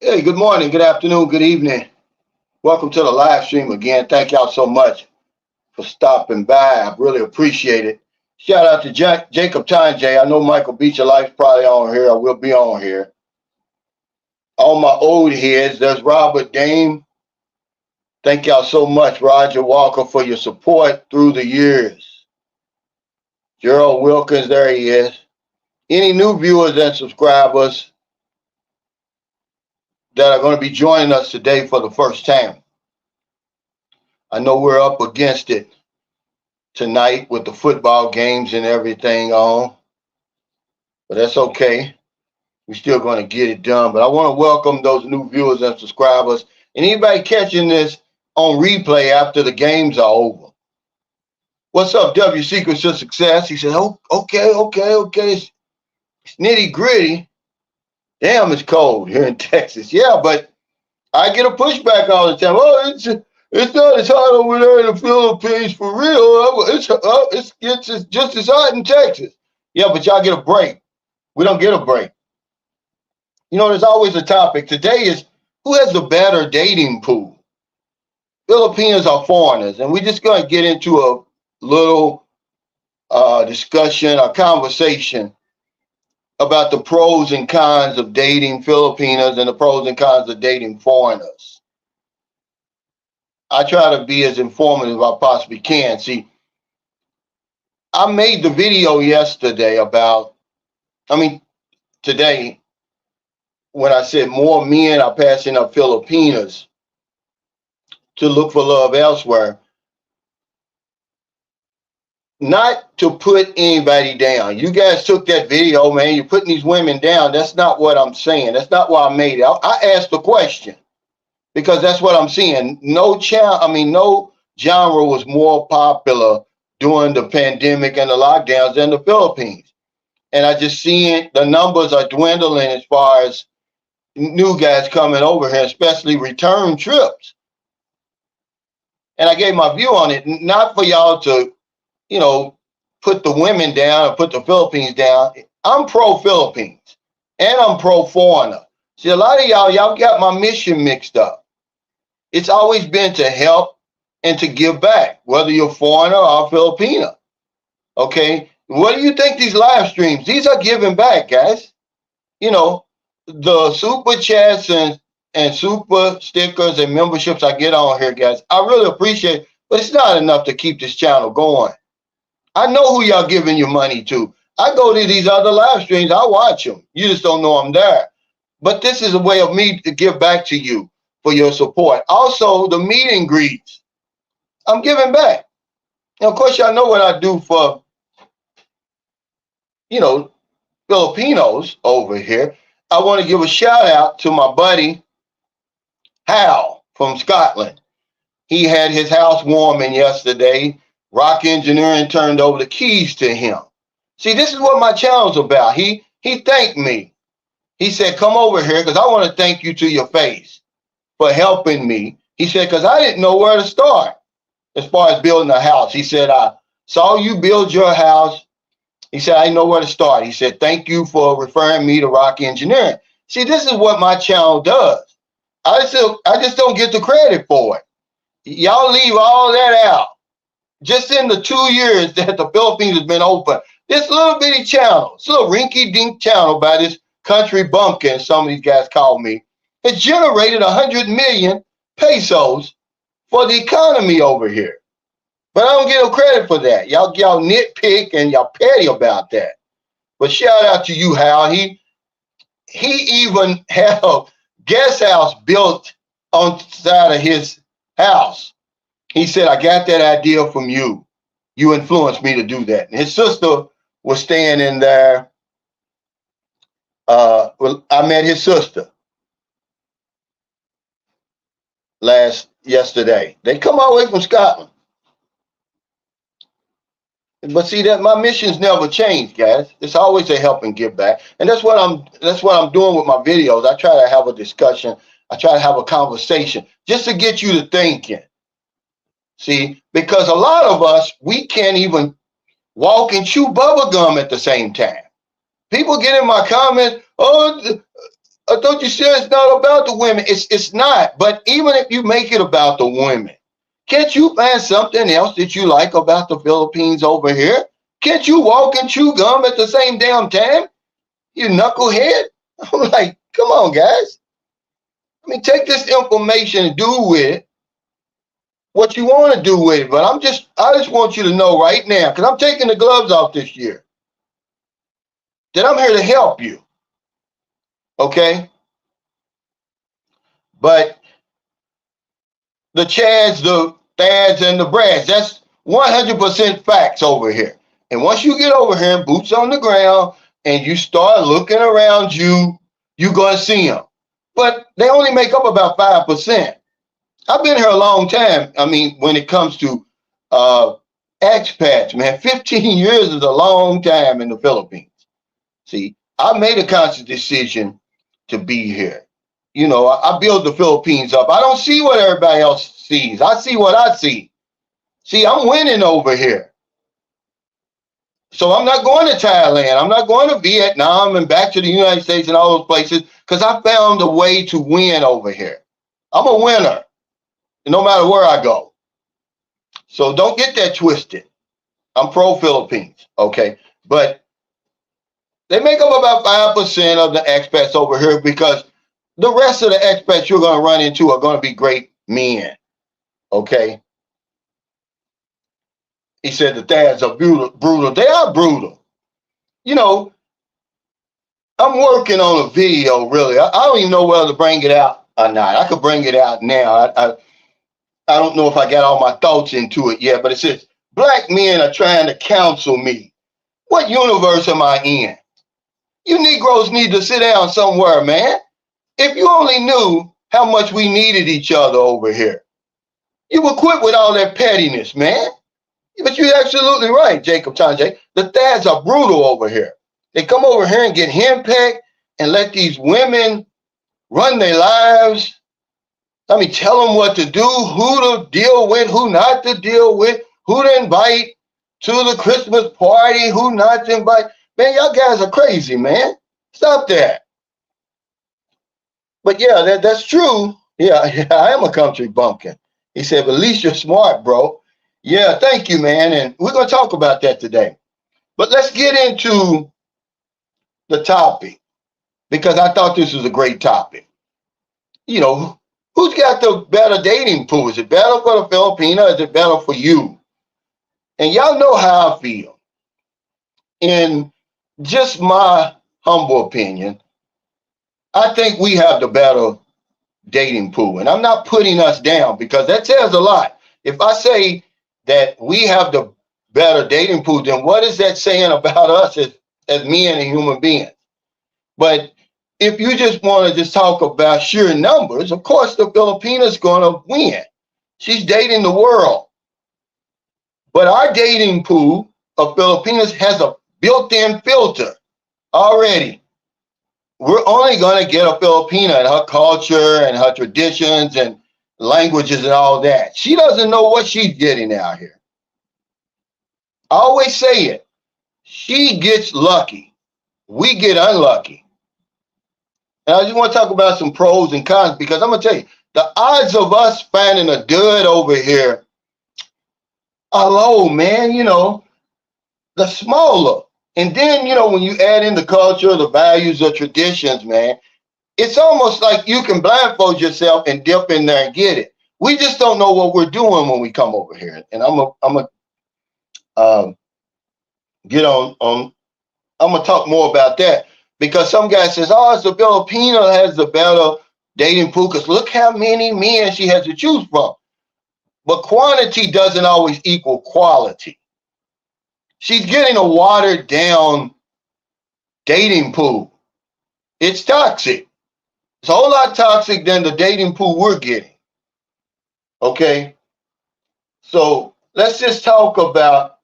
Hey, good morning, good afternoon, good evening. Welcome to the live stream again. Thank y'all so much for stopping by. I really appreciate it. Shout out to Jacob Tanjay. I know Michael Beach of Life's probably on here. I will be on here. All my old heads, there's Robert Dame. Thank y'all so much, Roger Walker, for your support through the years. Gerald Wilkins, there he is. Any new viewers and subscribers that are going to be joining us today for the first time. I know we're up against it tonight with the football games and everything on, but that's okay. We're still going to get it done. But I want to welcome those new viewers and subscribers and anybody catching this on replay after the games are over. What's up, W Secrets to Success? He said, oh, okay. It's nitty gritty. Damn, it's cold here in Texas. Yeah, but I get a pushback all the time. Oh, it's not as hot over there in the Philippines for real. It's just as hot in Texas. Yeah, but y'all get a break. We don't get a break. You know, there's always a topic. Today is who has the better dating pool? Filipinos or foreigners? And we're just going to get into a little discussion, a conversation about the pros and cons of dating Filipinos and the pros and cons of dating foreigners. I try to be as informative as I possibly can. See, I made the video yesterday today, when I said more men are passing up Filipinas to look for love elsewhere. Not to put anybody down. You guys took that video, man. You're putting these women down. That's not what I'm saying. That's not why I made it. I asked the question because that's what I'm seeing. No genre was more popular during the pandemic and the lockdowns than the Philippines. And I just seeing the numbers are dwindling as far as new guys coming over here, especially return trips. And I gave my view on it, not for y'all to, put the women down or put the Philippines down. I'm pro-Philippines and I'm pro-foreigner. See, a lot of y'all got my mission mixed up. It's always been to help and to give back, whether you're foreigner or Filipino. Okay? What do you think these live streams? These are giving back, guys. The super chats and super stickers and memberships I get on here, guys, I really appreciate it, but it's not enough to keep this channel going. I know who y'all giving your money to. I go to these other live streams. I watch them. You just don't know I'm there. But this is a way of me to give back to you for your support. Also, the meet and greets. I'm giving back. And of course, y'all know what I do for, Filipinos over here. I want to give a shout out to my buddy, Hal from Scotland. He had his house warming yesterday. Rock Engineering turned over the keys to him. See, this is what my channel's about. He thanked me. He said, come over here because I want to thank you to your face for helping me. He said, because I didn't know where to start as far as building a house. He said, I saw you build your house. He said, I didn't know where to start. He said, thank you for referring me to Rock Engineering. See, this is what my channel does. I just don't get the credit for it. Y'all leave all that out. Just in the 2 years that the Philippines has been open, this little bitty channel, this little rinky-dink channel by this country bumpkin, some of these guys call me, has generated 100 million pesos for the economy over here. But I don't get no credit for that. Y'all nitpick and y'all petty about that. But shout out to you, Hal. He even had a guest house built on the side of his house. He said, I got that idea from you. You influenced me to do that. And his sister was staying in there. I met his sister yesterday. They come all the way from Scotland. But see that my mission's never changed, guys. It's always to help and give back. And that's what I'm doing with my videos. I try to have a discussion. I try to have a conversation just to get you to thinking. See, because a lot of us, we can't even walk and chew bubble gum at the same time. People get in my comments, oh, I thought you said it's not about the women. It's not. But even if you make it about the women, can't you find something else that you like about the Philippines over here? Can't you walk and chew gum at the same damn time? You knucklehead. I'm like, come on, guys. I mean, take this information and do with it what you want to do with it. But I just want you to know right now, because I'm taking the gloves off this year, that I'm here to help you. Okay? But the Chads, the Thads, and the Brads, that's 100% facts over here. And once you get over here and boots on the ground and you start looking around you, you're going to see them. But they only make up about 5%. I've been here a long time. I mean, when it comes to expats, man, 15 years is a long time in the Philippines. See, I made a conscious decision to be here. You know, I build the Philippines up. I don't see what everybody else sees. I see what I see. See, I'm winning over here. So I'm not going to Thailand. I'm not going to Vietnam and back to the United States and all those places because I found a way to win over here. I'm a winner, no matter where I go. So don't get that twisted. I'm pro-Philippines, okay? But they make up about 5% of the expats over here because the rest of the expats you're going to run into are going to be great men, okay? He said the Thads are brutal. They are brutal. You know, I'm working on a video, really. I don't even know whether to bring it out or not. I could bring it out now. I don't know if I got all my thoughts into it yet, but it says, black men are trying to counsel me. What universe am I in? You Negroes need to sit down somewhere, man. If you only knew how much we needed each other over here, you would quit with all that pettiness, man. But you're absolutely right, Jacob Tanjay. The Thads are brutal over here. They come over here and get henpecked and let these women run their lives. Let me tell them what to do, who to deal with, who not to deal with, who to invite to the Christmas party, who not to invite. Man, y'all guys are crazy, man. Stop that. But yeah, that's true. Yeah, I am a country bumpkin. He said, but at least you're smart, bro. Yeah, thank you, man. And we're going to talk about that today. But let's get into the topic because I thought this was a great topic. You know, who's got the better dating pool? Is it better for the Filipino? Is it better for you? And y'all know how I feel. In just my humble opinion, I think we have the better dating pool. And I'm not putting us down because that says a lot. If I say that we have the better dating pool, then what is that saying about us as men and human beings? But if you just want to just talk about sheer numbers, of course the Filipina's going to win. She's dating the world. But our dating pool of Filipinas has a built-in filter already. We're only going to get a Filipina and her culture and her traditions and languages and all that. She doesn't know what she's getting out here. I always say it. She gets lucky. We get unlucky. And I just want to talk about some pros and cons because I'm going to tell you, the odds of us finding a dud over here are low, man. You know, the smaller. And then, you know, when you add in the culture, the values, the traditions, man, it's almost like you can blindfold yourself and dip in there and get it. We just don't know what we're doing when we come over here. And I'm gonna talk more about that because some guy says, oh, it's the Filipino has the better dating pool because look how many men she has to choose from. But quantity doesn't always equal quality. She's getting a watered down dating pool. It's toxic. It's a whole lot toxic than the dating pool we're getting. Okay? So let's just talk about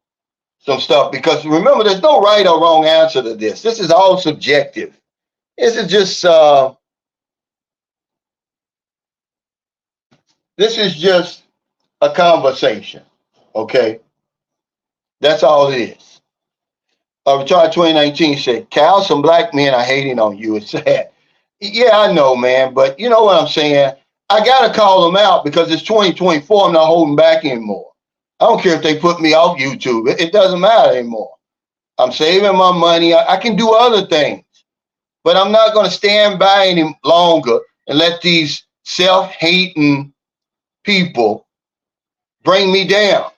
some stuff because remember, there's no right or wrong answer to this. This is all subjective. This is just a conversation. Okay? That's all it is. Retired 2019 said, Cal, some black men are hating on you. It's sad. Yeah, I know, man, but you know what I'm saying? I gotta call them out because it's 2024. I'm not holding back anymore. I don't care if they put me off YouTube. It doesn't matter anymore. I'm saving my money. I can do other things, but I'm not going to stand by any longer and let these self-hating people bring me down.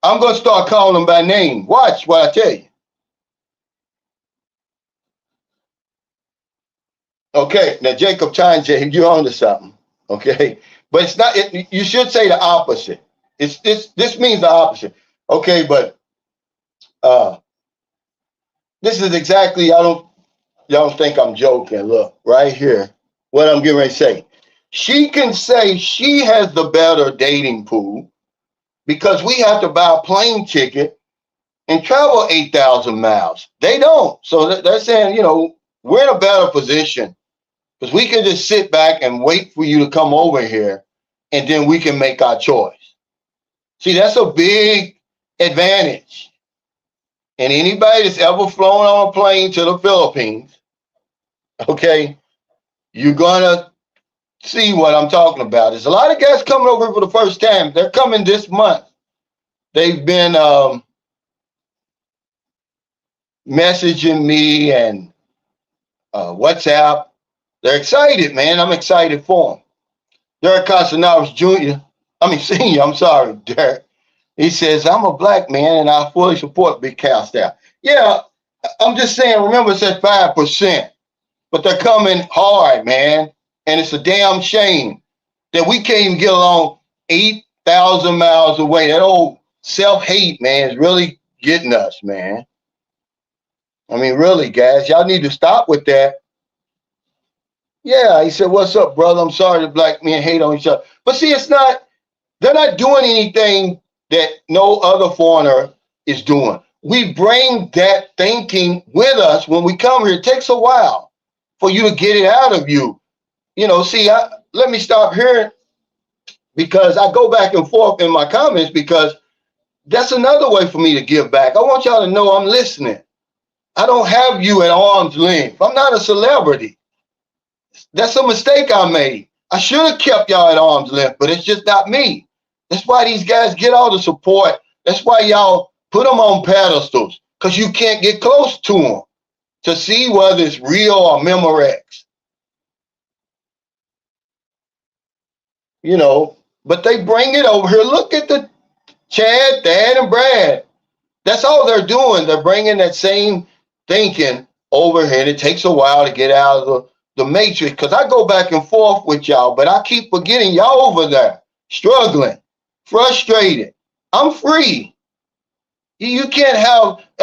I'm going to start calling them by name. Watch what I tell you. Okay, now Jacob Tanje, you're on to something. Okay, but it's not. You should say the opposite. It's this means the opposite. Okay, but uh, this is exactly. Y'all don't think I'm joking. Look right here, what I'm getting ready to say. She can say she has the better dating pool because we have to buy a plane ticket and travel 8,000 miles. They don't. So they're saying, we're in a better position because we can just sit back and wait for you to come over here and then we can make our choice. See, that's a big advantage. And anybody that's ever flown on a plane to the Philippines, okay, you're going to see what I'm talking about. There's a lot of guys coming over for the first time. They're coming this month. They've been messaging me and WhatsApp. They're excited, man. I'm excited for them. Derek Castellanos Jr., Senior, I'm sorry, Derek. He says, I'm a black man and I fully support Big Cal staff. Yeah, I'm just saying, remember, it's at 5%, but they're coming hard, man. And it's a damn shame that we can't even get along 8,000 miles away. That old self-hate, man, is really getting us, man. Really, guys, y'all need to stop with that. Yeah, he said, what's up, brother? I'm sorry that black men hate on each other. But see, they're not doing anything that no other foreigner is doing. We bring that thinking with us when we come here. It takes a while for you to get it out of you. Let me stop here because I go back and forth in my comments because that's another way for me to give back. I want y'all to know I'm listening. I don't have you at arm's length. I'm not a celebrity. That's a mistake I made. I should have kept y'all at arm's length, but it's just not me. That's why these guys get all the support. That's why y'all put them on pedestals, because you can't get close to them to see whether it's real or Memorex. But they bring it over here. Look at the Chad, Thad, and Brad. That's all they're doing. They're bringing that same thinking over here. And it takes a while to get out of the matrix because I go back and forth with y'all, but I keep forgetting y'all over there, struggling, frustrated. I'm free. You can't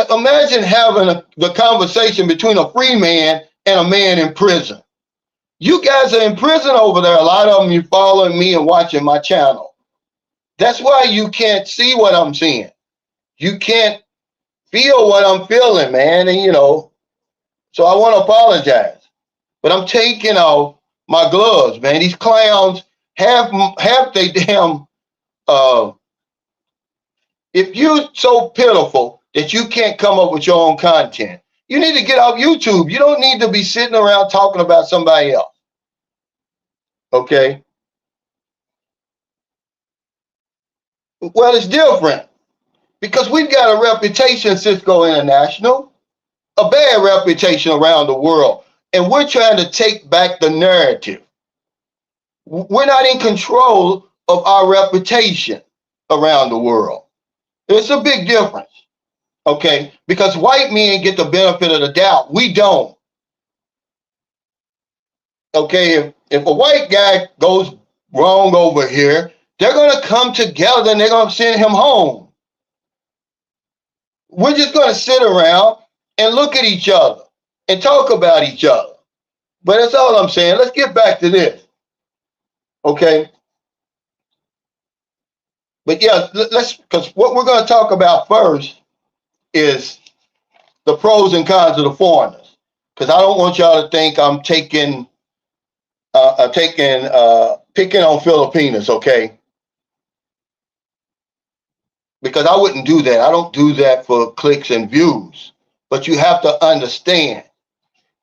imagine having the conversation between a free man and a man in prison. You guys are in prison over there. A lot of them, you following me and watching my channel. That's why you can't see what I'm seeing. You can't feel what I'm feeling, man. And, so I want to apologize. But I'm taking off my gloves, man. These clowns have they damn, if you're so pitiful that you can't come up with your own content, you need to get off YouTube. You don't need to be sitting around talking about somebody else. Okay? Well, it's different because we've got a reputation, Cisco International, a bad reputation around the world. And we're trying to take back the narrative. We're not in control of our reputation around the world. It's a big difference, okay? Because white men get the benefit of the doubt. We don't. Okay, if a white guy goes wrong over here, they're going to come together and they're going to send him home. We're just going to sit around and look at each other and talk about each other. But that's all I'm saying. Let's get back to this. Okay. But yeah, because what we're going to talk about first is the pros and cons of the foreigners. Because I don't want y'all to think I'm picking on Filipinas, okay? Because I wouldn't do that. I don't do that for clicks and views. But you have to understand,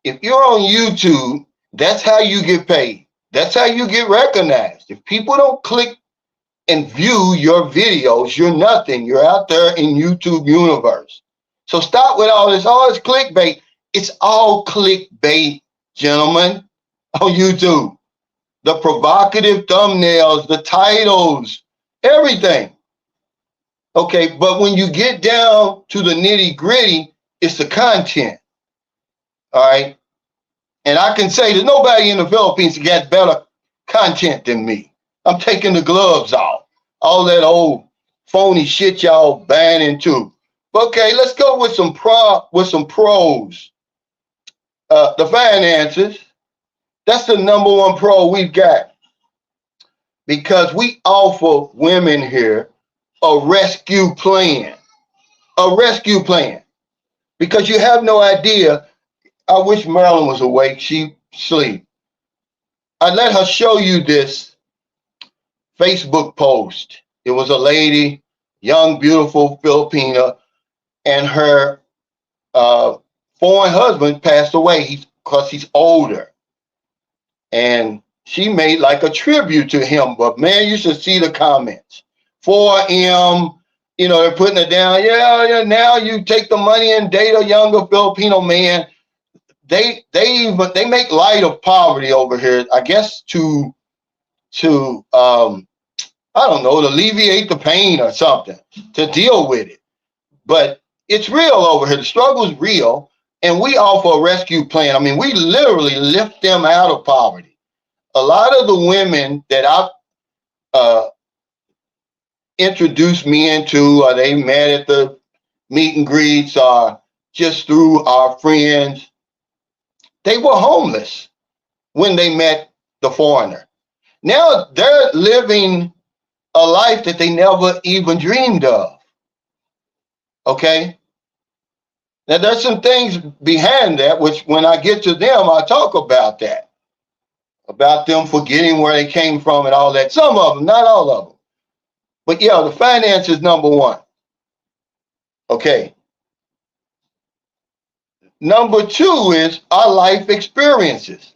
if you're on YouTube That's how you get paid. That's how you get recognized. If people don't click and view your videos, you're nothing. You're out there in YouTube universe. So stop with all this. Oh, it's clickbait. It's all clickbait, gentlemen, on YouTube. The provocative thumbnails, the titles, everything. Okay, but when you get down to the nitty gritty, it's the content. All right. And I can say there's nobody in the Philippines that got better content than me. I'm taking the gloves off. All that old phony shit y'all buying into. Okay, let's go with some pros. The finances. That's the number one pro we've got. Because we offer women here a rescue plan. A rescue plan. Because you have no idea. I wish Marilyn was awake. She sleep. I let her show you this Facebook post. It was a lady, young, beautiful Filipina, and her foreign husband passed away because he's older. And she made like a tribute to him. But man, you should see the comments. 4M, they're putting it down. Yeah, now you take the money and date a younger Filipino man. They make light of poverty over here, I guess to I don't know, to alleviate the pain or something, to deal with it. But it's real over here. The struggle is real, and we offer a rescue plan. I mean, we literally lift them out of poverty. A lot of the women that I've introduced me into, or they met at the meet and greets, or just through our friends, they were homeless when they met the foreigner. Now they're living a life that they never even dreamed of. Okay? Now there's some things behind that, which when I get to them, I talk about that. About them forgetting where they came from and all that. Some of them, not all of them. But yeah, the finance is number one. Okay. Number two is our life experiences.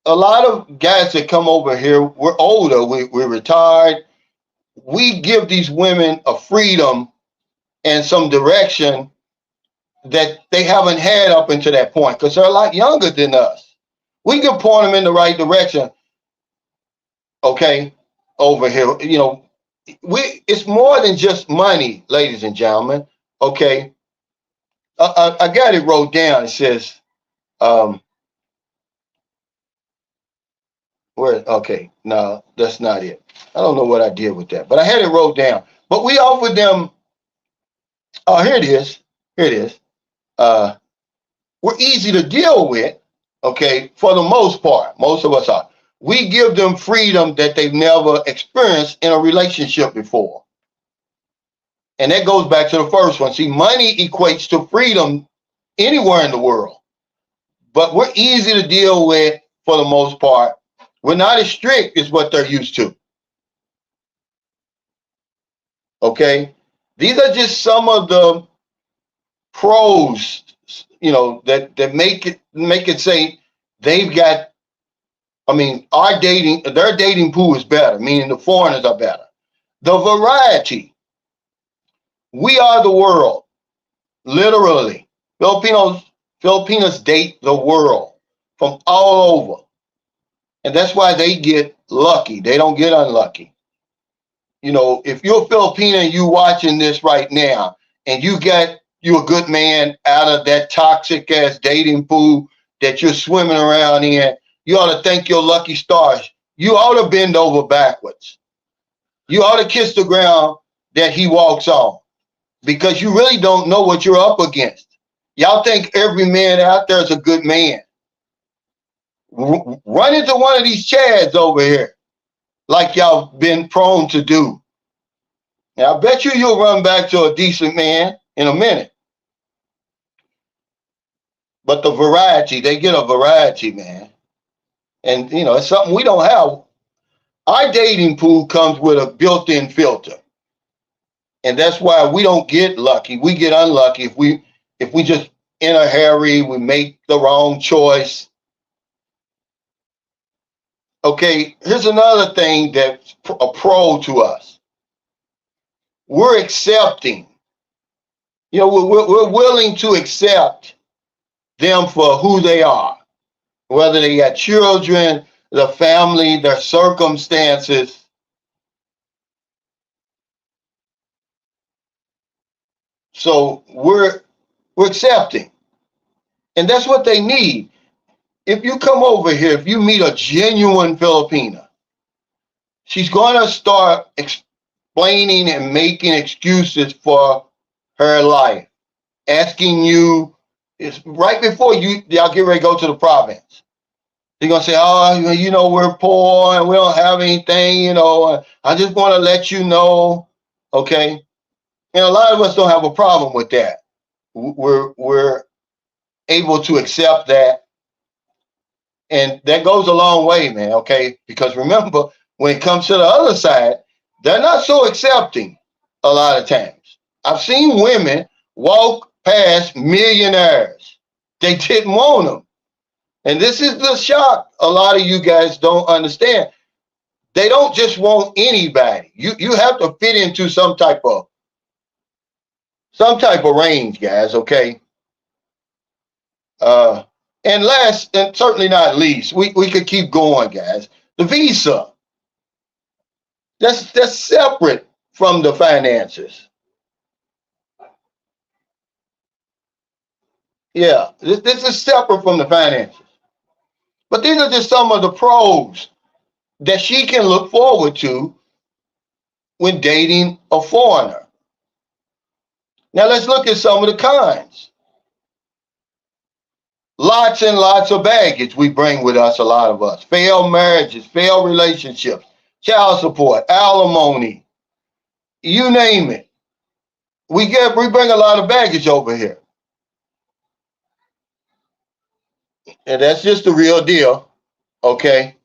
A lot of guys that come over here, we're older, we're retired. We give these women a freedom and some direction that they haven't had up until that point because they're a lot younger than us. We can point them in the right direction. Okay, over here, it's more than just money, ladies and gentlemen. Okay, I got it wrote down. It says, okay, no, that's not it. I don't know what I did with that, but I had it wrote down. But we offered them, oh, here it is. Here it is. We're easy to deal with, okay, for the most part. Most of us are. We give them freedom that they've never experienced in a relationship before. And that goes back to the first one. See, money equates to freedom anywhere in the world. But we're easy to deal with for the most part. We're not as strict as what they're used to. Okay? These are just some of the pros, that make it say they've got, their dating pool is better, meaning the foreigners are better. The variety. We are the world, literally. Filipinos date the world from all over. And that's why they get lucky. They don't get unlucky. If you're a Filipino and you watching this right now, and you a good man out of that toxic ass dating pool that you're swimming around in, you ought to thank your lucky stars. You ought to bend over backwards. You ought to kiss the ground that he walks on, because you really don't know what you're up against. Y'all think every man out there is a good man. Run into one of these chads over here, like y'all been prone to do. Now, I bet you'll run back to a decent man in a minute. But the variety, they get a variety, man. And, it's something we don't have. Our dating pool comes with a built-in filter. And that's why we don't get lucky. We get unlucky if we just in a hurry, we make the wrong choice. Okay, here's another thing that's a pro to us. We're accepting. You know, we're willing to accept them for who they are, whether they got children, the family, their circumstances. So we're accepting, and that's what they need. If you come over here, if you meet a genuine Filipina, she's going to start explaining and making excuses for her life, asking you, it's right before y'all get ready to go to the province. They're going to say, oh, you know, we're poor and we don't have anything, you know, I just want to let you know, okay? And a lot of us don't have a problem with that. We're able to accept that. And that goes a long way, man, okay? Because remember, when it comes to the other side, they're not so accepting a lot of times. I've seen women walk past millionaires. They didn't want them. And this is the shock a lot of you guys don't understand. They don't just want anybody. You have to fit into some type of range, guys, okay? And last, and certainly not least, we could keep going, guys. The visa. That's separate from the finances. Yeah, this is separate from the finances. But these are just some of the pros that she can look forward to when dating a foreigner. Now let's look at some of the cons. Lots and lots of baggage we bring with us, a lot of us. Failed marriages, failed relationships, child support, alimony, you name it. We bring a lot of baggage over here. And that's just the real deal, okay?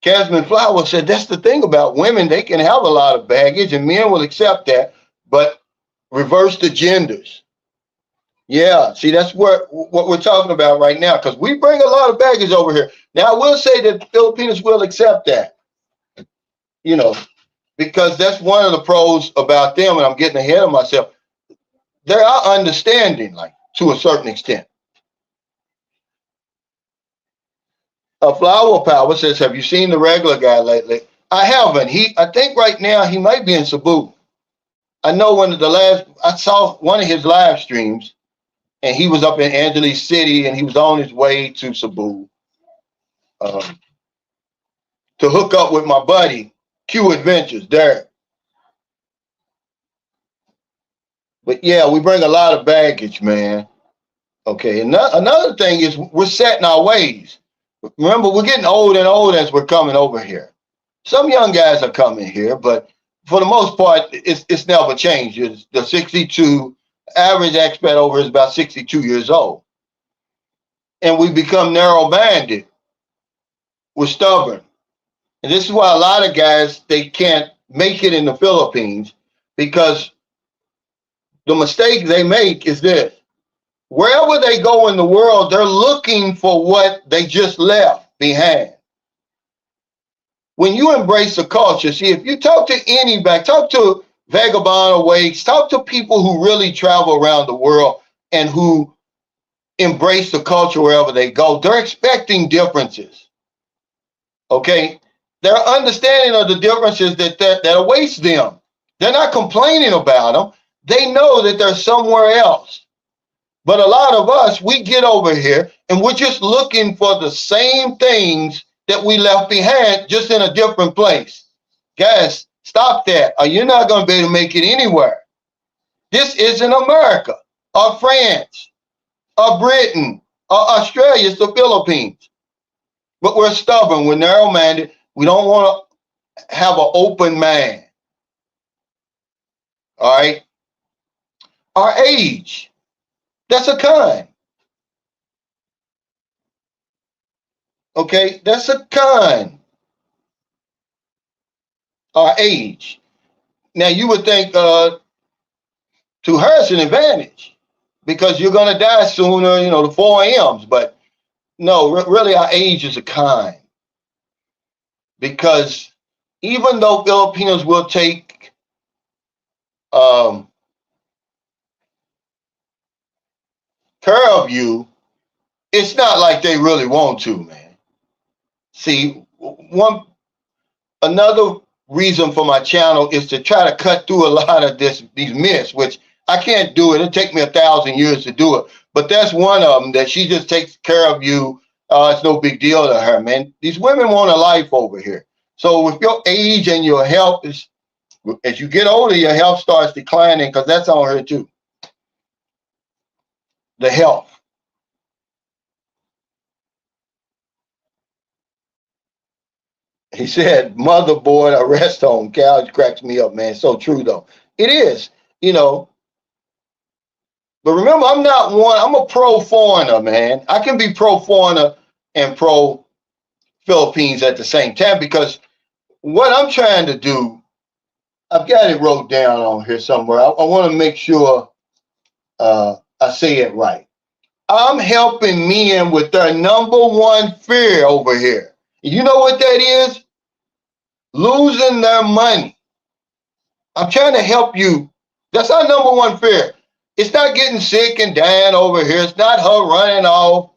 Casman Flower said that's the thing about women. They can have a lot of baggage and men will accept that, but reverse the genders. Yeah, see, that's what we're talking about right now, because we bring a lot of baggage over here. Now, I will say that Filipinos will accept that, you know, because that's one of the pros about them, and I'm getting ahead of myself. They're understanding, like, to a certain extent. Flower Power says, have you seen the regular guy lately? I haven't. I think right now he might be in Cebu. I know I saw one of his live streams, and he was up in Angeles City, and he was on his way to Cebu to hook up with my buddy, Q Adventures, Derek. But yeah, we bring a lot of baggage, man. Okay, another thing is we're set in our ways. Remember, we're getting old and old as we're coming over here. Some young guys are coming here, but for the most part, it's never changed. It's the 62, average expat over is about 62 years old. And we become narrow-minded. We're stubborn. And this is why a lot of guys, they can't make it in the Philippines, because the mistake they make is this. Wherever they go in the world, they're looking for what they just left behind. When you embrace the culture, see, if you talk to anybody, talk to Vagabond Awakes, talk to people who really travel around the world and who embrace the culture wherever they go, they're expecting differences. Okay? Their understanding of the differences that awaits them. They're not complaining about them. They know that they're somewhere else. But a lot of us, we get over here and we're just looking for the same things that we left behind, just in a different place. Guys, stop that, or you're not going to be able to make it anywhere. This isn't America, or France, or Britain, or Australia. It's the Philippines. But we're stubborn, we're narrow-minded. We don't want to have an open mind. All right? Our age. That's a con. Okay, that's a con. Our age. Now you would think to her it's an advantage, because you're going to die sooner, you know, the 4 M's. But No, really, our age is a kind, because even though Filipinos will take um, care of you, it's not like they really want to, man. See, one another reason for my channel is to try to cut through a lot of these myths, which I can't do it. It'll take me 1,000 years to do it. But that's one of them, that she just takes care of you. It's no big deal to her, man. These women want a life over here. So with your age and your health, as you get older, your health starts declining, because that's on her too. The health. He said, motherboard, a rest home. Cal cracks me up, man. So true, though. It is, you know. But remember, I'm a pro foreigner, man. I can be pro foreigner and pro Philippines at the same time, because what I'm trying to do, I've got it wrote down on here somewhere. I want to make sure I say it right. I'm helping men with their number one fear over here. You know what that is? Losing their money. I'm trying to help you. That's our number one fear. It's not getting sick and dying over here. It's not her running off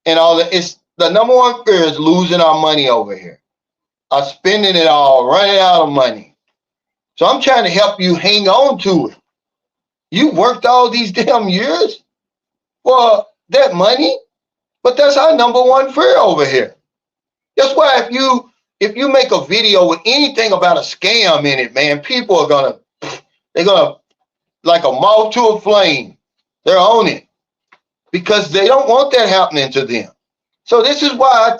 and all that. It's the number one fear is losing our money over here. Us spending it all, running out of money. So I'm trying to help you hang on to it. You worked all these damn years for that money, but that's our number one fear over here. That's why if you make a video with anything about a scam in it, man, people are they're gonna, like a moth to a flame. They're on it, because they don't want that happening to them. So this is why I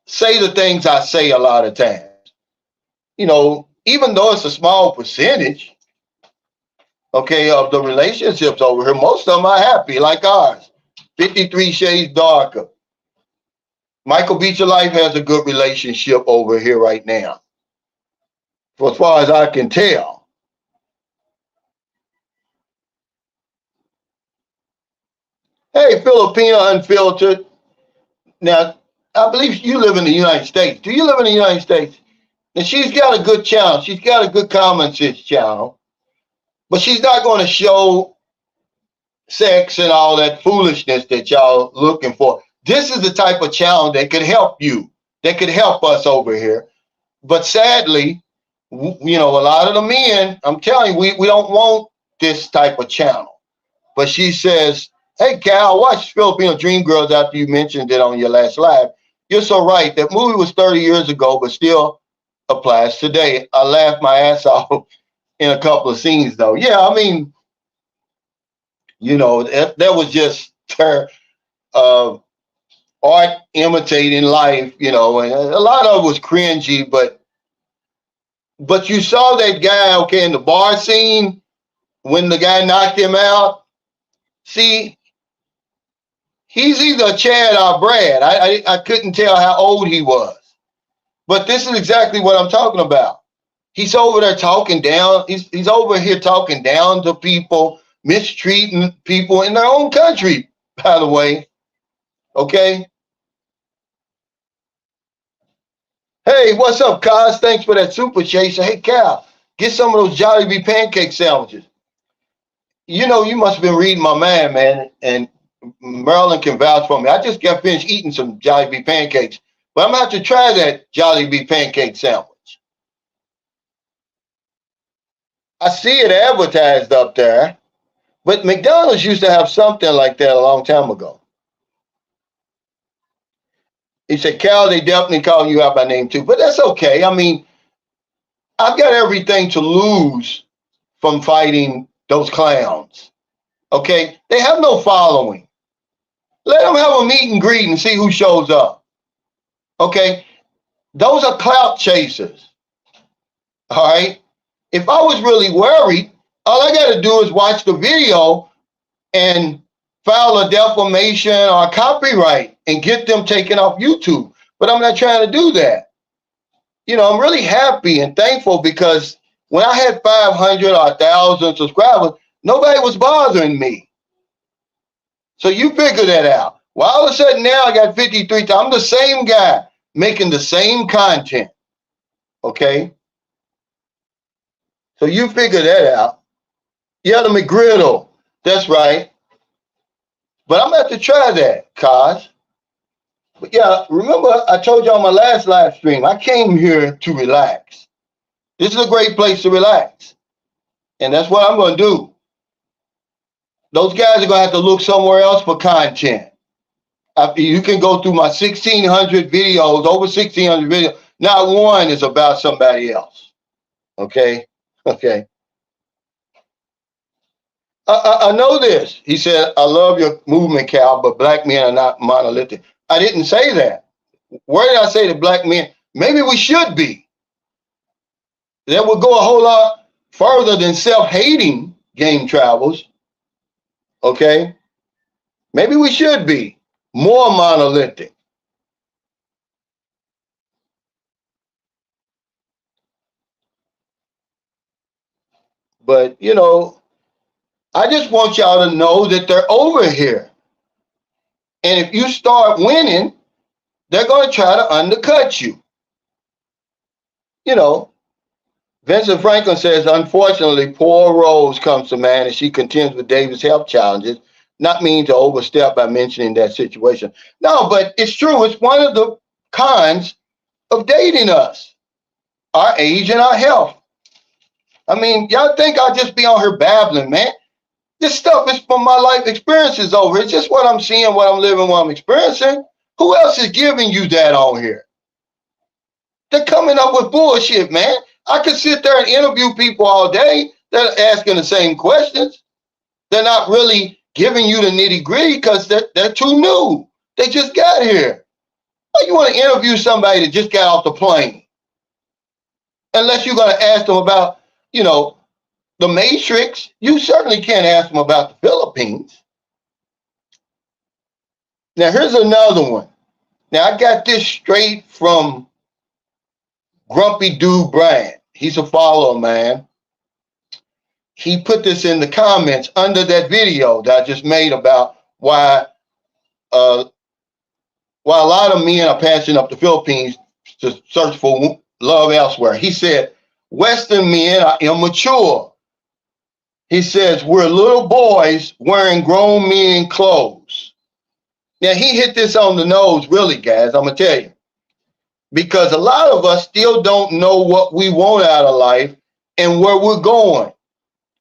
say the things I say a lot of times. You know, even though it's a small percentage, okay, of the relationships over here, most of them are happy, like ours. 53 Shades Darker. Michael Beecher Life has a good relationship over here right now, for as far as I can tell. Hey, Filipina Unfiltered. Now, I believe you live in the United States. Do you live in the United States? And she's got a good channel. She's got a good common sense channel. But she's not going to show sex and all that foolishness that y'all looking for. This is the type of channel that could help you, that could help us over here. But sadly, you know, a lot of the men, I'm telling you, we don't want this type of channel. But she says, hey, Cal, I watched Filipino Dream Girls after you mentioned it on your last live. You're so right. That movie was 30 years ago, but still applies today. I laughed my ass off in a couple of scenes, though. Yeah, I mean, you know, that was just her art imitating life, you know, and a lot of it was cringy, but you saw that guy, okay, in the bar scene when the guy knocked him out. See, he's either Chad or Brad. I couldn't tell how old he was, but this is exactly what I'm talking about. He's over there talking down. He's over here talking down to people, mistreating people in their own country, by the way. Okay. Hey, what's up, Cos? Thanks for that super chaser. Hey, Cal, get some of those Jollibee pancake sandwiches. You know, you must have been reading my mind, man, and Marilyn can vouch for me. I just got finished eating some Jollibee pancakes, but I'm going to have to try that Jollibee pancake sandwich. I see it advertised up there, but McDonald's used to have something like that a long time ago. He said, Cal, they definitely calling you out by name too, but that's okay. I mean, I've got everything to lose from fighting those clowns. Okay? They have no following. Let them have a meet and greet and see who shows up. Okay? Those are clout chasers. All right? If I was really worried, all I got to do is watch the video and file a defamation or a copyright and get them taken off YouTube. But I'm not trying to do that. You know, I'm really happy and thankful, because when I had 500 or 1,000 subscribers, nobody was bothering me. So you figure that out. Well, all of a sudden now I got 53. I'm the same guy making the same content. Okay. So you figure that out. Yeah, the McGriddle. That's right. But I'm going to have to try that, cause. But yeah, remember I told you on my last live stream, I came here to relax. This is a great place to relax. And that's what I'm going to do. Those guys are going to have to look somewhere else for content. You can go through my 1,600 videos, over 1,600 videos. Not one is about somebody else. Okay? Okay. I know this. He said, I love your movement, Cal, but black men are not monolithic. I didn't say that. Where did I say that black men? Maybe we should be. That would go a whole lot further than self-hating game travels. Okay? Maybe we should be more monolithic. But, you know, I just want y'all to know that they're over here. And if you start winning, they're going to try to undercut you. You know, Vincent Franklin says, unfortunately, poor Rose comes to man and she contends with David's health challenges. Not mean to overstep by mentioning that situation. No, but it's true. It's one of the cons of dating us, our age and our health. I mean, y'all think I'll just be on here babbling, man. This stuff is from my life experiences over. It's just what I'm seeing, what I'm living, what I'm experiencing. Who else is giving you that on here? They're coming up with bullshit, man. I could sit there and interview people all day that are asking the same questions. They're not really giving you the nitty gritty because they're too new. They just got here. Why you want to interview somebody that just got off the plane? Unless you're going to ask them about, you know, the Matrix, you certainly can't ask them about the Philippines. Now, here's another one. Now, I got this straight from Grumpy Dude Bryant. He's a follower, man. He put this in the comments under that video that I just made about why a lot of men are passing up the Philippines to search for love elsewhere. He said, Western men are immature. He says, we're little boys wearing grown men clothes. Now, he hit this on the nose, really, guys, I'm going to tell you. Because a lot of us still don't know what we want out of life and where we're going.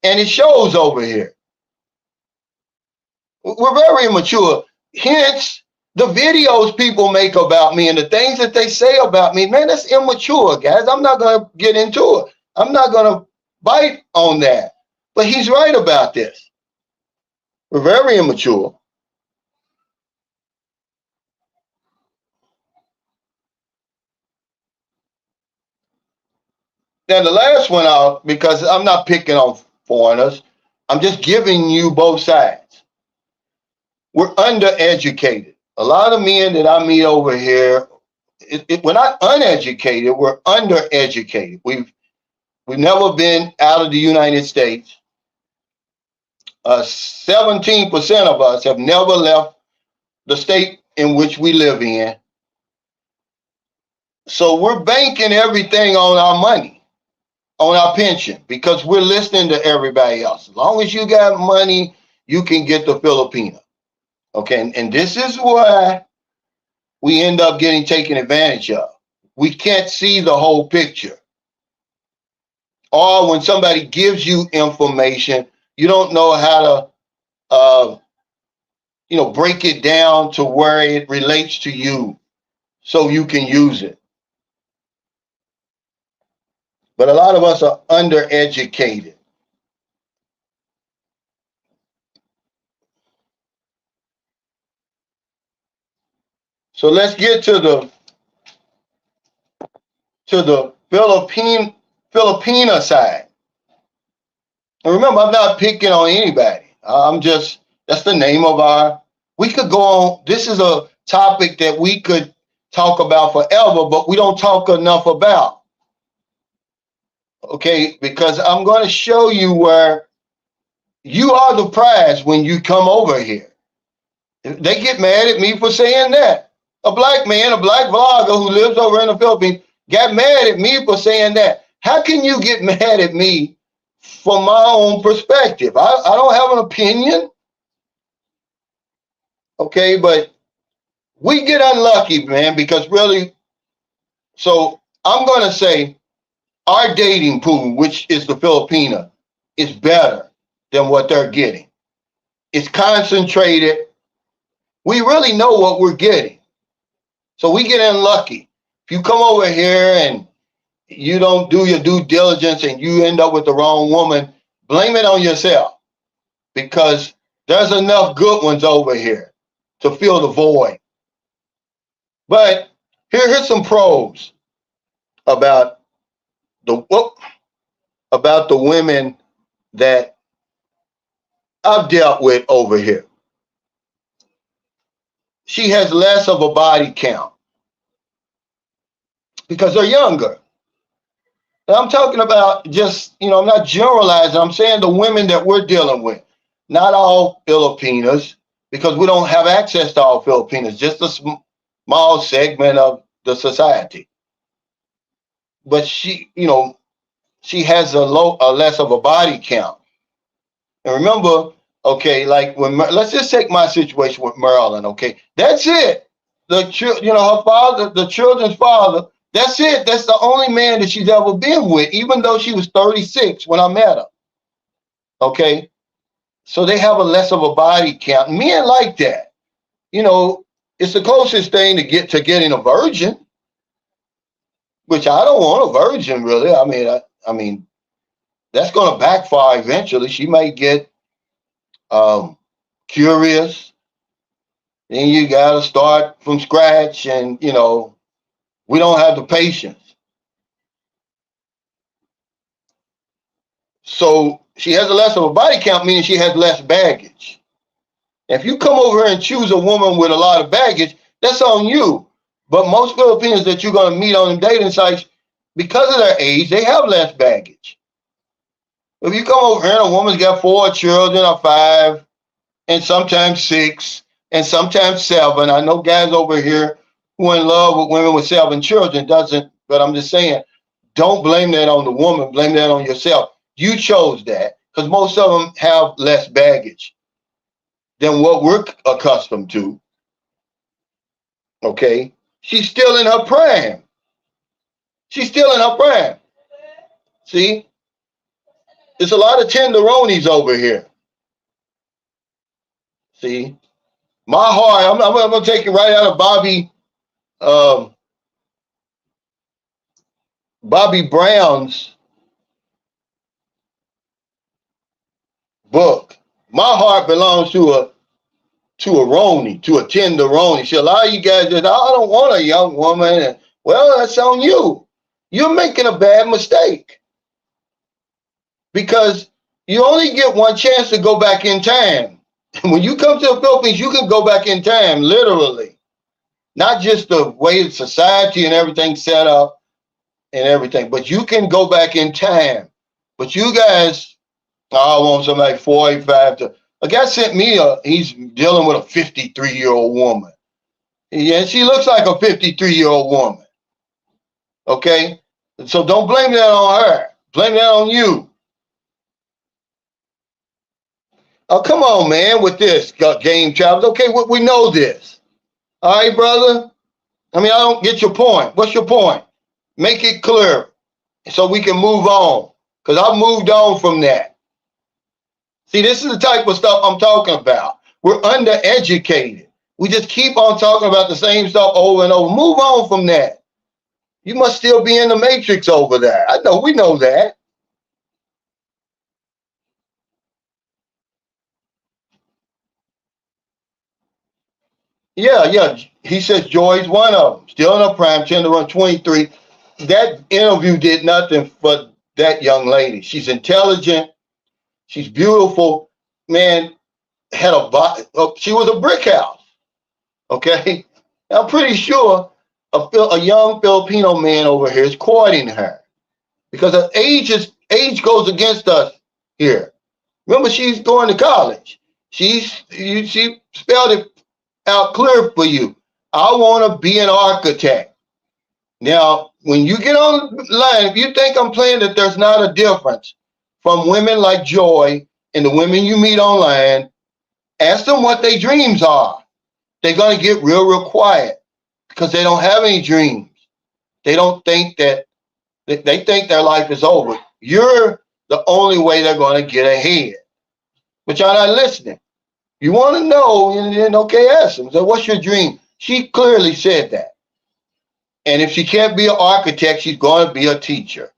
And it shows over here. We're very immature. Hence, the videos people make about me and the things that they say about me, man, that's immature, guys. I'm not going to get into it. I'm not going to bite on that. But he's right about this. We're very immature. Now, the last one out, because I'm not picking on foreigners, I'm just giving you both sides. We're undereducated. A lot of men that I meet over here, we're not uneducated, we're undereducated. We've never been out of the United States. 17% of us have never left the state in which we live in. So we're banking everything on our money, on our pension, because we're listening to everybody else. As long as you got money, you can get the Filipino. Okay, and this is why we end up getting taken advantage of. We can't see the whole picture. Or when somebody gives you information, you don't know how to, break it down to where it relates to you so you can use it. But a lot of us are undereducated. So let's get to the Filipina side. And remember, I'm not picking on anybody. That's the name of we could go on. This is a topic that we could talk about forever, but we don't talk enough about. Okay, because I'm going to show you where you are the prize when you come over here. They get mad at me for saying that. A black man, a black vlogger who lives over in the Philippines, got mad at me for saying that. How can you get mad at me from my own perspective? I don't have an opinion. Okay, but we get unlucky, man, because really, so I'm going to say our dating pool, which is the Filipina, is better than what they're getting. It's concentrated. We really know what we're getting. So we get unlucky. If you come over here and you don't do your due diligence and you end up with the wrong woman, blame it on yourself, because there's enough good ones over here to fill the void. But here's some pros about the women that I've dealt with over here. She has less of a body count because they're younger. And I'm talking about just, I'm not generalizing. I'm saying the women that we're dealing with, not all Filipinas, because we don't have access to all Filipinas, just a small segment of the society. But she has a less of a body count. And remember, okay, like let's just take my situation with Marilyn, okay? That's it. Her father, the children's father, that's it. That's the only man that she's ever been with, even though she was 36 when I met her. Okay? So they have a less of a body count. Men like that. It's the closest thing to getting a virgin, which I don't want a virgin, really. I mean, that's going to backfire eventually. She may get curious. Then you got to start from scratch, and we don't have the patience. So she has a less of a body count, meaning she has less baggage. If you come over here and choose a woman with a lot of baggage, that's on you. But most Filipinos that you're going to meet on the dating sites, because of their age, they have less baggage. If you come over here and a woman's got 4 children or 5, and sometimes 6, and sometimes 7. I know guys over here who are in love with women with 7 children doesn't, but I'm just saying, don't blame that on the woman, blame that on yourself. You chose that, because most of them have less baggage than what we're accustomed to. Okay? She's still in her prime. She's still in her prime. See? There's a lot of tenderonis over here. See? My heart, I'm going to take it right out of Bobby Brown's book. My heart belongs to a Roni, to a tenderoni. See, a lot of you guys just, I don't want a young woman. And, well, that's on you. You're making a bad mistake, because you only get one chance to go back in time. When you come to the Philippines, you can go back in time, literally. Not just the way society and everything set up and everything, but you can go back in time. But you guys, I want somebody 45 to. A guy sent me he's dealing with a 53-year-old woman. Yeah, she looks like a 53-year-old woman. Okay? So don't blame that on her. Blame that on you. Oh, come on, man, with this game, Travis. Okay, we know this. All right, brother? I don't get your point. What's your point? Make it clear so we can move on, because I've moved on from that. See, this is the type of stuff I'm talking about. We're undereducated. We just keep on talking about the same stuff over and over. Move on from that. You must still be in the matrix over there. I know, we know that. Yeah. He says Joy's one of them. Still in her prime, tend to run 23. That interview did nothing for that young lady. She's intelligent. She's beautiful. Man, had a body. She was a brick house. Okay? I'm pretty sure a young Filipino man over here is courting her, because her age goes against us here. Remember, she's going to college. She spelled it out clear for you. I want to be an architect. Now, when you get online, if you think I'm playing that there's not a difference from women like Joy and the women you meet online, ask them what their dreams are. They're going to get real quiet because they don't have any dreams. They don't think that, they think their life is over. You're the only way they're going to get ahead. But y'all not listening. You want to know, and then okay, ask them. So what's your dream? She clearly said that. And if she can't be an architect, she's going to be a teacher.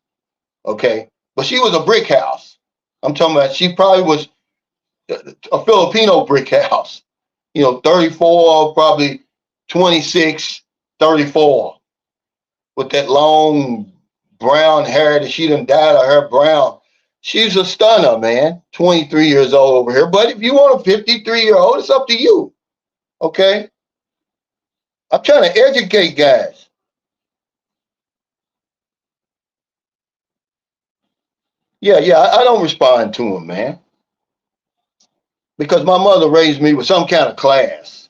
Okay? But she was a brick house. I'm talking about, she probably was a Filipino brick house. 34, probably 26, 34. With that long brown hair that she done dyed her hair brown. She's a stunner, man. 23 years old over here. But if you want a 53-year-old, it's up to you. Okay? I'm trying to educate guys. Yeah, I don't respond to them, man. Because my mother raised me with some kind of class.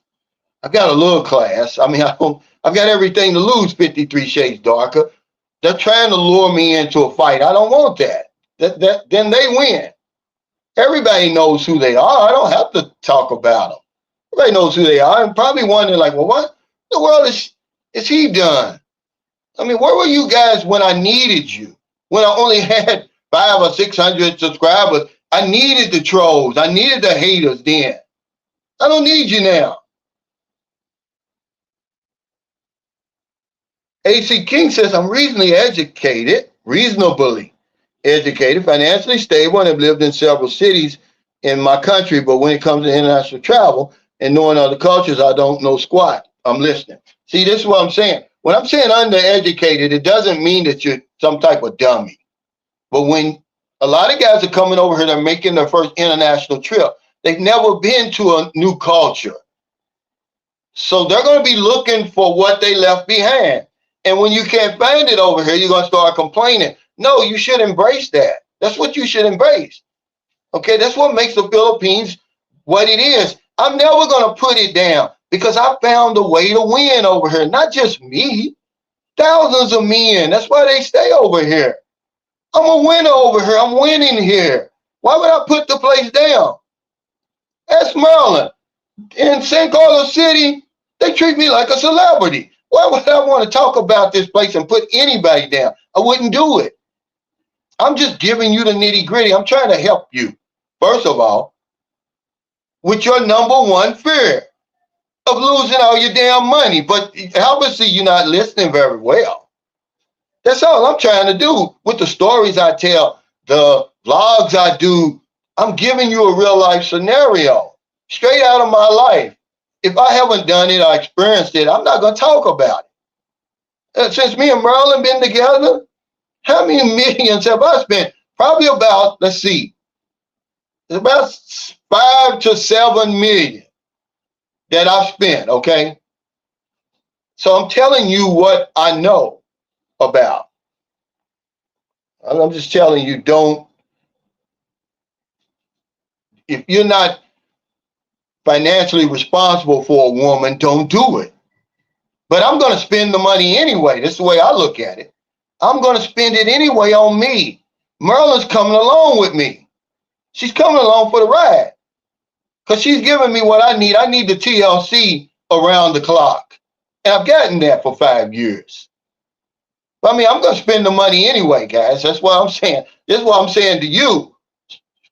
I got a little class. I mean, I've got everything to lose 53 shades darker. They're trying to lure me into a fight. I don't want that. Then they win. Everybody knows who they are. I don't have to talk about them. Everybody knows who they are, and probably wondering like, well, what in the world is he done? I mean, where were you guys when I needed you? When I only had 500 or 600 subscribers, I needed the trolls. I needed the haters then. I don't need you now. AC King says, I'm reasonably educated, financially stable, and have lived in several cities in my country. But when it comes to international travel and knowing other cultures, I don't know squat. I'm listening. See, this is what I'm saying. When I'm saying undereducated, it doesn't mean that you're some type of dummy. But when a lot of guys are coming over here, they're making their first international trip. They've never been to a new culture. So they're going to be looking for what they left behind. And when you can't find it over here, you're going to start complaining. No, you should embrace that. That's what you should embrace. Okay, that's what makes the Philippines what it is. I'm never going to put it down because I found a way to win over here. Not just me, thousands of men. That's why they stay over here. I'm a winner over here. I'm winning here. Why would I put the place down? That's Maryland. In St. Carlos City, they treat me like a celebrity. Why would I want to talk about this place and put anybody down? I wouldn't do it. I'm just giving you the nitty gritty. I'm trying to help you, first of all, with your number one fear of losing all your damn money. But obviously you're not listening very well. That's all I'm trying to do with the stories I tell, the vlogs I do. I'm giving you a real life scenario straight out of my life. If I haven't done it or experienced it, I'm not going to talk about it. Since me and Marilyn been together, how many millions have I spent? Probably about, let's see, it's about 5 to 7 million that I've spent, okay? So I'm telling you what I know about. I'm just telling you, if you're not financially responsible for a woman, don't do it. But I'm going to spend the money anyway. This is the way I look at it. I'm going to spend it anyway on me. Merlin's coming along with me. She's coming along for the ride because she's giving me what I need. I need the TLC around the clock. And I've gotten that for 5 years. I mean, I'm going to spend the money anyway, guys. That's what I'm saying. This is what I'm saying to you.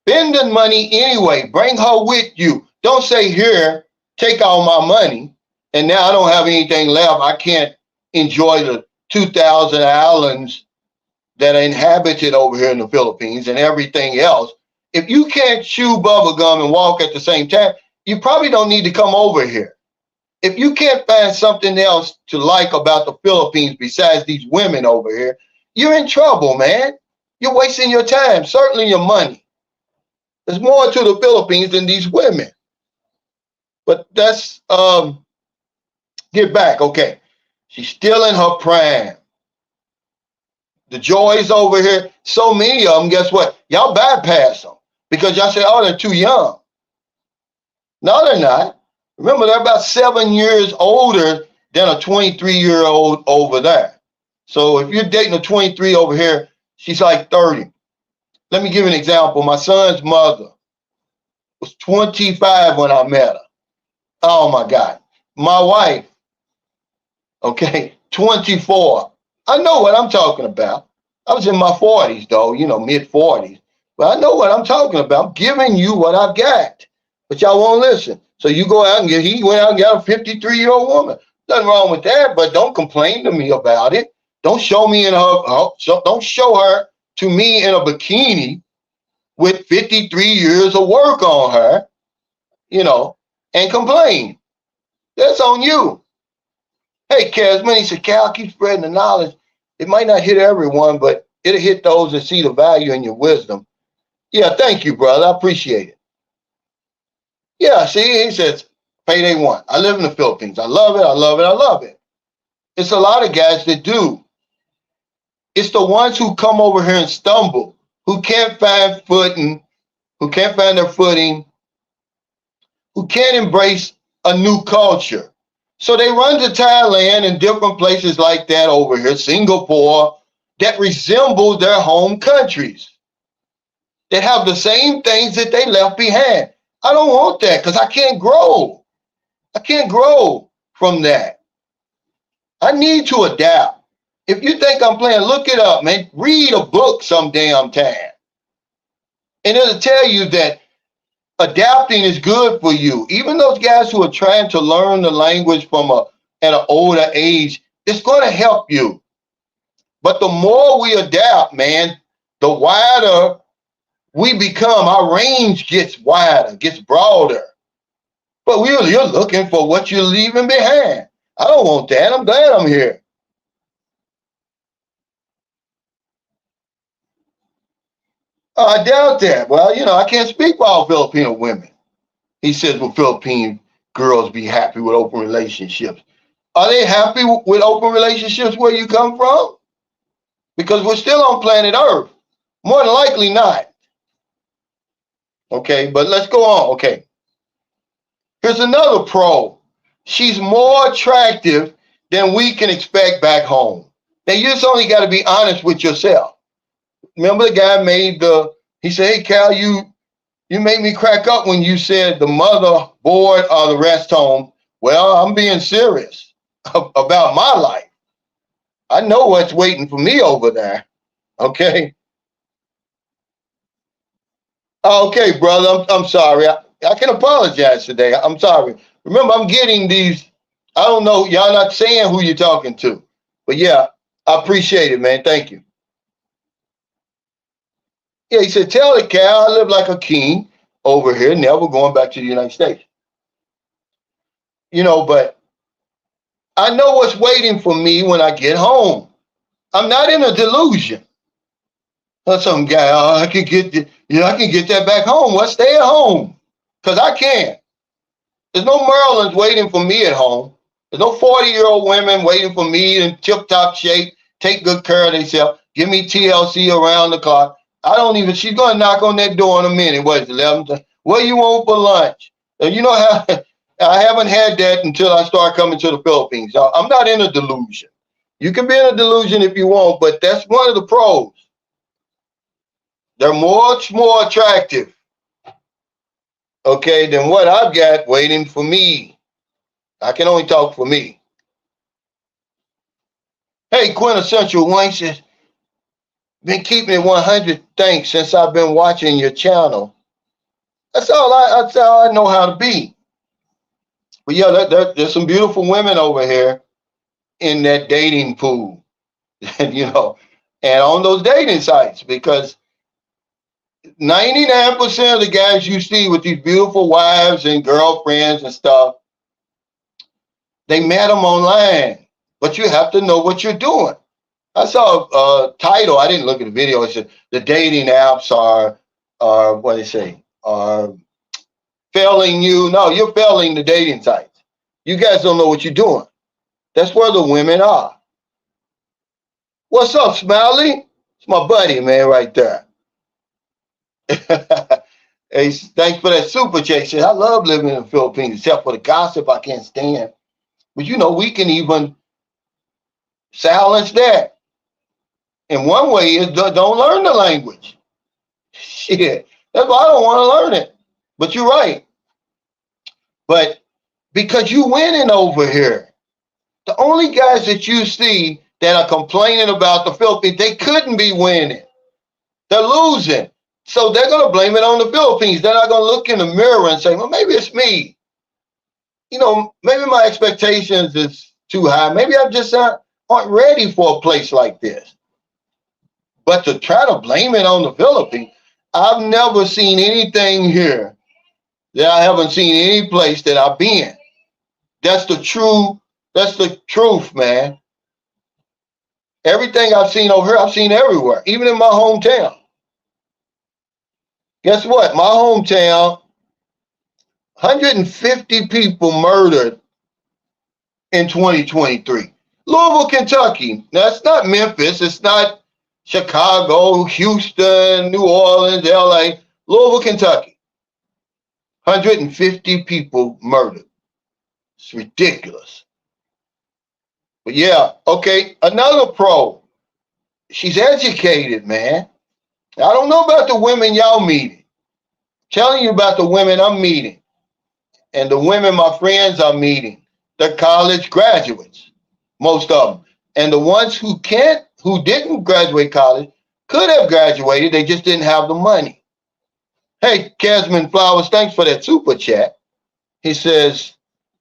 Spend the money anyway. Bring her with you. Don't say, here, take all my money, and now I don't have anything left. I can't enjoy the 2,000 islands that are inhabited over here in the Philippines and everything else. If you can't chew bubble gum and walk at the same time, you probably don't need to come over here. If you can't find something else to like about the Philippines besides these women over here, you're in trouble, man. You're wasting your time, certainly your money. There's more to the Philippines than these women. But that's, get back, okay. She's still in her prime. The Joys over here, so many of them, guess what? Y'all bypass them because y'all say, oh, they're too young. No, they're not. Remember, they're about 7 years older than a 23-year-old over there. So if you're dating a 23 over here, she's like 30. Let me give you an example. My son's mother was 25 when I met her. Oh my God. My wife, okay, 24. I know what I'm talking about. I was in my 40s though, mid 40s. But I know what I'm talking about. I'm giving you what I've got. But y'all won't listen. So you go out and he went out and got a 53-year-old woman. Nothing wrong with that, but don't complain to me about it. Don't show me don't show her to me in a bikini with 53 years of work on her, and complain. That's on you. Hey, Casman, he said, Cal, keep spreading the knowledge. It might not hit everyone, but it'll hit those that see the value in your wisdom. Yeah, thank you, brother. I appreciate it. Yeah, see, he says, payday one. I live in the Philippines. I love it. I love it. I love it. It's a lot of guys that do. It's the ones who come over here and stumble, who can't find footing, who can't find their footing, who can't embrace a new culture. So they run to Thailand and different places like that over here, Singapore, that resemble their home countries, that have the same things that they left behind. I don't want that because I can't grow. I can't grow from that. I need to adapt. If you think I'm playing, look it up, man. Read a book some damn time. And it'll tell you that adapting is good for you. Even those guys who are trying to learn the language at an older age, it's going to help you. But the more we adapt, man, the wider we become. Our range gets wider, gets broader. But you're looking for what you're leaving behind. I don't want that. I'm glad I'm here. I doubt that. Well, I can't speak for all Filipino women. He says, will Philippine girls be happy with open relationships? Are they happy with open relationships where you come from? Because we're still on planet Earth. More than likely not. Okay, but let's go on. Okay. Here's another pro. She's more attractive than we can expect back home. Now, you just only got to be honest with yourself. Remember the guy he said, hey, Cal, you made me crack up when you said the mother board or the rest home. Well, I'm being serious about my life. I know what's waiting for me over there. Okay. Okay, brother. I'm sorry. I can apologize today. I'm sorry. Remember, I'm getting these. I don't know. Y'all not saying who you're talking to. But yeah, I appreciate it, man. Thank you. Yeah, he said, tell it, Cal, I live like a king over here, never going back to the United States. But I know what's waiting for me when I get home. I'm not in a delusion. Some guy, I can get that back home. Well, stay at home, because I can. There's no Maryland's waiting for me at home. There's no 40-year-old women waiting for me in tip-top shape, take good care of themselves, give me TLC around the clock. She's going to knock on that door in a minute. What is it, 11? What do you want for lunch? You know how I haven't had that until I start coming to the Philippines. So I'm not in a delusion. You can be in a delusion if you want, but that's one of the pros. They're much more attractive, okay, than what I've got waiting for me. I can only talk for me. Hey, Quintessential Wayne says, been keeping it 100 thanks since I've been watching your channel. That's all I know how to be. But yeah, there's some beautiful women over here in that dating pool, and on those dating sites, because 99% of the guys you see with these beautiful wives and girlfriends and stuff, they met them online, but you have to know what you're doing. I saw a title. I didn't look at the video. It said the dating apps are what they say, are failing you. No, you're failing the dating sites. You guys don't know what you're doing. That's where the women are. What's up, Smiley? It's my buddy, man, right there. Hey, thanks for that super chat. Said, I love living in the Philippines, except for the gossip I can't stand. But you know, we can even silence that. And one way is don't learn the language. Shit. That's why I don't want to learn it. But you're right. But because you winning over here, the only guys that you see that are complaining about the Philippines, they couldn't be winning. They're losing. So they're going to blame it on the Philippines. They're not going to look in the mirror and say, well, maybe it's me. You know, maybe my expectations is too high. Maybe I'm just aren't ready for a place like this. But to try to blame it on the Philippines, I've never seen anything here that I haven't seen any place that I've been. That's the truth, man. Everything I've seen over here, I've seen everywhere, even in my hometown. Guess what? My hometown, 150 people murdered in 2023. Louisville, Kentucky. Now, it's not Memphis. It's not Chicago, Houston, New Orleans, LA. Louisville, Kentucky. 150 people murdered. It's ridiculous. But yeah, okay, another pro. She's educated, man. I don't know about the women y'all meeting. Telling you about the women I'm meeting. And the women my friends are meeting. They're college graduates, most of them. And the ones who didn't graduate college, could have graduated, they just didn't have the money. Hey, Casman Flowers, thanks for that super chat. He says,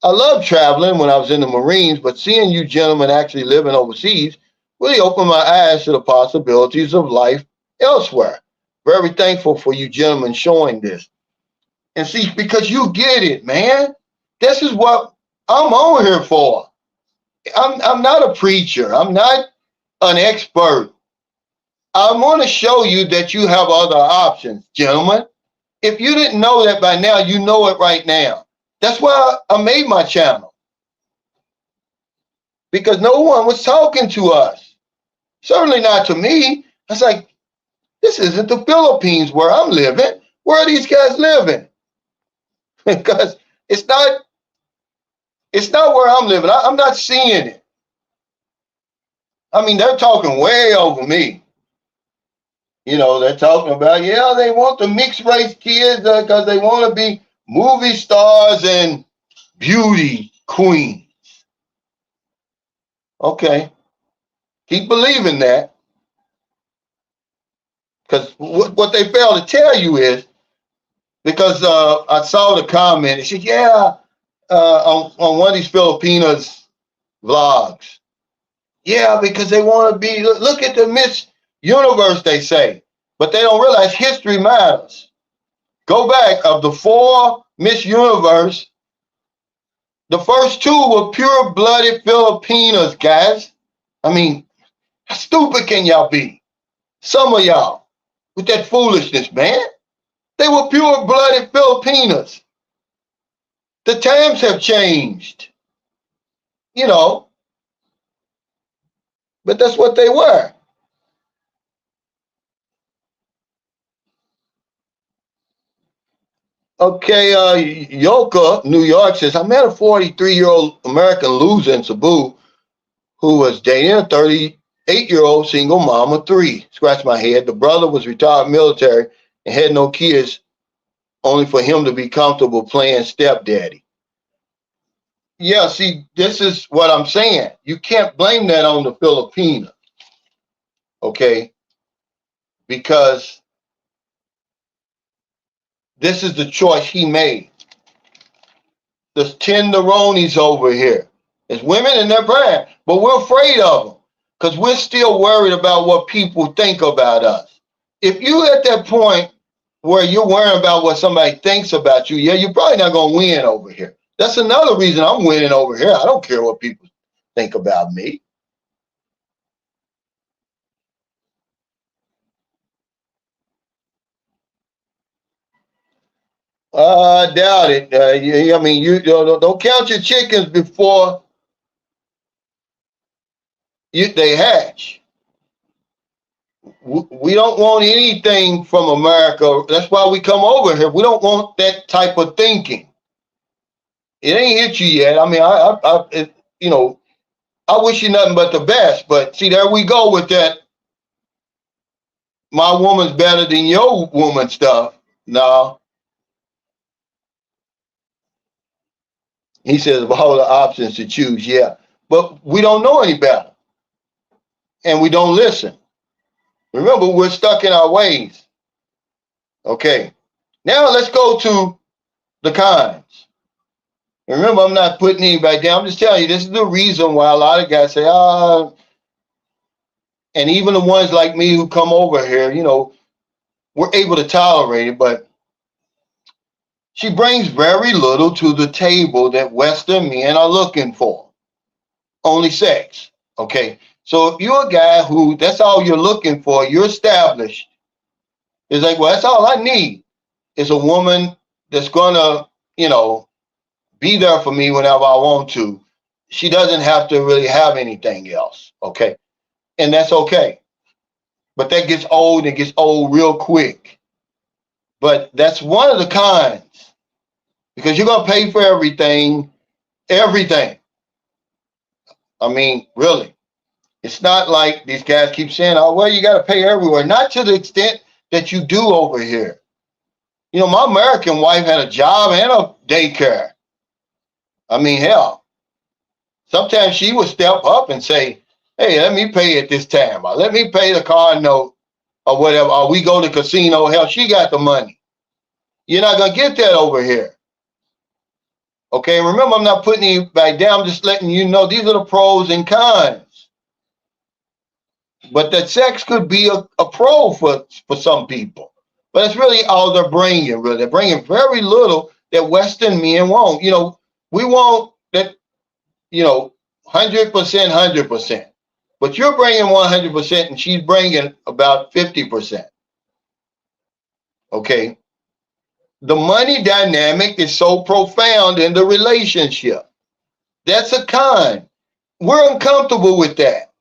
I love traveling when I was in the Marines, but seeing you gentlemen actually living overseas really opened my eyes to the possibilities of life elsewhere. Very thankful for you gentlemen showing this. And see, because you get it, man. This is what I'm on here for. I'm not a preacher. I'm not an expert. I want to show you that you have other options, gentlemen. If you didn't know that by now, you know it right now. That's why I made my channel. Because no one was talking to us. Certainly not to me. I was like, this isn't the Philippines where I'm living. Where are these guys living? Because it's not where I'm living. I'm not seeing it. I mean, they're talking way over me. You know, they're talking about, yeah, they want the mixed race kids because they want to be movie stars and beauty queens. Okay. Keep believing that. Because what they fail to tell you is, because I saw the comment, it said, yeah, on one of these Filipinas vlogs. Yeah, because they want to be, look at the Miss Universe, they say. But they don't realize history matters. Go back, of the 4 Miss Universe, the first 2 were pure-blooded Filipinas, guys. I mean, how stupid can y'all be? Some of y'all, with that foolishness, man. They were pure-blooded Filipinas. The times have changed. You know, but that's what they were. Okay, Yoka, New York says, I met a 43-year-old American loser in Cebu who was dating a 38-year-old single mom of 3. Scratch my head. The brother was retired military and had no kids, only for him to be comfortable playing stepdaddy. Yeah, see, this is what I'm saying. You can't blame that on the Filipina, okay? Because this is the choice he made. There's tenderonis over here. There's women in their brand, but we're afraid of them because we're still worried about what people think about us. If you're at that point where you're worrying about what somebody thinks about you, yeah, you're probably not going to win over here. That's another reason I'm winning over here. I don't care what people think about me. I doubt it. I mean, you don't count your chickens before they hatch. We don't want anything from America. That's why we come over here. We don't want that type of thinking. It ain't hit you yet. I mean, I wish you nothing but the best. But see, there we go with that. My woman's better than your woman stuff. No. He says, of all the options to choose, yeah. But we don't know any better. And we don't listen. Remember, we're stuck in our ways. Okay. Now let's go to the cons. Remember, I'm not putting anybody down. I'm just telling you, this is the reason why a lot of guys say, and even the ones like me who come over here, we're able to tolerate it, but she brings very little to the table that Western men are looking for. Only sex. Okay. So if you're a guy who that's all you're looking for, you're established. It's like, well, that's all I need is a woman that's gonna, be there for me whenever I want to. She doesn't have to really have anything else. Okay. And that's okay. But that gets old and gets old real quick. But that's one of the cons. Because you're gonna pay for everything. Everything. I mean, really. It's not like these guys keep saying, oh, well, you got to pay everywhere. Not to the extent that you do over here. My American wife had a job and a daycare. I mean, hell, sometimes she would step up and say, hey, let me pay at this time. Or let me pay the car note or whatever. Or we go to casino. Hell, she got the money. You're not going to get that over here. Okay, remember, I'm not putting anybody down. I'm just letting you know these are the pros and cons. But that sex could be a pro for some people. But it's really all they're bringing, really. They're bringing very little that Western men won't. We want that, 100%, 100%. But you're bringing 100% and she's bringing about 50%. Okay. The money dynamic is so profound in the relationship. That's a con. We're uncomfortable with that.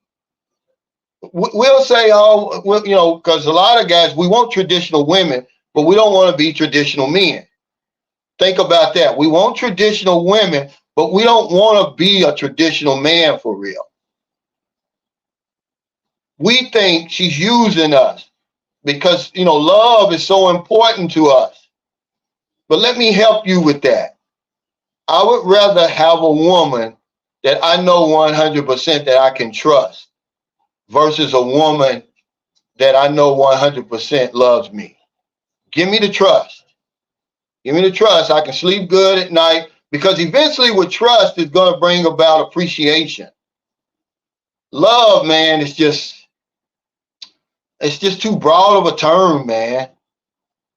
We'll say, because a lot of guys, we want traditional women, but we don't want to be traditional men. Think about that. We want traditional women, but we don't want to be a traditional man for real. We think she's using us because, love is so important to us. But let me help you with that. I would rather have a woman that I know 100% that I can trust versus a woman that I know 100% loves me. Give me the trust. Give me the trust. I can sleep good at night because eventually with trust is going to bring about appreciation. Love, man, it's just too broad of a term, man.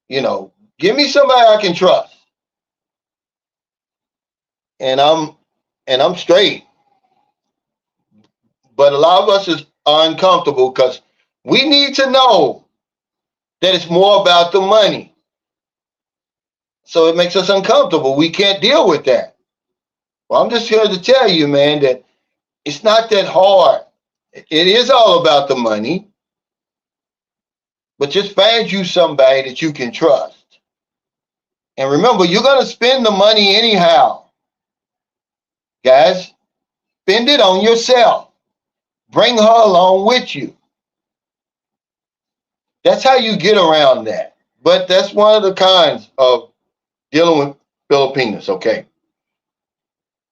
Give me somebody I can trust. And I'm straight. But a lot of us are uncomfortable because we need to know that it's more about the money. So it makes us uncomfortable. We can't deal with that. Well, I'm just here to tell you, man, that it's not that hard. It is all about the money. But just find you somebody that you can trust. And remember, you're going to spend the money anyhow. Guys, spend it on yourself. Bring her along with you. That's how you get around that. But that's one of the kinds of dealing with Filipinos, okay?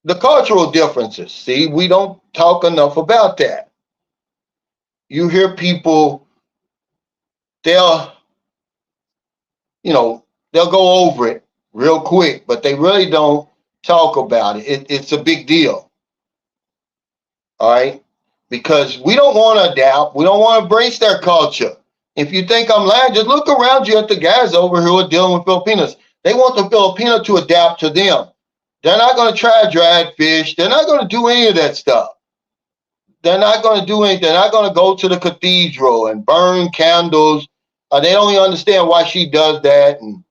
The cultural differences. See, we don't talk enough about that. You hear people, they'll go over it real quick, but they really don't talk about it. It's a big deal. All right? Because we don't want to adapt. We don't want to embrace their culture. If you think I'm lying, just look around you at the guys over here who are dealing with Filipinos. They want the Filipino to adapt to them. They're not going to try dried fish. They're not going to do any of that stuff. They're not going to do anything. They're not going to go to the cathedral and burn candles. They don't even understand why she does that. And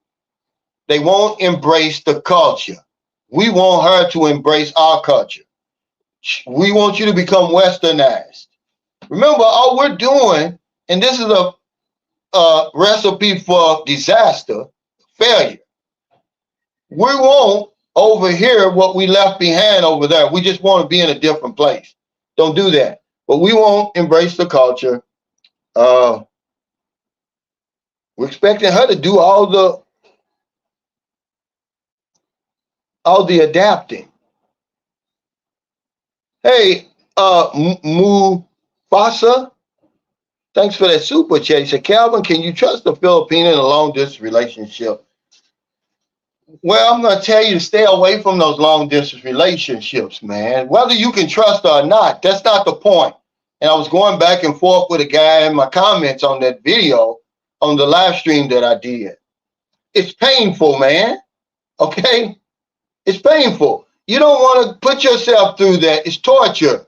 they won't embrace the culture. We want her to embrace our culture. We want you to become westernized. Remember, all we're doing And this is a recipe for disaster, failure. We won't overhear what we left behind over there. We just want to be in a different place. Don't do that. But we won't embrace the culture. We're expecting her to do all the adapting. Hey, Mufasa, thanks for that super chat. He said, Calvin, can you trust a Filipino in a long distance relationship? Well, I'm going to tell you to stay away from those long distance relationships, man. Whether you can trust her or not, that's not the point. And I was going back and forth with a guy in my comments on that video on the live stream that I did. It's painful, man. Okay? It's painful. You don't want to put yourself through that. It's torture.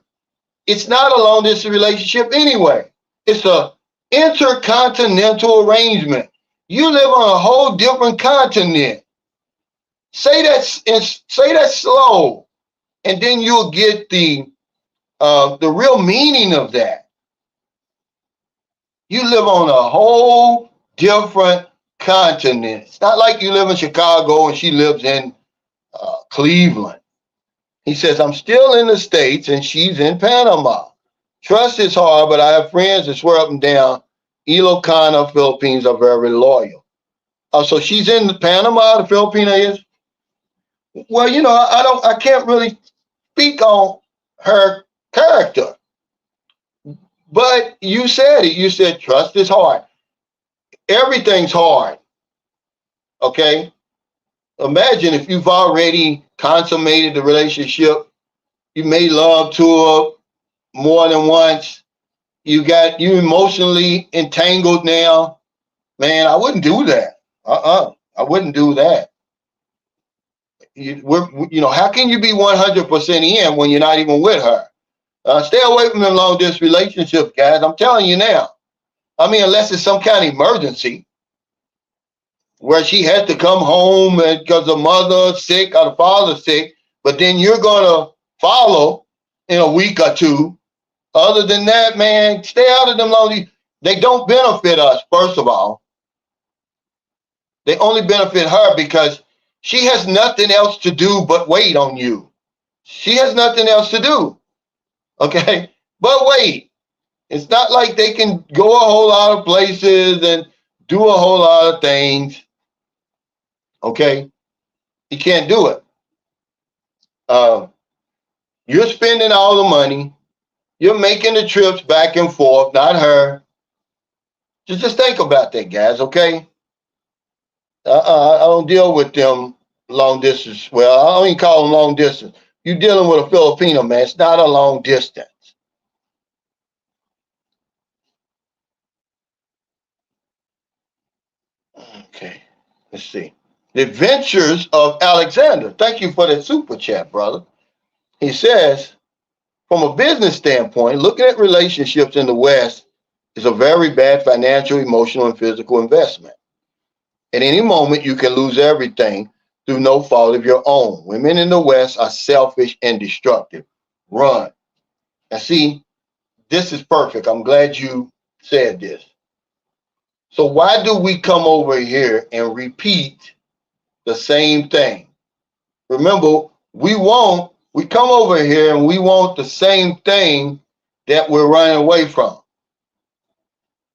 It's not a long distance relationship anyway. It's a intercontinental arrangement. You live on a whole different continent. Say that slow, and then you'll get the real meaning of that. You live on a whole different continent. It's not like you live in Chicago and she lives in Cleveland. He says, I'm still in the States and she's in Panama. Trust is hard, but I have friends that swear up and down Ilocano Philippines are very loyal. So she's in Panama, the Filipina is? Well, you know, I can't really speak on her character. But you said it. You said trust is hard. Everything's hard. Okay? Imagine if you've already consummated the relationship, you made love to her more than once, you emotionally entangled now. Man, I wouldn't do that. I wouldn't do that. How can you be 100% in when you're not even with her? Stay away from them long distance relationships, guys. I'm telling you now. I mean, unless it's some kind of emergency where she had to come home because the mother's sick or the father's sick, but then you're going to follow in a week or two. Other than that, man, stay out of them long. They don't benefit us, first of all. They only benefit her because she has nothing else to do but wait on you. She has nothing else to do. Okay? But wait. It's not like they can go a whole lot of places and do a whole lot of things. Okay? You can't do it. You're spending all the money. You're making the trips back and forth, not her. Just think about that, guys, okay? I don't deal with them long distance. Well, I don't even call them long distance. You're dealing with a Filipino, man. It's not a long distance. Okay, let's see. The Adventures of Alexander. Thank you for that super chat, brother. He says, from a business standpoint, looking at relationships in the West is a very bad financial, emotional, and physical investment. At any moment, you can lose everything through no fault of your own. Women in the West are selfish and destructive. Run. And see, this is perfect. I'm glad you said this. So why do we come over here and repeat the same thing? Remember, we come over here and we want the same thing that we're running away from.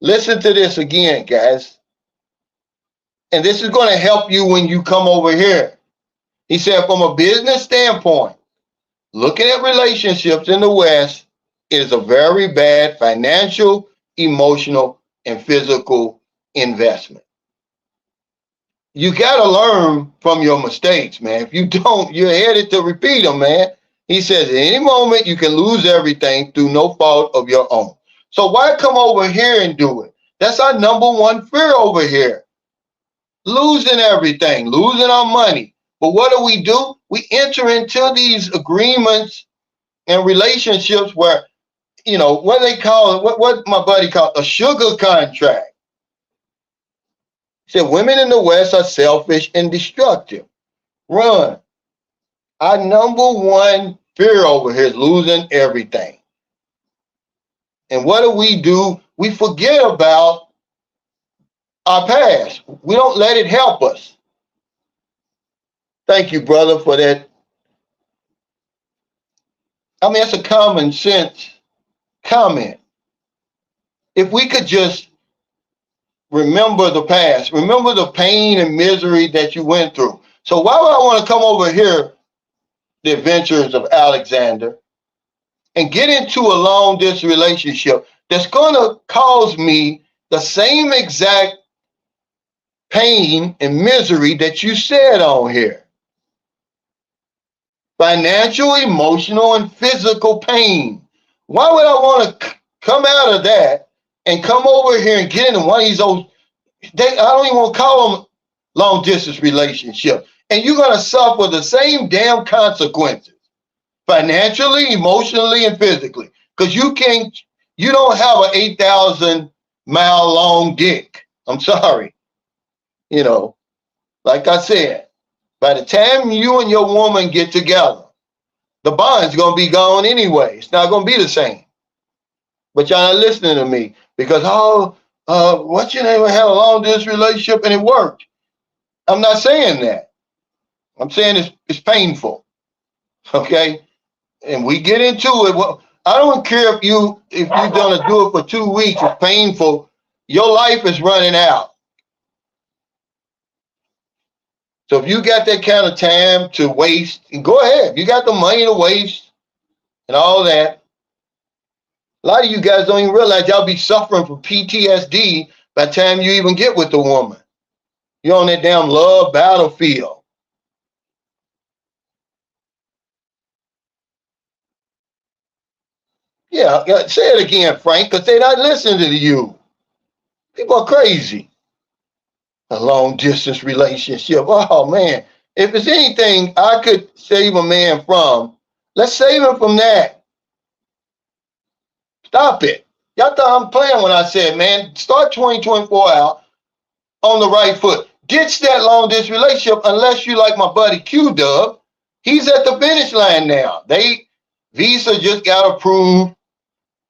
Listen to this again, guys. And this is going to help you when you come over here. He said, from a business standpoint, looking at relationships in the West is a very bad financial, emotional, and physical investment. You got to learn from your mistakes, man. If you don't, you're headed to repeat them, man. He says, at any moment, you can lose everything through no fault of your own. So why come over here and do it? That's our number one fear over here. Losing everything, losing our money. But what do? We enter into these agreements and relationships where, what they call it, what my buddy called a sugar contract. He said, women in the West are selfish and destructive. Run. Our number one fear over here is losing everything. And what do? we forget about our past. We don't let it help us. Thank you, brother, for that. I mean, it's a common sense comment. If we could just remember the past, remember the pain and misery that you went through. So why would I want to come over here, the adventures of Alexander, and get into a long distance relationship that's going to cause me the same exact pain and misery that you said on here? Financial, emotional, and physical pain. Why would I want to come out of that and come over here and get into one of these old, I don't even want to call them long distance relationship. And you're going to suffer the same damn consequences, financially, emotionally, and physically. Because you don't have an 8,000-mile long dick. I'm sorry. You know, like I said, by the time you and your woman get together, the bond's going to be gone anyway. It's not going to be the same. But y'all not listening to me because, what's your name? I had a long distance relationship and it worked. I'm not saying that. I'm saying it's painful. Okay? And we get into it. Well, I don't care if you're going to do it for 2 weeks. It's painful. Your life is running out. So if you got that kind of time to waste, go ahead. You got the money to waste and all that. A lot of you guys don't even realize y'all be suffering from PTSD by the time you even get with the woman. You're on that damn love battlefield. Yeah, say it again, Frank, because they're not listening to you. People are crazy. A long distance relationship. Oh, man. If it's anything I could save a man from, let's save him from that. Stop it. Y'all thought I'm playing when I said, man, start 2024 out on the right foot. Ditch that long distance relationship unless you like my buddy Q-Dub. He's at the finish line now. Visa just got approved.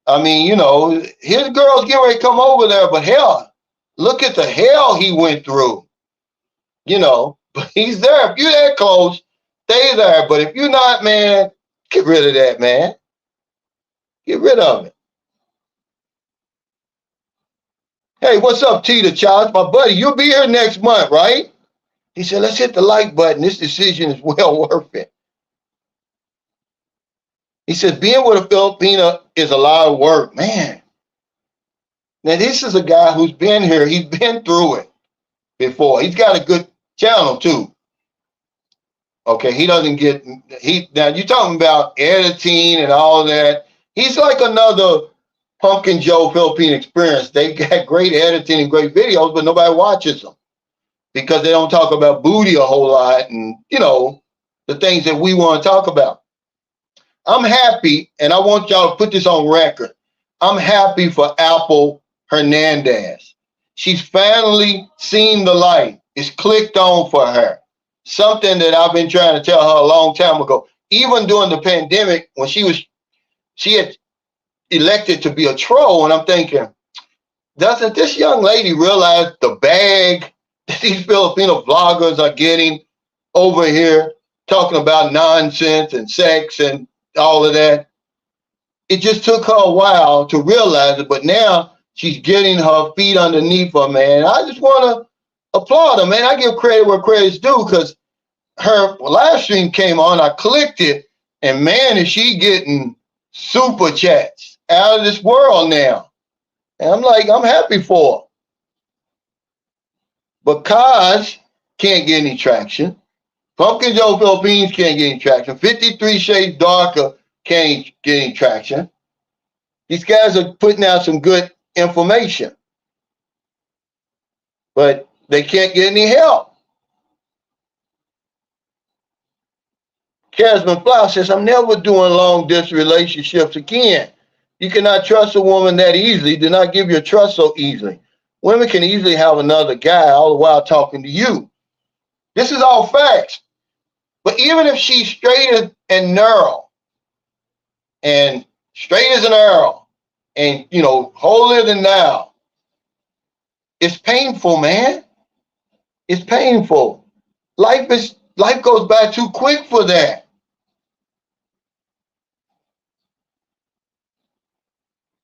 I mean, you know, his girl's getting ready to come over there, but hell, look at the hell he went through. You know, but he's there. If you're that close, stay there. But if you're not, man, get rid of that, man. Get rid of it. Hey, what's up, Tita Charles? My buddy, you'll be here next month, right? He said, let's hit the like button. This decision is well worth it. He said, being with a Filipina is a lot of work, man. Now, this is a guy who's been here. He's been through it before. He's got a good channel, too. Okay, he doesn't get, now you're talking about editing and all that. He's like another Pumpkin Joe Philippine Experience. They got great editing and great videos, but nobody watches them because they don't talk about booty a whole lot and, you know, the things that we want to talk about. I'm happy, and I want y'all to put this on record. I'm happy for Apple Hernandez. She's finally seen the light. It's clicked on for her. Something that I've been trying to tell her a long time ago. Even during the pandemic, when she had elected to be a troll, and I'm thinking, doesn't this young lady realize the bag that these Filipino vloggers are getting over here, talking about nonsense and sex and all of that? It just took her a while to realize it, but now she's getting her feet underneath her, man. I just want to applaud her, man. I give credit where credit's due because her live stream came on. I clicked it, and man, is she getting super chats out of this world now. And I'm like, I'm happy for her. But Kaz can't get any traction. Pumpkin Joe Philippines can't get any traction. 53 Shades Darker can't get any traction. These guys are putting out some good information, but they can't get any help. Casman Flower says, I'm never doing long distance relationships again. You cannot trust a woman that easily. Do not give your trust so easily. Women can easily have another guy all the while talking to you. This is all facts. But even if she's straight and narrow, and straight as an arrow, and, you know, holier than thou. It's painful, man. It's painful. Life goes by too quick for that.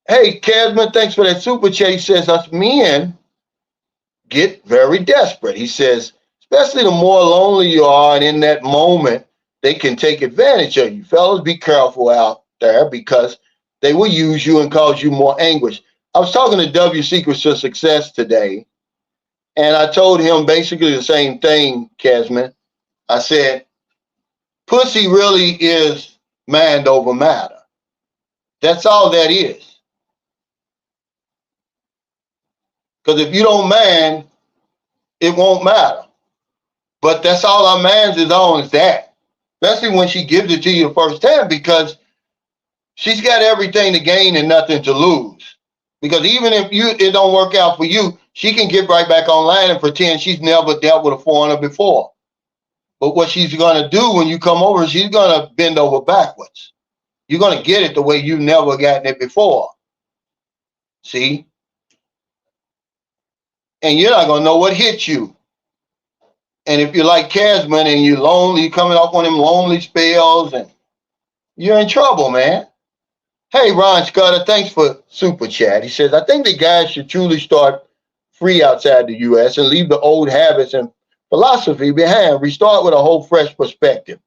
Hey, Casman, thanks for that super chat. He says us men get very desperate. He says, especially the more lonely you are, and in that moment, they can take advantage of you. Fellas, be careful out there because they will use you and cause you more anguish. I was talking to W Secrets to Success today, and I told him basically the same thing, Casman. I said, pussy really is mind over matter. That's all that is. Because if you don't mind, it won't matter. But that's all our minds is on is that. Especially when she gives it to you the first time, because she's got everything to gain and nothing to lose. Because even if it don't work out for you, she can get right back online and pretend she's never dealt with a foreigner before. But what she's going to do when you come over, she's going to bend over backwards. You're going to get it the way you've never gotten it before. See? And you're not going to know what hit you. And if you're like Casman and you're lonely, you're coming off one of them lonely spells, and you're in trouble, man. Hey, Ron Scudder, thanks for super chat. He says, I think the guys should truly start free outside the U.S. and leave the old habits and philosophy behind. Restart with a whole fresh perspective.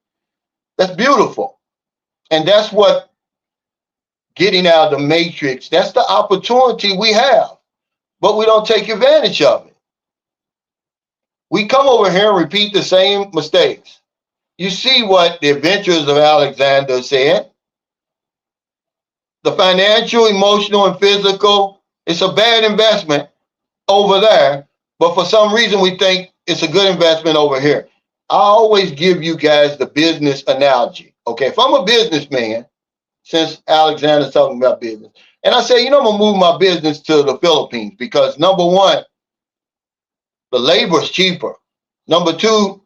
That's beautiful. And that's what getting out of the matrix, that's the opportunity we have. But we don't take advantage of it. We come over here and repeat the same mistakes. You see what the Adventures of Alexander said. The financial, emotional, and physical, it's a bad investment over there, but for some reason we think it's a good investment over here. I always give you guys the business analogy. Okay, if I'm a businessman, since Alexander's talking about business, and I say, you know, I'm gonna move my business to the Philippines because number one, the labor is cheaper. Number two,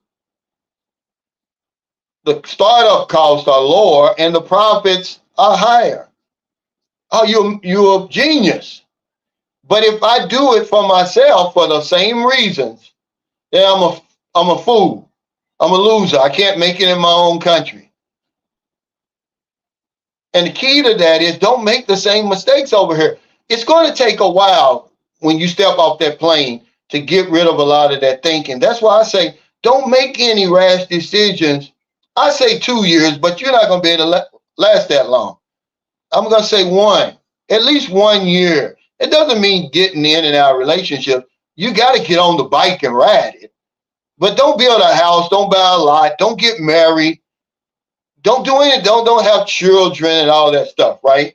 the startup costs are lower and the profits are higher. Oh, you're a genius. But if I do it for myself for the same reasons, then I'm a fool. I'm a loser. I can't make it in my own country. And the key to that is don't make the same mistakes over here. It's going to take a while when you step off that plane to get rid of a lot of that thinking. That's why I say don't make any rash decisions. I say 2 years, but you're not going to be able to last that long. I'm going to say at least 1 year. It doesn't mean getting in and out of relationships. You got to get on the bike and ride it. But don't build a house. Don't buy a lot. Don't get married. Don't do anything. Don't have children and all that stuff, right?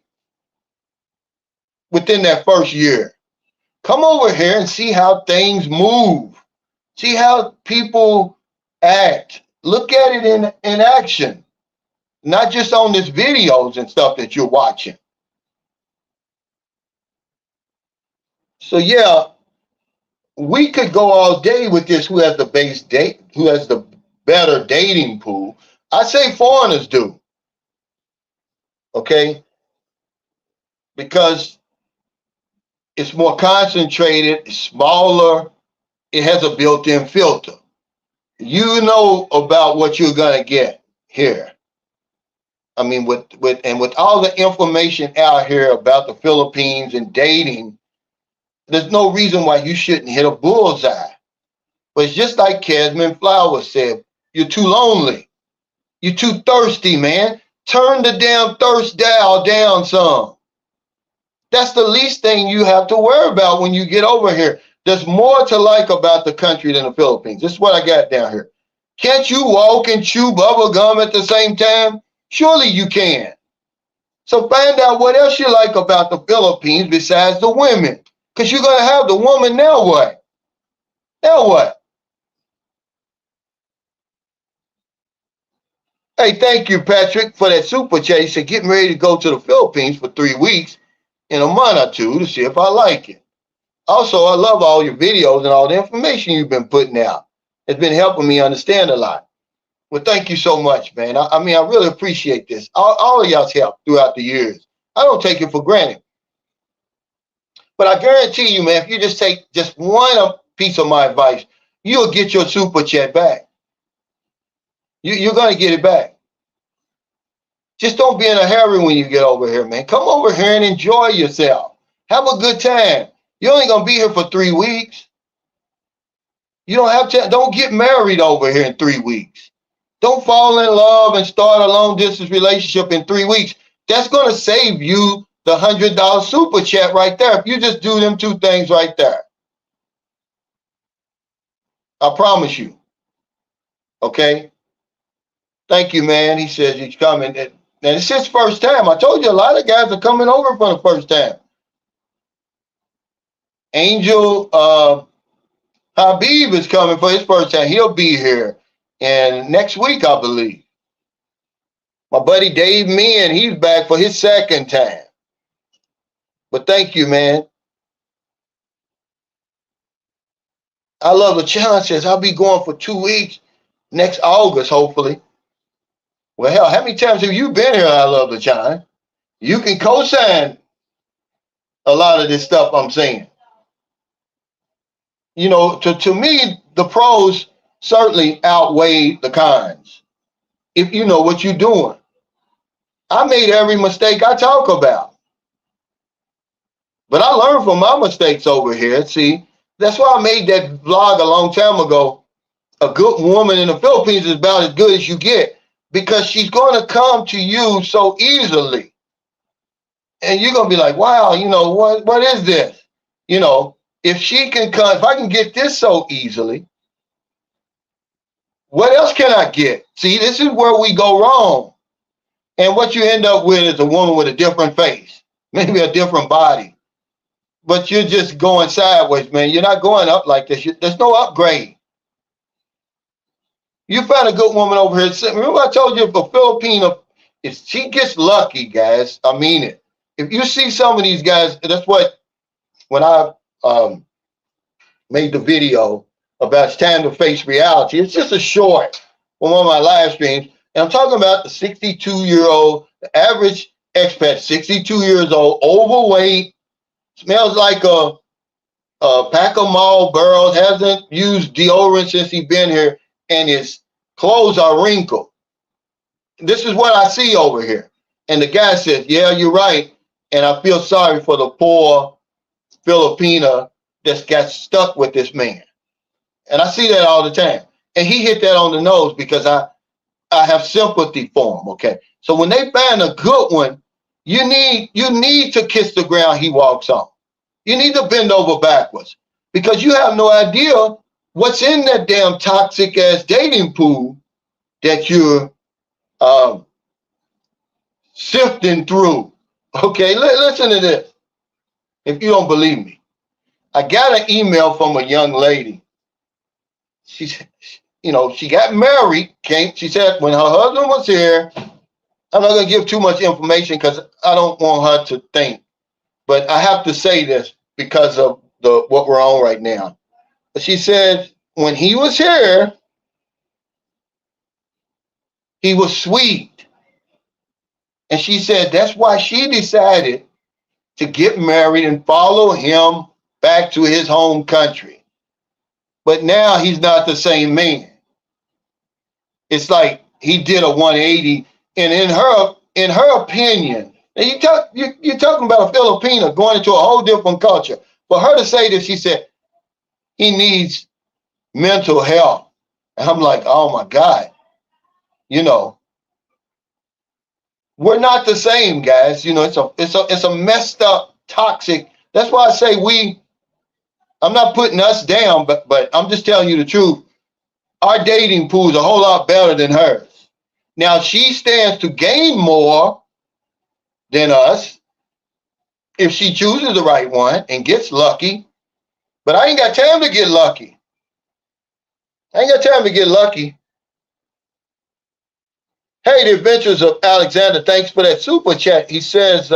Within that first year. Come over here and see how things move. See how people act. Look at it in action. Not just on these videos and stuff that you're watching. So yeah, we could go all day with this. Who has the who has the better dating pool? I say foreigners do. Okay, because it's more concentrated, it's smaller, it has a built-in filter. You know about what you're gonna get here. I mean, with all the information out here about the Philippines and dating, there's no reason why you shouldn't hit a bullseye. But it's just like Casman Flowers said, you're too lonely. You're too thirsty, man. Turn the damn thirst dial down some. That's the least thing you have to worry about when you get over here. There's more to like about the country than the Philippines. This is what I got down here. Can't you walk and chew bubble gum at the same time? Surely you can. So find out what else you like about the Philippines besides the women. Because you're going to have the woman, now what? Now what? Hey, thank you, Patrick, for that super chat. He said, getting ready to go to the Philippines for 3 weeks in a month or two to see if I like it. Also, I love all your videos and all the information you've been putting out. It's been helping me understand a lot. Well, thank you so much, man. I mean, I really appreciate this. All of y'all's help throughout the years. I don't take it for granted. But I guarantee you, man, if you just take just one piece of my advice, you'll get your super chat back. You're going to get it back. Just don't be in a hurry when you get over here, man. Come over here and enjoy yourself. Have a good time. You're only going to be here for 3 weeks. You don't have to, don't get married over here in 3 weeks. Don't fall in love and start a long distance relationship in 3 weeks. That's going to save you the $100 super chat right there. If you just do them 2 things right there. I promise you. Okay. Thank you, man. He says he's coming. And it's his first time. I told you a lot of guys are coming over for the first time. Angel Habib is coming for his first time. He'll be here. And next week, I believe. My buddy Dave Meehan, he's back for his second time. But thank you, man. I love the challenge. Says I'll be going for 2 weeks next August, hopefully. Well, hell, how many times have you been here? I love the challenge. You can co-sign a lot of this stuff I'm saying. You know, to me, the pros certainly outweigh the cons. If you know what you're doing. I made every mistake I talk about. But I learned from my mistakes over here. See, that's why I made that vlog a long time ago. A good woman in the Philippines is about as good as you get. Because she's going to come to you so easily. And you're going to be like, wow, you know, what is this? You know, if she can come, if I can get this so easily, what else can I get? See, this is where we go wrong. And what you end up with is a woman with a different face, maybe a different body. But you're just going sideways, man. You're not going up like this. There's no upgrade. You found a good woman over here. Remember I told you if a Filipino, if she gets lucky, guys, I mean it. If you see some of these guys, that's what, when I made the video about it's time to face reality, it's just a short from one of my live streams. And I'm talking about the 62-year-old, the average expat, 62 years old, overweight, smells like a pack of Marlboros, hasn't used deodorant since he's been here, and his clothes are wrinkled. This is what I see over here. And the guy says, yeah, you're right. And I feel sorry for the poor Filipina that's got stuck with this man. And I see that all the time. And he hit that on the nose because I have sympathy for him, okay? So when they find a good one, you need to kiss the ground he walks on. You need to bend over backwards because you have no idea what's in that damn toxic ass dating pool that you're sifting through. Okay, listen to this. If you don't believe me, I got an email from a young lady. She's, you know, she got married. She said when her husband was here, I'm not gonna give too much information because I don't want her to think, but I have to say this because of what we're on right now. She said when he was here, he was sweet. And she said that's why she decided to get married and follow him back to his home country. But now he's not the same man. It's like he did a 180. And in her opinion, and you're talking about a Filipina going into a whole different culture. For her to say this, she said, he needs mental health. And I'm like, oh my God, you know, we're not the same, guys. You know, it's a messed up, toxic. That's why I say I'm not putting us down, but I'm just telling you the truth. Our dating pool is a whole lot better than hers. Now she stands to gain more than us if she chooses the right one and gets lucky. But I ain't got time to get lucky. I ain't got time to get lucky. Hey, the Adventures of Alexander, thanks for that super chat. He says,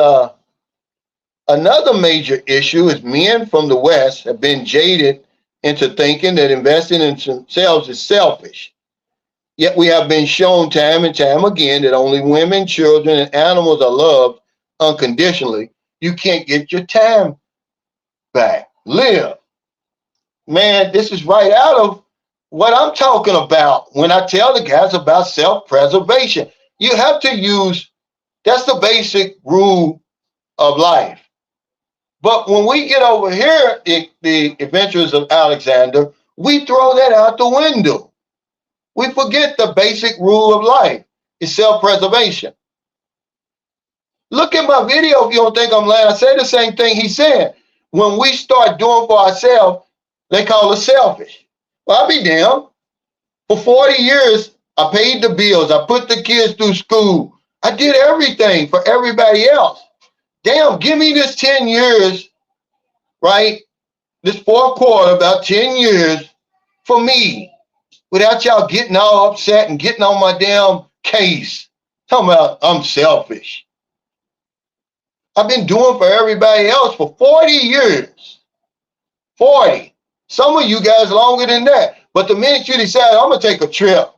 another major issue is men from the West have been jaded into thinking that investing in themselves is selfish. Yet we have been shown time and time again that only women, children, and animals are loved unconditionally. You can't get your time back. Live. Man, this is right out of what I'm talking about when I tell the guys about self-preservation. You have to use, that's the basic rule of life. But when we get over here, the adventures of Alexander, we throw that out the window. We forget the basic rule of life is self-preservation. Look at my video if you don't think I'm lying. I say the same thing he said. When we start doing for ourselves, they call us selfish. Well, I'll be damned. For 40 years, I paid the bills. I put the kids through school. I did everything for everybody else. Damn, give me this 10 years, right? This fourth quarter, about 10 years for me, without y'all getting all upset and getting on my damn case. Talking about I'm selfish. I've been doing for everybody else for 40 years. 40. Some of you guys longer than that. But the minute you decide, I'm going to take a trip.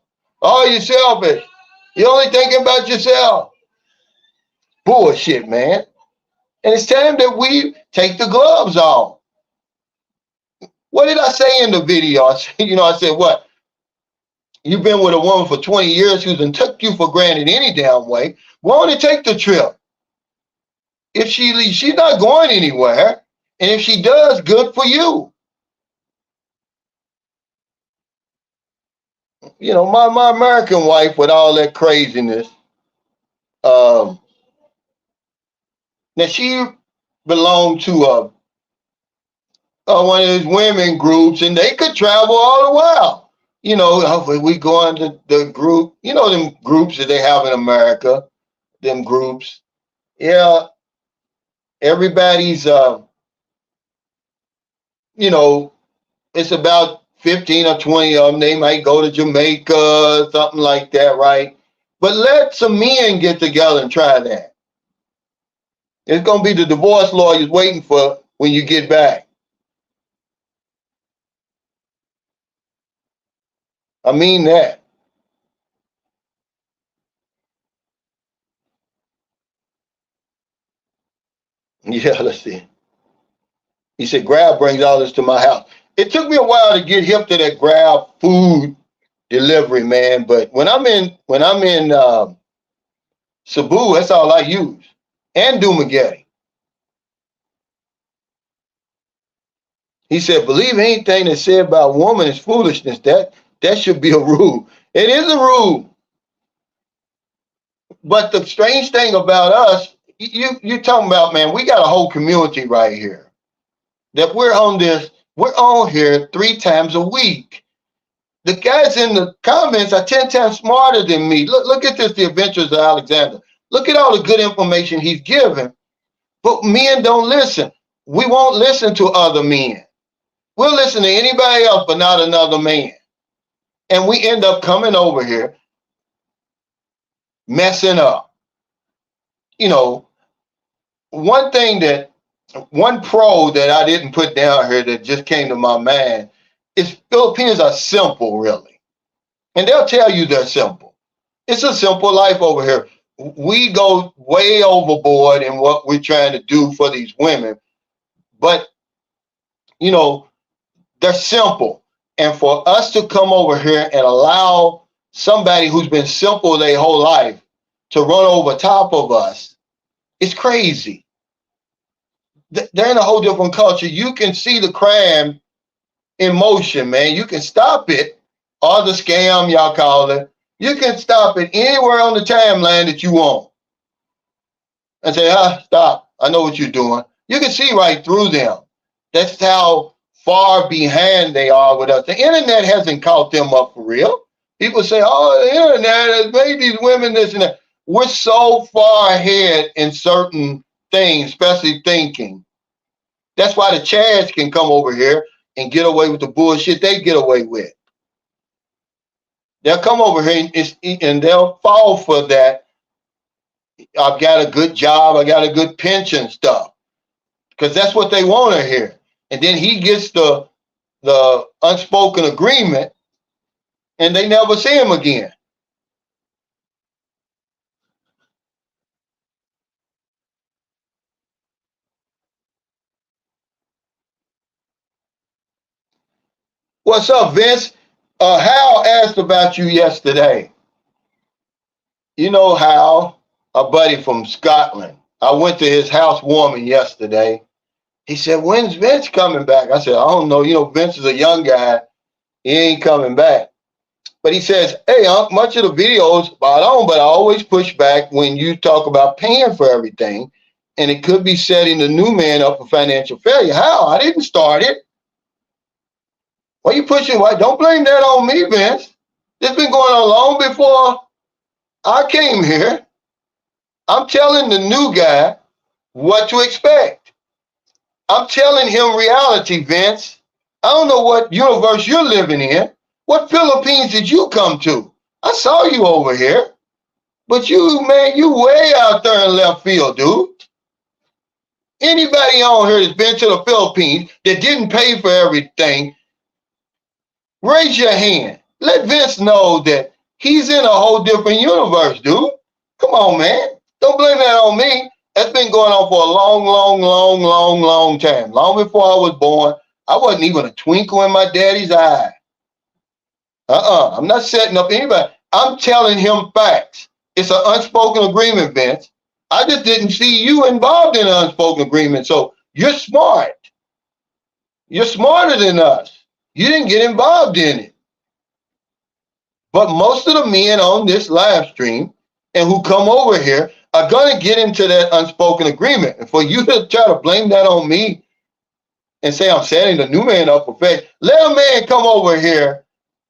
Oh, you're selfish. You're only thinking about yourself. Bullshit, man. And it's time that we take the gloves off. What did I say in the video? I said, what? You've been with a woman for 20 years who's took you for granted any damn way. Why don't you take the trip? If she leaves, she's not going anywhere. And if she does, good for you. You know, my American wife with all that craziness, now she belonged to one of these women groups, and they could travel all the while. You know, we go into the group, you know, them groups that they have in America, them groups. Yeah, everybody's, you know, it's about 15 or 20 of them. They might go to Jamaica, something like that, right? But let some men get together and try that. It's going to be the divorce lawyers waiting for when you get back. I mean that. Yeah, let's see. He said, Grab brings all this to my house. It took me a while to get hip to that Grab food delivery, man. But when I'm in Cebu, that's all I use. And Dumagetti. He said, believe anything that's said by a woman is foolishness. That should be a rule. It is a rule. But the strange thing about us, you talking about, man, we got a whole community right here. That we're on here 3 times a week. The guys in the comments are 10 times smarter than me. Look at this, The Adventures of Alexander. Look at all the good information he's given. But men don't listen. We won't listen to other men. We'll listen to anybody else, but not another man. And we end up coming over here, messing up. You know, one pro that I didn't put down here that just came to my mind is Filipinos are simple, really. And they'll tell you they're simple. It's a simple life over here. We go way overboard in what we're trying to do for these women. But, you know, they're simple. And for us to come over here and allow somebody who's been simple their whole life to run over top of us, it's crazy. They're in a whole different culture. You can see the crime in motion, man. You can stop it, or the scam, y'all call it. You can stop it anywhere on the timeline that you want. And say, stop. I know what you're doing. You can see right through them. That's how far behind they are with us. The internet hasn't caught them up for real. People say, oh, the internet has made these women this and that. We're so far ahead in certain things, especially thinking. That's why the Chads can come over here and get away with the bullshit they get away with. They'll come over here and they'll fall for that. I've got a good job. I got a good pension stuff. Because that's what they want to hear. And then he gets the unspoken agreement and they never see him again. What's up, Vince? Hal asked about you yesterday. You know Hal, a buddy from Scotland. I went to his housewarming yesterday. He said, when's Vince coming back? I said, I don't know. You know, Vince is a young guy. He ain't coming back. But he says, hey, Unc, much of the videos spot on, but I always push back when you talk about paying for everything. And it could be setting the new man up for financial failure. How? I didn't start it. Why are you pushing? Why? Don't blame that on me, Vince. This has been going on long before I came here. I'm telling the new guy what to expect. I'm telling him reality, Vince. I don't know what universe you're living in. What Philippines did you come to? I saw you over here. But you, man, you way out there in left field, dude. Anybody on here that's been to the Philippines that didn't pay for everything, raise your hand. Let Vince know that he's in a whole different universe, dude. Come on, man. Don't blame that on me. That's been going on for a long time. Long before I was born. I wasn't even a twinkle in my daddy's eye. I'm not setting up anybody. I'm telling him facts. It's an unspoken agreement, Vince. I just didn't see you involved in an unspoken agreement. So you're smart. You're smarter than us. You didn't get involved in it. But most of the men on this live stream and who come over here are going to get into that unspoken agreement. And for you to try to blame that on me and say I'm setting the new man up for failure, let a man come over here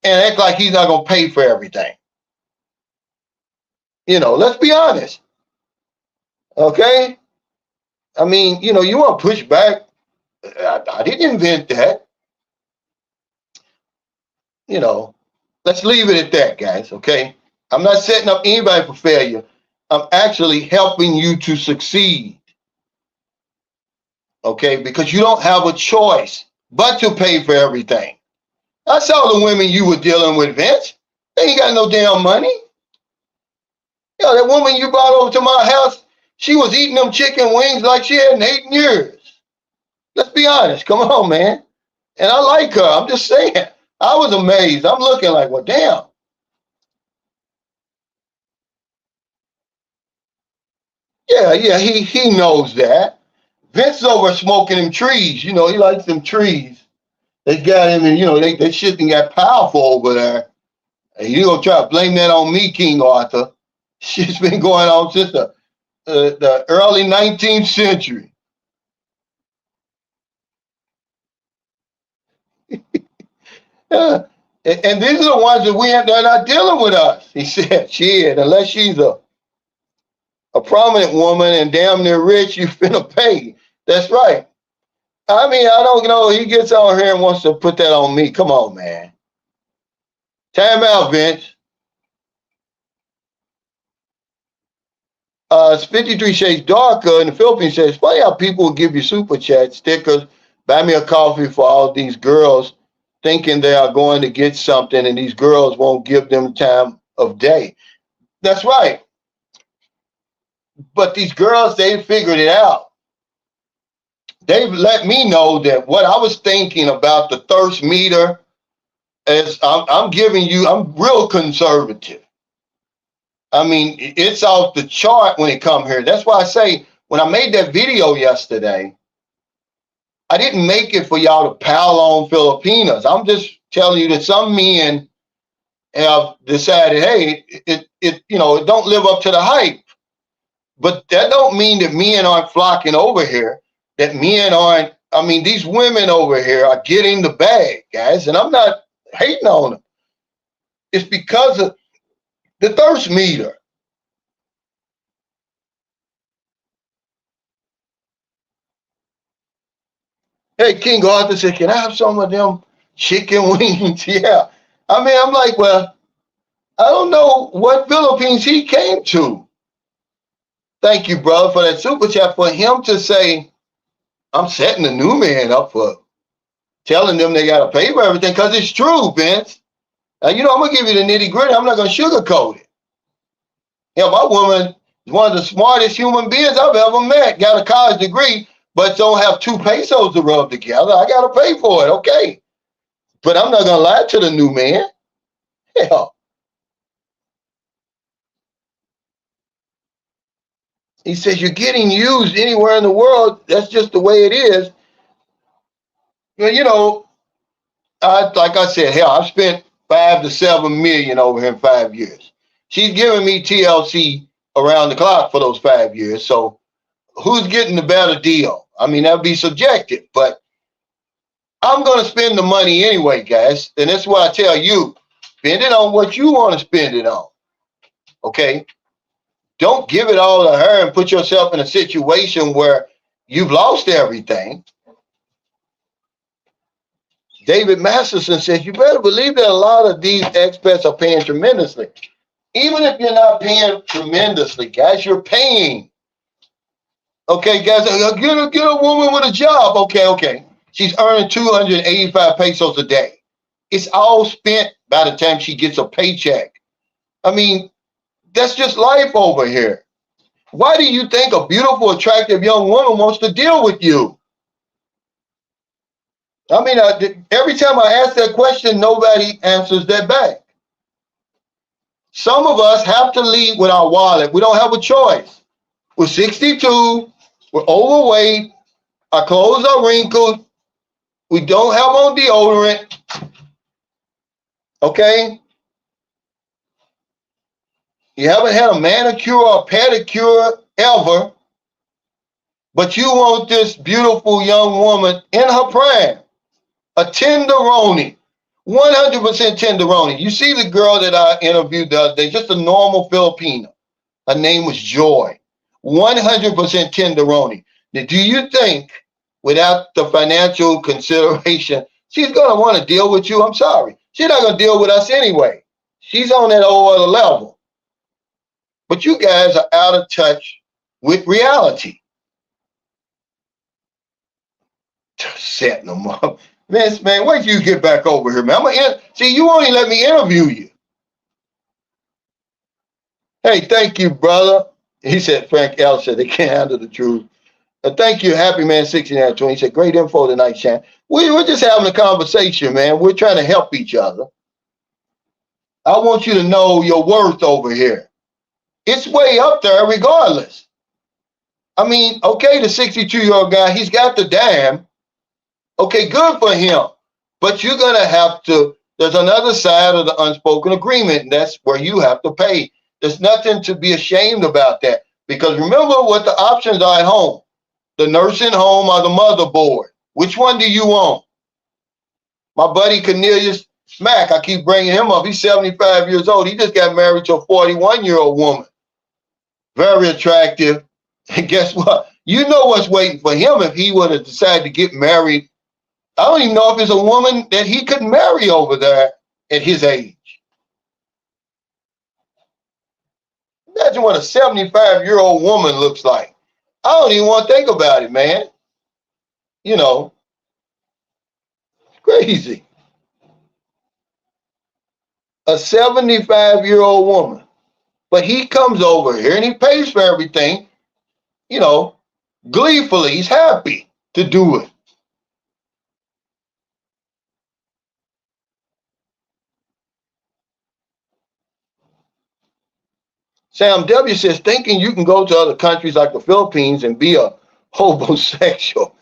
and act like he's not going to pay for everything. You know, let's be honest. Okay? I mean, you know, you want to push back. I didn't invent that. You know, let's leave it at that, guys, okay? I'm not setting up anybody for failure. I'm actually helping you to succeed. Okay? Because you don't have a choice but to pay for everything. I saw the women you were dealing with, Vince. They ain't got no damn money. You know, that woman you brought over to my house, she was eating them chicken wings like she hadn't eaten years. Let's be honest. Come on, man. And I like her. I'm just saying. I was amazed. I'm looking like, well, damn. Yeah, he knows that. Vince is over smoking them trees. You know, he likes them trees. They got him, and, you know, they shit and got powerful over there. And you gonna try to blame that on me, King Arthur. Shit's been going on since the early 19th century. And these are the ones that they're not dealing with us. He said, shit, unless she's a prominent woman and damn near rich, you finna pay. That's right. I mean, I don't know. He gets on here and wants to put that on me. Come on, man. Time out, Vince. 53 Shades Darker in the Philippines says, funny how people will give you super chat stickers, buy me a coffee for all these girls thinking they are going to get something, and these girls won't give them time of day. That's right. But these girls, they figured it out. They've let me know that what I was thinking about the thirst meter is I'm giving you, I'm real conservative. I mean, it's off the chart when it comes here. That's why I say, when I made that video yesterday, I didn't make it for y'all to pile on Filipinas. I'm just telling you that some men have decided, hey, it you know, it don't live up to the hype. But that don't mean that men aren't flocking over here, that men aren't, I mean, these women over here are getting the bag, guys, and I'm not hating on them. It's because of the thirst meter. Hey, King Arthur said, can I have some of them chicken wings? Yeah. I mean, I'm like, well, I don't know what Philippines he came to. Thank you, brother, for that super chat. For him to say, I'm setting the new man up for telling them they got to pay for everything, because it's true, Vince. You know, I'm going to give you the nitty gritty. I'm not going to sugarcoat it. Yeah, my woman is one of the smartest human beings I've ever met. Got a college degree, but don't have 2 pesos to rub together. I got to pay for it. Okay. But I'm not going to lie to the new man. Hell. He says, you're getting used anywhere in the world. That's just the way it is. Well, you know, like I said, hell, I've spent 5 to 7 million over here in 5 years. She's giving me TLC around the clock for those 5 years. So who's getting the better deal? I mean, that'd be subjective, but I'm going to spend the money anyway, guys. And that's what I tell you. Spend it on what you want to spend it on. Okay? Don't give it all to her and put yourself in a situation where you've lost everything. David Masterson says, you better believe that a lot of these expats are paying tremendously. Even if you're not paying tremendously, guys, you're paying. Okay, guys, get a woman with a job. Okay. She's earning 285 pesos a day. It's all spent by the time she gets a paycheck. I mean, that's just life over here. Why do you think a beautiful, attractive young woman wants to deal with you? I mean, every time I ask that question, nobody answers that back. Some of us have to leave with our wallet. We don't have a choice. We're 62. We're overweight. Our clothes are wrinkled. We don't have on deodorant. Okay? You haven't had a manicure or pedicure ever, but you want this beautiful young woman in her prime, a tenderoni, 100% tenderoni. You see the girl that I interviewed the other day, just a normal Filipino. Her name was Joy, 100% tenderoni. Now, do you think without the financial consideration, she's going to want to deal with you? I'm sorry. She's not going to deal with us anyway. She's on that whole other level. But you guys are out of touch with reality. Setting them up. Man, wait till you get back over here, man. See, you won't even let me interview you. Hey, thank you, brother. He said, Frank L. said they can't handle the truth. Thank you, Happy Man 6920. He said, great info tonight, Shan. We're just having a conversation, man. We're trying to help each other. I want you to know your worth over here. It's way up there regardless. I mean, okay, the 62-year-old guy, he's got the dime. Okay, good for him. But you're going to have to, there's another side of the unspoken agreement, and that's where you have to pay. There's nothing to be ashamed about that. Because remember what the options are at home. The nursing home or the motherboard. Which one do you want? My buddy Cornelius Smack, I keep bringing him up. He's 75 years old. He just got married to a 41-year-old woman. Very attractive. And guess what? You know what's waiting for him if he would have decided to get married. I don't even know if it's a woman that he could marry over there at his age. Imagine what a 75-year-old woman looks like. I don't even want to think about it, man. You know, crazy. A 75-year-old woman. But he comes over here and he pays for everything, you know, gleefully. He's happy to do it. Sam W. says, thinking you can go to other countries like the Philippines and be a homosexual.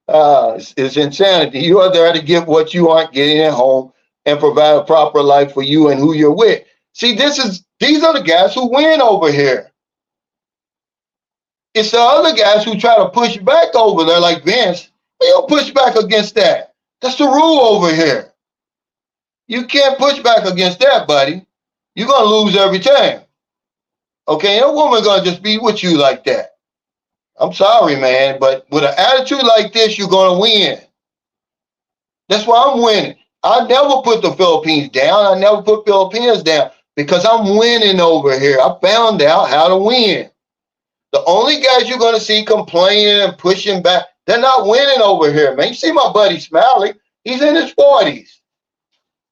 It's insanity. You are there to get what you aren't getting at home and provide a proper life for you and who you're with. See, these are the guys who win over here. It's the other guys who try to push back over there like Vince. You don't push back against that. That's the rule over here. You can't push back against that, buddy. You're going to lose every time. Okay, no woman's going to just be with you like that. I'm sorry, man, but with an attitude like this, you're going to win. That's why I'm winning. I never put the Philippines down. I never put Filipinos down because I'm winning over here. I found out how to win. The only guys you're going to see complaining and pushing back, they're not winning over here, man. You see my buddy Smiley? He's in his 40s.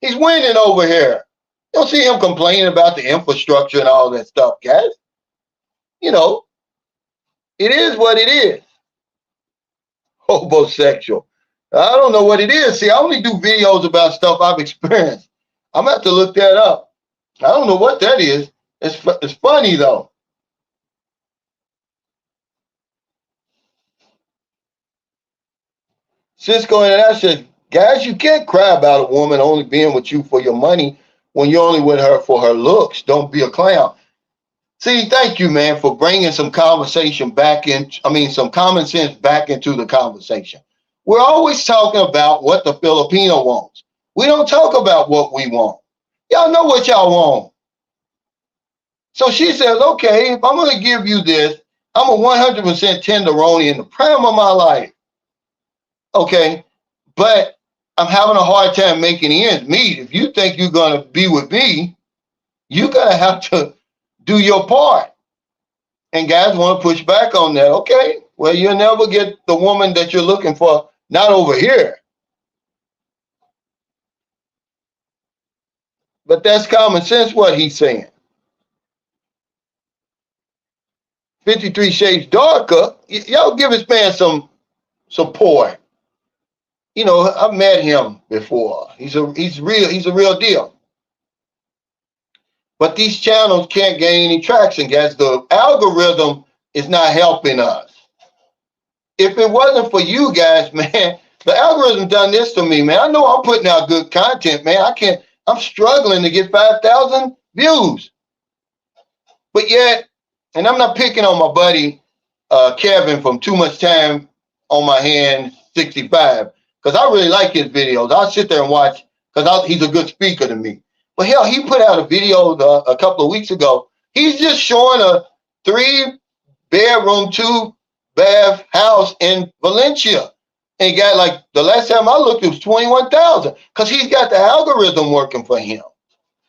He's winning over here. You don't see him complaining about the infrastructure and all that stuff, guys. You know, it is what it is. Homosexual. I don't know what it is. See, I only do videos about stuff I've experienced. I'm gonna have to look that up. I don't know what that is. It's funny though. Cisco and I said, guys, you can't cry about a woman only being with you for your money when you're only with her for her looks. Don't be a clown. See, thank you, man, for bringing some conversation back in. I mean, some common sense back into the conversation. We're always talking about what the Filipino wants. We don't talk about what we want. Y'all know what y'all want. So she says, okay, if I'm going to give you this, I'm a 100% tenderoni in the prime of my life. Okay, but I'm having a hard time making ends meet. If you think you're going to be with me, you're going to have to do your part. And guys want to push back on that. Okay, well, you'll never get the woman that you're looking for, not over here. But that's common sense what he's saying. 53 Shades Darker, y'all give this man some support. You know, I've met him before. He's a real deal. But these channels can't gain any traction, guys. The algorithm is not helping us. If it wasn't for you guys, man, the algorithm done this to me, man. I know I'm putting out good content, man. I'm struggling to get 5,000 views. But yet, and I'm not picking on my buddy Kevin from Too Much Time on My Hands 65, because I really like his videos. I'll sit there and watch because he's a good speaker to me. But hell, he put out a video a couple of weeks ago. He's just showing a 3-bedroom, 2-bath house in Valencia. And he got, like, the last time I looked, it was 21,000 because he's got the algorithm working for him.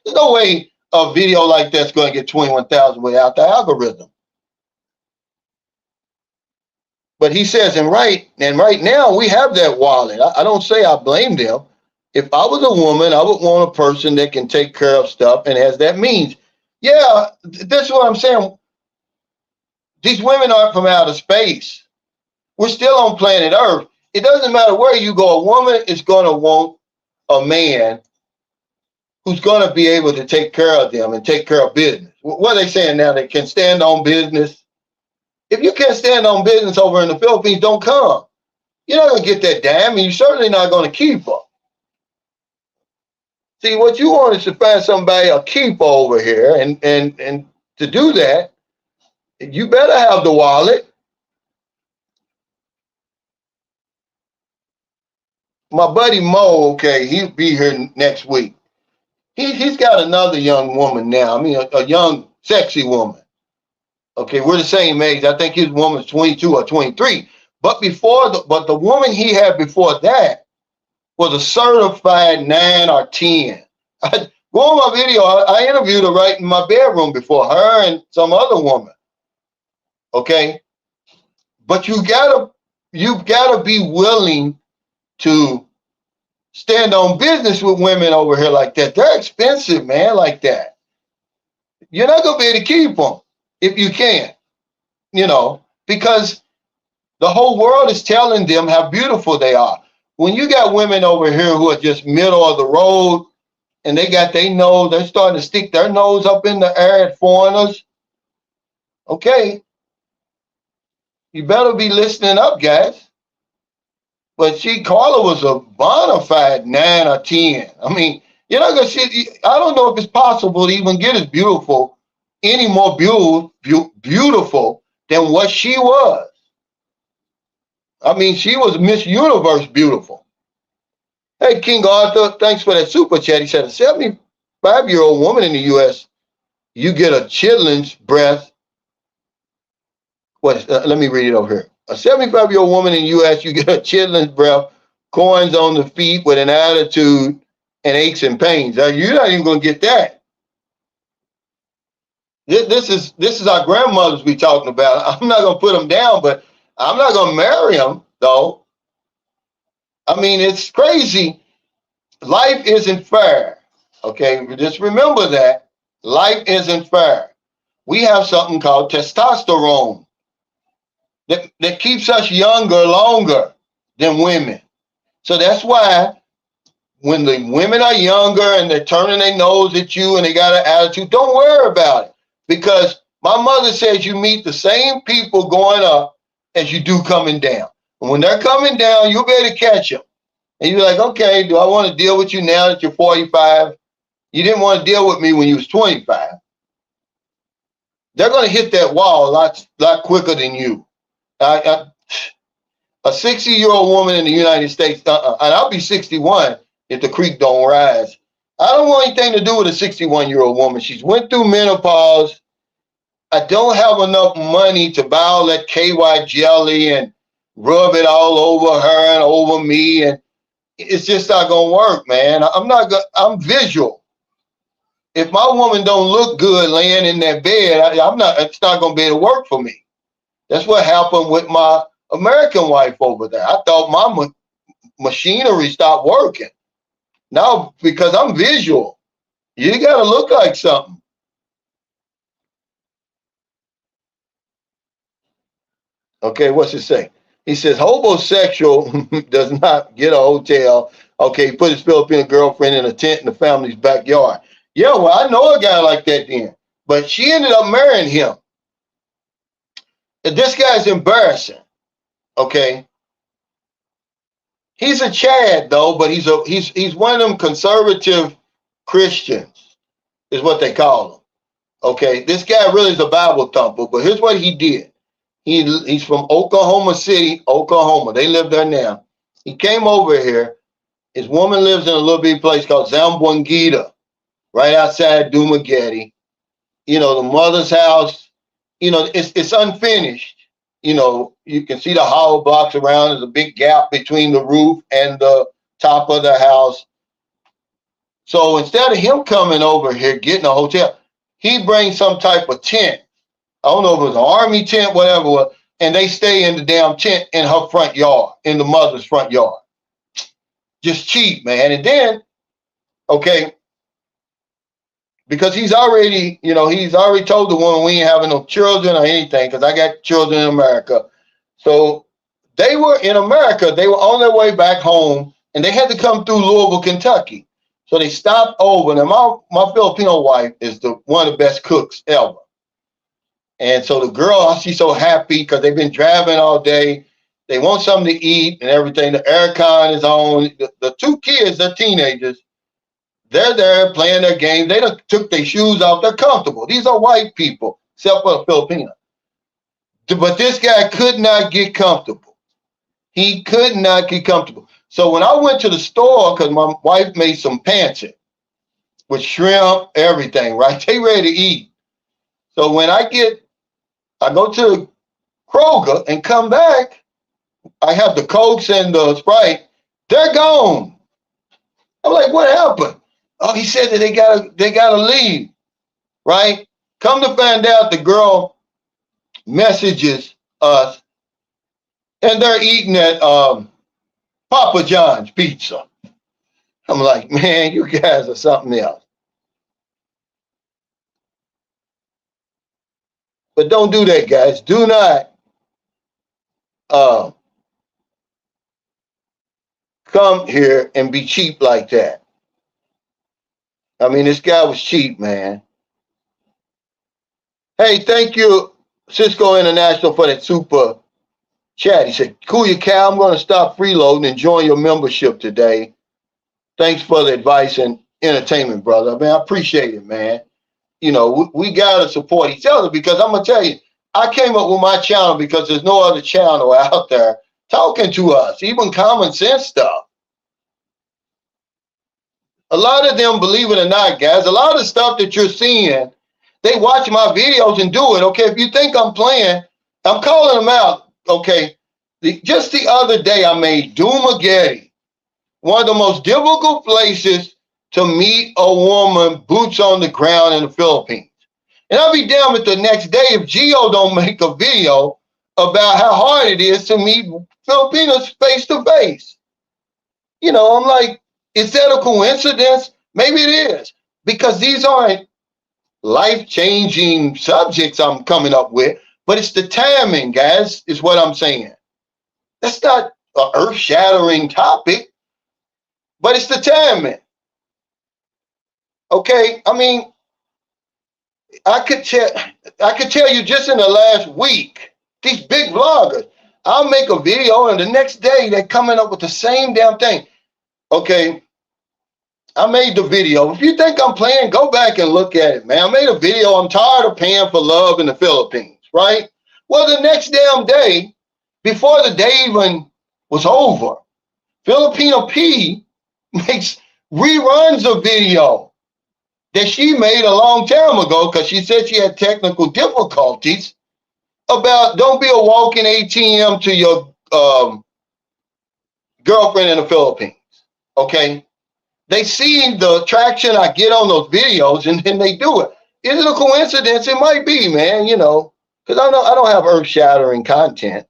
There's no way a video like that's going to get 21,000 without the algorithm. But he says, and right now we have that wallet. I don't say I blame them. If I was a woman, I would want a person that can take care of stuff and has that means. Yeah, that's what I'm saying. These women aren't from outer space. We're still on planet Earth. It doesn't matter where you go. A woman is going to want a man who's going to be able to take care of them and take care of business. What are they saying now? They can stand on business. If you can't stand on business over in the Philippines, don't come. You're not going to get that dime, and you're certainly not going to keep her. See, what you want is to find somebody, a keeper over here, and to do that, you better have the wallet. My buddy Mo, okay, he'll be here next week. He's got another young woman now. I mean, a young, sexy woman. Okay, we're the same age. I think his woman's 22 or 23. But the woman he had before that was a certified 9 or 10. Go on my video. I interviewed her right in my bedroom before, her and some other woman. Okay, but you've got to be willing to stand on business with women over here like that. They're expensive, man, like that. You're not going to be able to keep them if you can, because the whole world is telling them how beautiful they are. When you got women over here who are just middle of the road and they got their nose, they're starting to stick their nose up in the air at foreigners. Okay, you better be listening up, guys. But Carla was a bona fide 9 or 10. I mean, you're not going to see, I don't know if it's possible to even get as beautiful, any more beautiful than what she was. I mean, she was Miss Universe beautiful. Hey, King Arthur, thanks for that super chat. He said, a 75-year-old woman in the U.S., you get a chitlins breast. Let me read it over here. A 75-year-old woman in the U.S., you get a chitlins breath, corns on the feet with an attitude and aches and pains. You're not even going to get that. This is our grandmothers we talking about. I'm not going to put them down, but I'm not going to marry them, though. I mean, it's crazy. Life isn't fair. Okay, just remember that. Life isn't fair. We have something called testosterone that keeps us younger longer than women. So that's why when the women are younger and they're turning their nose at you and they got an attitude, don't worry about it. Because my mother says you meet the same people going up as you do coming down. And when they're coming down, you'll be able to catch them. And you're like, okay, do I want to deal with you now that you're 45? You didn't want to deal with me when you was 25. They're going to hit that wall a lot quicker than you. A 60-year-old woman in the United States, and I'll be 61 if the creek don't rise. I don't want anything to do with a 61-year-old woman. She's went through menopause. I don't have enough money to buy all that KY jelly and rub it all over her and over me, and it's just not gonna work, man. I'm visual. If my woman don't look good laying in that bed, it's not gonna be able to work for me. That's what happened with my American wife over there. I thought my machinery stopped working. Now, because I'm visual, you gotta look like something. Okay, what's it say? He says, homosexual does not get a hotel. Okay, he put his Filipino girlfriend in a tent in the family's backyard. Yeah, well, I know a guy like that then. But she ended up marrying him. And this guy's embarrassing. Okay. He's a Chad, though, but he's one of them conservative Christians, is what they call him. Okay, this guy really is a Bible thumper, but here's what he did. He's from Oklahoma City, Oklahoma. They live there now. He came over here. His woman lives in a little bitty place called Zamboanguita, right outside Dumaguete. You know, the mother's house, you know, it's unfinished. You know, you can see the hollow blocks around. There's a big gap between the roof and the top of the house. So instead of him coming over here, getting a hotel, he brings some type of tent. I don't know if it was an army tent, whatever, and they stay in the damn tent in her front yard, in the mother's front yard. Just cheap, man. And then, okay, because he's already told the woman we ain't having no children or anything, because I got children in America. So they were in America. They were on their way back home, and they had to come through Louisville, Kentucky. So they stopped over. Now, my Filipino wife is one of the best cooks ever. And so the girl, she's so happy because they've been driving all day. They want something to eat and everything. The aircon is on. The two kids, they're teenagers. They're there playing their game. They done took their shoes off. They're comfortable. These are white people, except for the Filipino. But this guy could not get comfortable. He could not get comfortable. So when I went to the store, because my wife made some pancit with shrimp, everything, right? They ready to eat. So when I go to Kroger and come back, I have the Cokes and the Sprite. They're gone. I'm like, what happened? Oh, he said that they gotta leave, right? Come to find out, the girl messages us, and they're eating at Papa John's Pizza. I'm like, man, you guys are something else. But don't do that, guys. Do not come here and be cheap like that. I mean, this guy was cheap, man. Hey, thank you, Cisco International, for that super chat. He said, cool your cow. I'm going to stop freeloading and join your membership today. Thanks for the advice and entertainment, brother. Man, I appreciate it, man. You know, we got to support each other, because I'm going to tell you, I came up with my channel because there's no other channel out there talking to us, even common sense stuff. A lot of them, believe it or not, guys, a lot of stuff that you're seeing, they watch my videos and do it. Okay, if you think I'm playing, I'm calling them out. Okay, just the other day, I made Dumaguete one of the most difficult places to meet a woman, boots on the ground, in the Philippines. And I'll be damned if the next day if Gio don't make a video about how hard it is to meet Filipinos face to face. You know, I'm like, is that a coincidence? Maybe it is, because these aren't life-changing subjects I'm coming up with, but it's the timing, guys, is what I'm saying. That's not an earth-shattering topic. But it's the timing. Okay, I mean, I could tell you just in the last week, these big vloggers, I'll make a video and the next day they're coming up with the same damn thing. Okay, I made the video. If you think I'm playing, go back and look at it, man. I made a video. I'm tired of paying for love in the Philippines, right? Well, the next damn day, before the day even was over, Filipino P makes reruns of video that she made a long time ago because she said she had technical difficulties about don't be a walking ATM to your girlfriend in the Philippines, okay? They see the traction I get on those videos and then they do it. Is it a coincidence? It might be, man, you know, because I don't have earth-shattering content,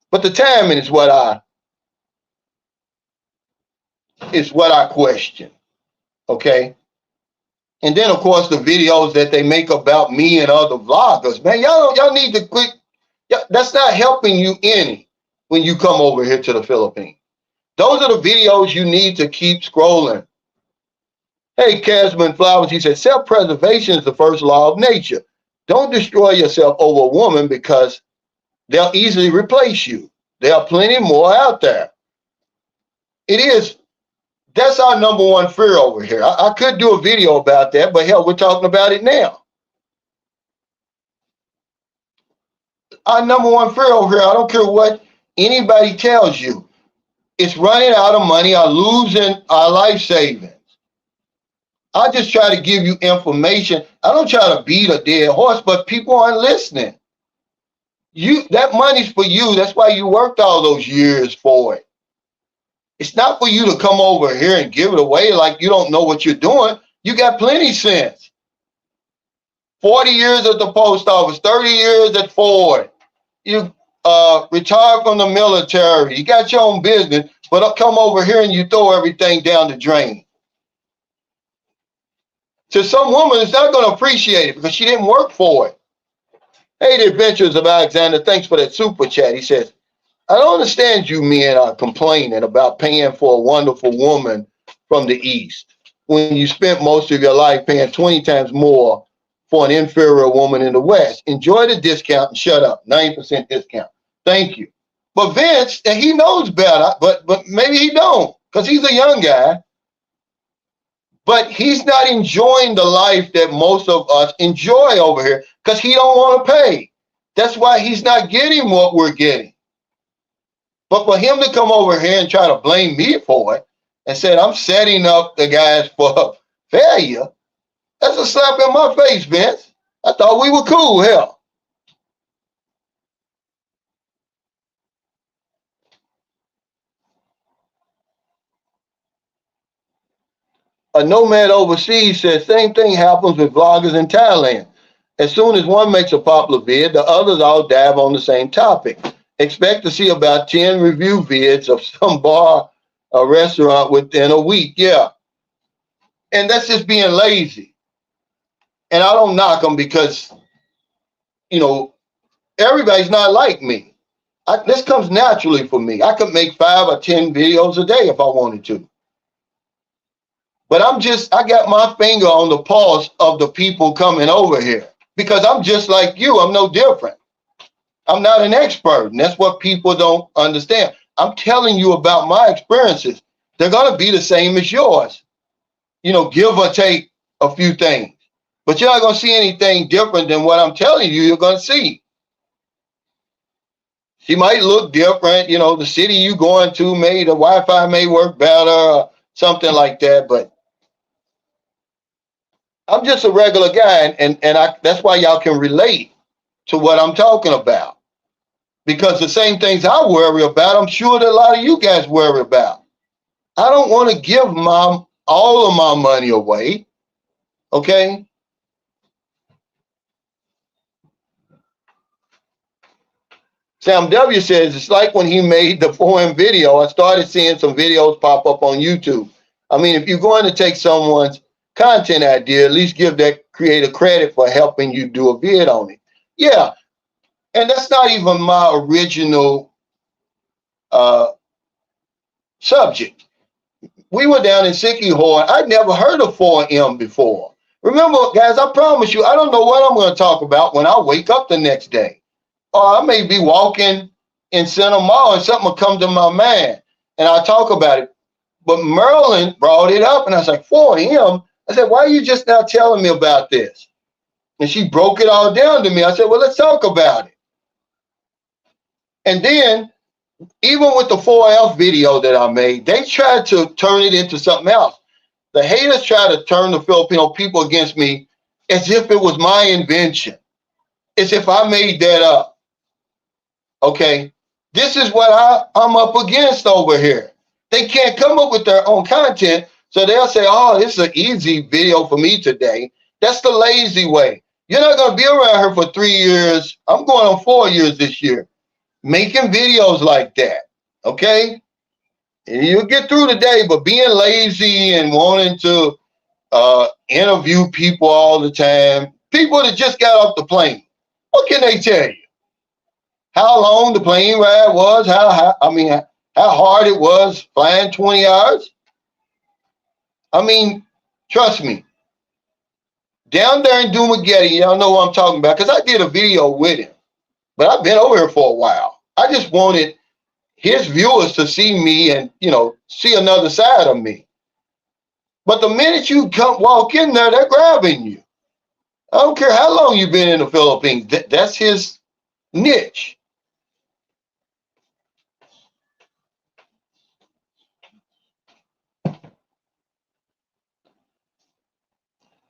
but the timing is what I question, okay? And then, of course, the videos that they make about me and other vloggers, man, y'all need to quit. That's not helping you any when you come over here to the Philippines. Those are the videos you need to keep scrolling. Hey, Casman Flowers, he said, self-preservation is the first law of nature. Don't destroy yourself over a woman because they'll easily replace you. There are plenty more out there. It is. That's our number one fear over here. I could do a video about that, but hell, we're talking about it now. Our number one fear over here, I don't care what anybody tells you, it's running out of money or losing our life savings. I just try to give you information. I don't try to beat a dead horse, but people aren't listening. That money's for you. That's why you worked all those years for it. It's not for you to come over here and give it away like you don't know what you're doing. You got plenty sense. 40 years at the post office, 30 years at Ford. You retired from the military. You got your own business, but come over here and you throw everything down the drain. To some woman, it's not going to appreciate it because she didn't work for it. Hey, the Adventures of Alexander, thanks for that super chat. He says, I don't understand you men are complaining about paying for a wonderful woman from the East when you spent most of your life paying 20 times more for an inferior woman in the West. Enjoy the discount and shut up. 90% discount. Thank you. But Vince, and he knows better, but maybe he don't because he's a young guy. But he's not enjoying the life that most of us enjoy over here because he don't want to pay. That's why he's not getting what we're getting. But for him to come over here and try to blame me for it and said I'm setting up the guys for failure, that's a slap in my face, Vince. I thought we were cool, hell. A nomad overseas says same thing happens with vloggers in Thailand. As soon as one makes a popular vid, the others all dab on the same topic. Expect to see about 10 review vids of some bar or restaurant within a week. Yeah. And that's just being lazy. And I don't knock them because, you know, everybody's not like me. This comes naturally for me. I could make 5 or 10 videos a day if I wanted to. But I got my finger on the pulse of the people coming over here because I'm just like you. I'm no different. I'm not an expert, and that's what people don't understand. I'm telling you about my experiences. They're going to be the same as yours, you know, give or take a few things. But you're not going to see anything different than what I'm telling you you're going to see. She might look different, you know, the city you going to the Wi-Fi may work better or something like that, but I'm just a regular guy, and that's why y'all can relate to what I'm talking about. Because the same things I worry about, I'm sure that a lot of you guys worry about. I don't want to give all of my money away, okay? Sam W says, it's like when he made the poem video, I started seeing some videos pop up on YouTube. I mean, if you're going to take someone's content idea, at least give that creator credit for helping you do a vid on it. Yeah, and that's not even my original subject. we were down in Sicky Horn. I'd never heard of 4M before. Remember, guys, I promise you, I don't know what I'm going to talk about when I wake up the next day. Or I may be walking in Center Mall and something will come to my mind and I'll talk about it. But Merlin brought it up and I was like, 4M? I said, why are you just now telling me about this? And she broke it all down to me. I said, well, let's talk about it. And then, even with the 4F video that I made, they tried to turn it into something else. The haters try to turn the Filipino people against me as if it was my invention, as if I made that up. Okay, this is what I'm up against over here. They can't come up with their own content, so they'll say, oh, this is an easy video for me today. That's the lazy way. You're not going to be around here for 3 years. I'm going on 4 years this year, making videos like that, okay? And you'll get through the day, but being lazy and wanting to interview people all the time, people that just got off the plane, what can they tell you? How long the plane ride was, how hard it was flying 20 hours? I mean, trust me, down there in Dumageddon, y'all know what I'm talking about, because I did a video with him, but I've been over here for a while. I just wanted his viewers to see me and, you know, see another side of me. But the minute you walk in there, they're grabbing you. I don't care how long you've been in the Philippines. That's his niche.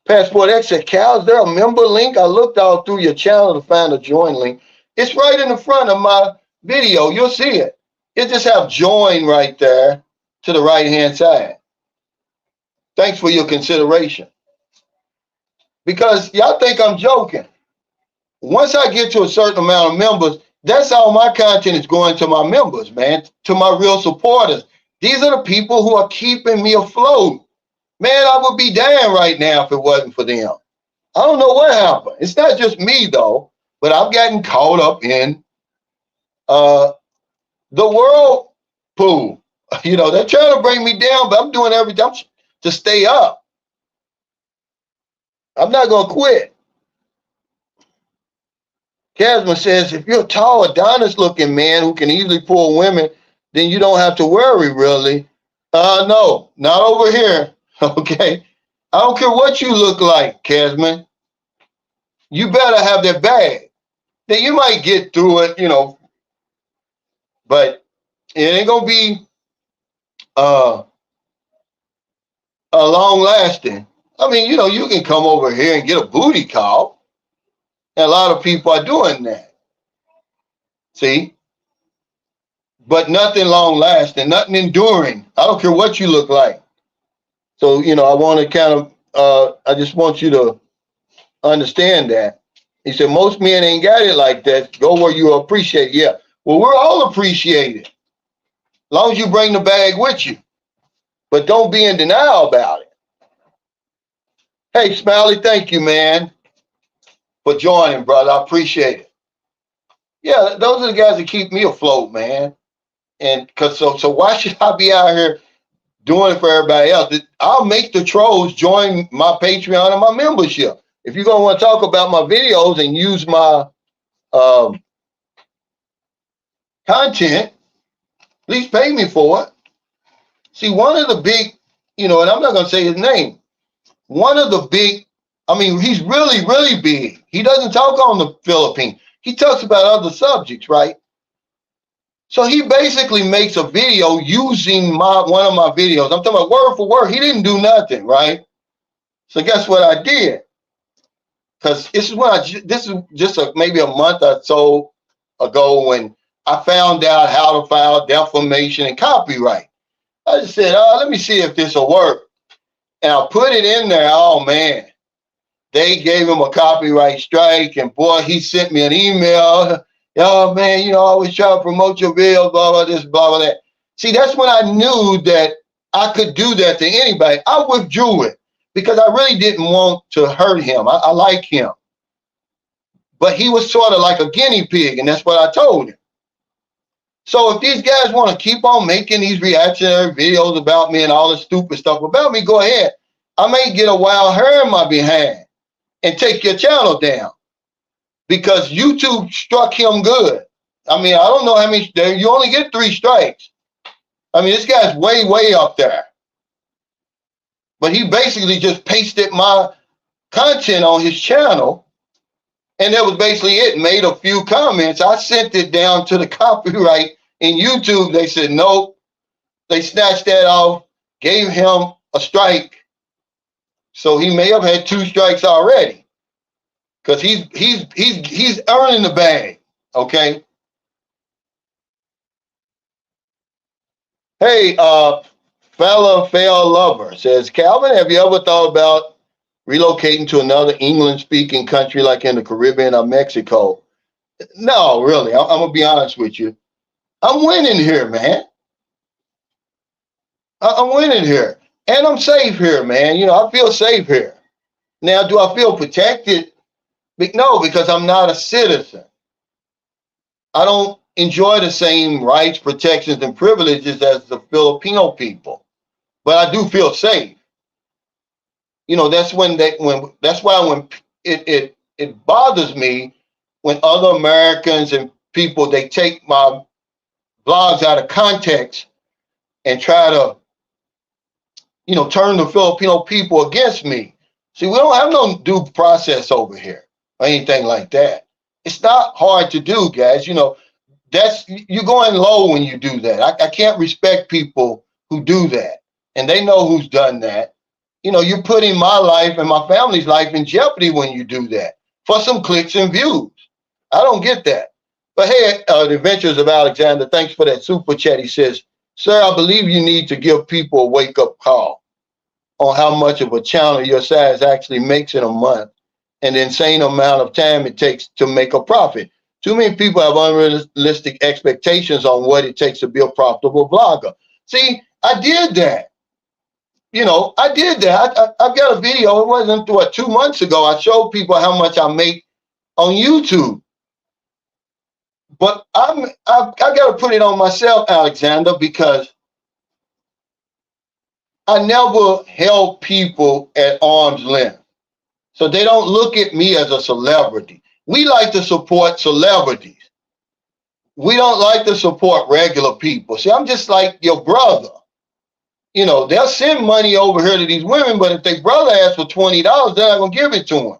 Passport X said, Cal, is there a member link? I looked all through your channel to find a join link. It's right in the front of my video. You'll see it. You just have join right there to the right-hand side. Thanks for your consideration. Because y'all think I'm joking. Once I get to a certain amount of members, that's all my content is going to my members, man, to my real supporters. These are the people who are keeping me afloat. Man, I would be damned right now if it wasn't for them. I don't know what happened. It's not just me, though, but I've gotten caught up in the whirlpool. You know, they're trying to bring me down, but I'm doing everything to stay up. I'm not going to quit. Casman says, if you're a tall, Adonis-looking man who can easily pull women, then you don't have to worry, really. No, not over here. Okay, I don't care what you look like, Casman. You better have that bag. Then you might get through it, you know, but it ain't gonna be a long lasting. I mean, you know, you can come over here and get a booty call, and a lot of people are doing that. See, but nothing long lasting, nothing enduring. I don't care what you look like. So, you know, I want to kind of, I just want you to understand that. He said, most men ain't got it like that. Go where you appreciate. Yeah. Well, we're all appreciated. As long as you bring the bag with you. But don't be in denial about it. Hey, Smiley, thank you, man, for joining, brother. I appreciate it. Yeah, those are the guys that keep me afloat, man. And because so why should I be out here doing it for everybody else? I'll make the trolls join my Patreon and my membership. If you're going to want to talk about my videos and use my content, please pay me for it. See, one of the big, you know, and I'm not going to say his name, one of the big, I mean, he's really, really big. He doesn't talk on the Philippines. He talks about other subjects, right? So he basically makes a video using one of my videos. I'm talking about word for word. He didn't do nothing, right? So guess what I did? Because this is just maybe a month or so ago when I found out how to file defamation and copyright. I just said, let me see if this will work. And I put it in there. Oh, man. They gave him a copyright strike. And, boy, he sent me an email. Oh, man, you know, I always try to promote your video, blah, blah, this, blah, blah, that. See, that's when I knew that I could do that to anybody. I withdrew it because I really didn't want to hurt him. I like him. But he was sort of like a guinea pig, and that's what I told him. So if these guys want to keep on making these reactionary videos about me and all this stupid stuff about me, go ahead. I may get a wild hair in my behind and take your channel down because YouTube struck him good. I mean, I don't know how many, you only get 3 strikes. I mean, this guy's way, way up there. But he basically just pasted my content on his channel, and that was basically it. Made a few comments. I sent it down to the copyright in YouTube. They said nope. They snatched that off, gave him a strike. So he may have had 2 strikes already, because he's earning the bag. Okay. Hey, fail lover says, Calvin, have you ever thought about relocating to another English-speaking country like in the Caribbean or Mexico? No, really. I'm gonna be honest with you. I'm winning here, man. I'm winning here, and I'm safe here, man. You know, I feel safe here. Now, do I feel protected? No, because I'm not a citizen. I don't enjoy the same rights, protections, and privileges as the Filipino people, but I do feel safe. You know, that's why it bothers me when other Americans and people, they take my blogs out of context and try to, you know, turn the Filipino people against me. See, we don't have no due process over here or anything like that. It's not hard to do, guys. You know, you're going low when you do that. I can't respect people who do that, and they know who's done that. You know, you're putting my life and my family's life in jeopardy when you do that for some clicks and views. I don't get that. But hey, the Adventures of Alexander, thanks for that super chat. He says, sir, I believe you need to give people a wake-up call on how much of a channel your size actually makes in a month and the insane amount of time it takes to make a profit. Too many people have unrealistic expectations on what it takes to be a profitable blogger. See, I did that. You know, I did that. I've got a video. It wasn't 2 months ago. I showed people how much I make on YouTube. But I got to put it on myself, Alexander, because I never held people at arm's length. So they don't look at me as a celebrity. We like to support celebrities. We don't like to support regular people. See, I'm just like your brother. You know, they'll send money over here to these women, but if their brother asks for $20, they're not going to give it to him.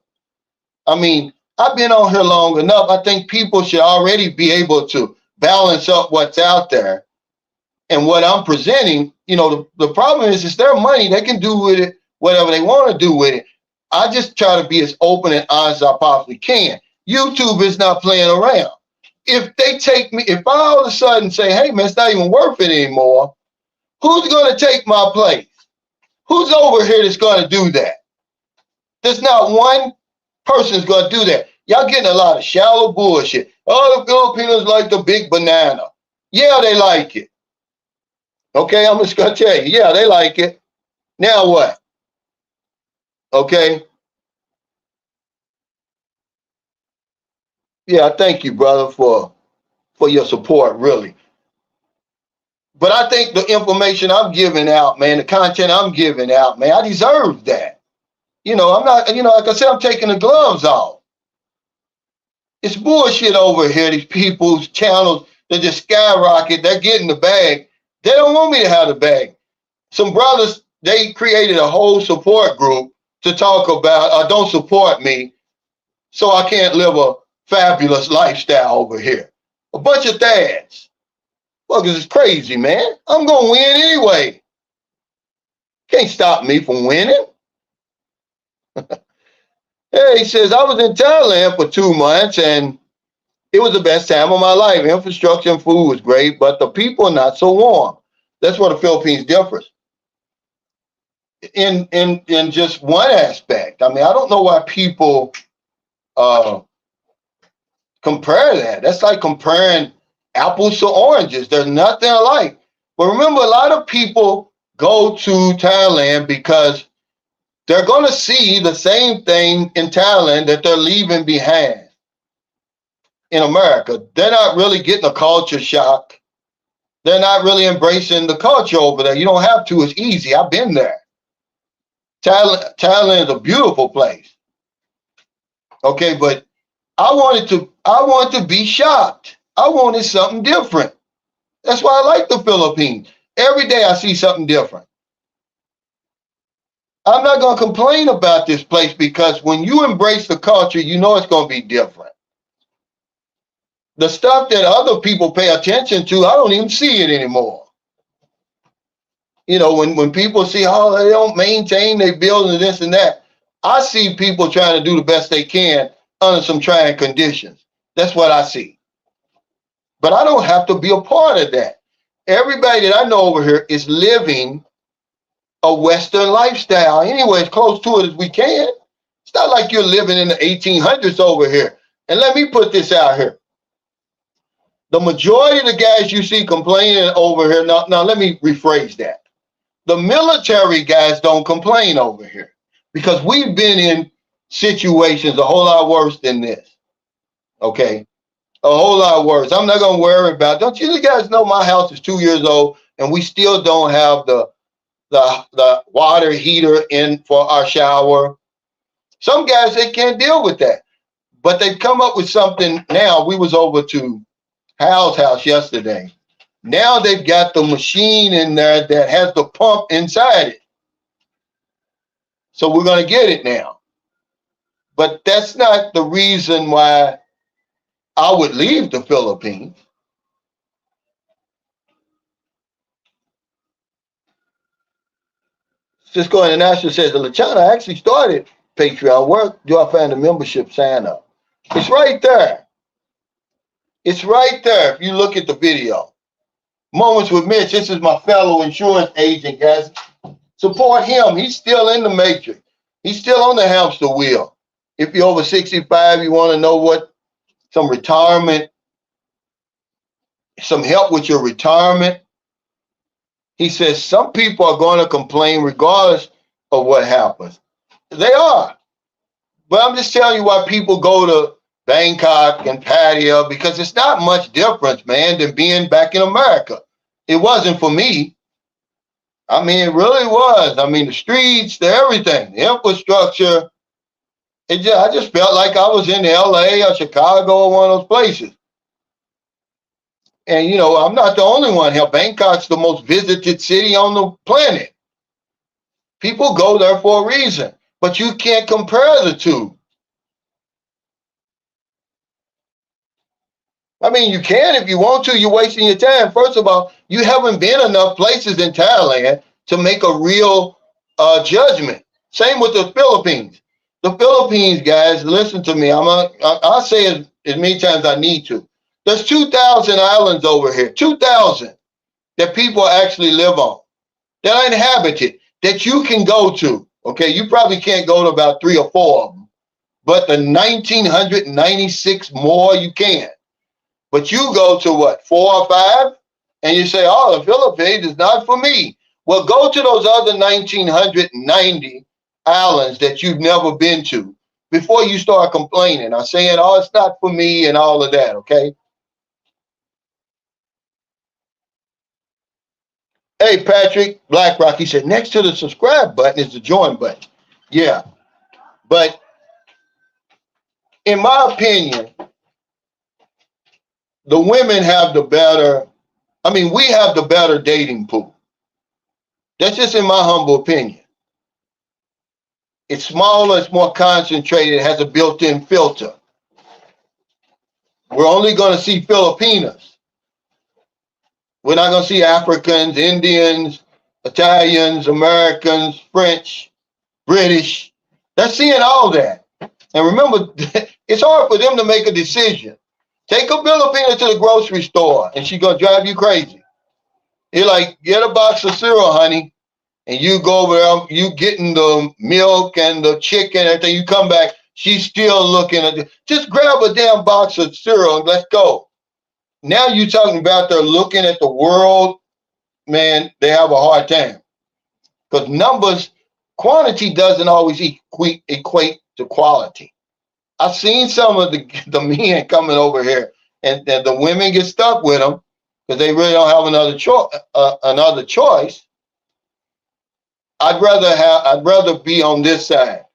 I mean, I've been on here long enough. I think people should already be able to balance up what's out there and what I'm presenting. You know, the problem is it's their money. They can do with it whatever they want to do with it. I just try to be as open and honest as I possibly can. YouTube is not playing around. If they take me, if I all of a sudden say, hey, man, it's not even worth it anymore, who's going to take my place? Who's over here that's going to do that? There's not one person's going to do that. Y'all getting a lot of shallow bullshit. Oh, the Filipinos like the big banana. Yeah, they like it. Okay, I'm just going to tell you. Yeah, they like it. Now what? Okay. Yeah, thank you, brother, for your support, really. But I think the information I'm giving out, man, the content I'm giving out, man, I deserve that. You know, I'm not, you know, like I said, I'm taking the gloves off. It's bullshit over here. These people's channels, they just skyrocket. They're getting the bag. They don't want me to have the bag. Some brothers, they created a whole support group to talk about, don't support me, so I can't live a fabulous lifestyle over here. A bunch of dads. Well, because it's crazy, man. I'm going to win anyway. Can't stop me from winning. Hey, he says, I was in Thailand for 2 months and it was the best time of my life. Infrastructure and food was great, but the people are not so warm. That's where the Philippines differs. In just one aspect. I mean, I don't know why people compare that. That's like comparing apples to oranges. There's nothing alike. But remember, a lot of people go to Thailand because they're going to see the same thing in Thailand that they're leaving behind in America. They're not really getting a culture shock. They're not really embracing the culture over there. You don't have to. It's easy. I've been there. Thailand is a beautiful place. Okay, but I wanted to be shocked. I wanted something different. That's why I like the Philippines. Every day I see something different. I'm not going to complain about this place because when you embrace the culture, you know it's going to be different. The stuff that other people pay attention to, I don't even see it anymore. You know, when people see, oh, they don't maintain their building, this and that, I see people trying to do the best they can under some trying conditions. That's what I see. But I don't have to be a part of that. Everybody that I know over here is living a Western lifestyle anyway, as close to it as we can. It's not like you're living in the 1800s over here. And let me put this out here. The majority of the guys you see complaining over here, now let me rephrase that. The military guys don't complain over here because we've been in situations a whole lot worse than this. Okay? A whole lot worse. I'm not going to worry about, don't you guys know my house is 2 years old and we still don't have the water heater in for our shower. Some guys, they can't deal with that. But they've come up with something now. We was over to Hal's house yesterday. Now they've got the machine in there that has the pump inside it. So we're going to get it now. But that's not the reason why I would leave the Philippines. Cisco International says, the Lachana actually started Patreon. Where do I find the membership sign up? It's right there. It's right there if you look at the video. Moments with Mitch, this is my fellow insurance agent, guys. Support him. He's still in the matrix. He's still on the hamster wheel. If you're over 65, you want to know what some retirement, some help with your retirement. He says some people are going to complain regardless of what happens. They are. But I'm just telling you why people go to Bangkok and Pattaya, because it's not much difference, man, than being back in America. It wasn't for me. I mean, it really was. I mean, the streets, the everything, the infrastructure. I just felt like I was in LA or Chicago or one of those places. And, you know, I'm not the only one here. Bangkok's the most visited city on the planet. People go there for a reason, but you can't compare the two. I mean, you can if you want to. You're wasting your time. First of all, you haven't been enough places in Thailand to make a real judgment. Same with the Philippines. The Philippines, guys, listen to me. I'll say it as many times as I need to. There's 2,000 islands over here, 2,000 that people actually live on, that are inhabited, that you can go to. Okay, you probably can't go to about 3 or 4 of them, but the 1,996 more you can. But you go to what, 4 or 5, and you say, oh, the Philippines is not for me. Well, go to those other 1,990 islands that you've never been to before you start complaining or saying, oh, it's not for me and all of that, okay? Hey, Patrick Blackrock, he said, next to the subscribe button is the join button. Yeah, but in my opinion, the women have the better, we have the better dating pool. That's just in my humble opinion. It's smaller, it's more concentrated, it has a built-in filter. We're only going to see Filipinas. We're not going to see Africans, Indians, Italians, Americans, French, British. They're seeing all that. And remember, it's hard for them to make a decision. Take a Filipina to the grocery store and she's going to drive you crazy. You're like, get a box of cereal, honey. And you go over there, you getting the milk and the chicken and everything. You come back, she's still looking at it. Just grab a damn box of cereal and let's go. Now you're talking about they're looking at the world, man, they have a hard time. Because numbers, quantity doesn't always equate to quality. I've seen some of the men coming over here and the women get stuck with them because they really don't have another choice. I'd rather be on this side,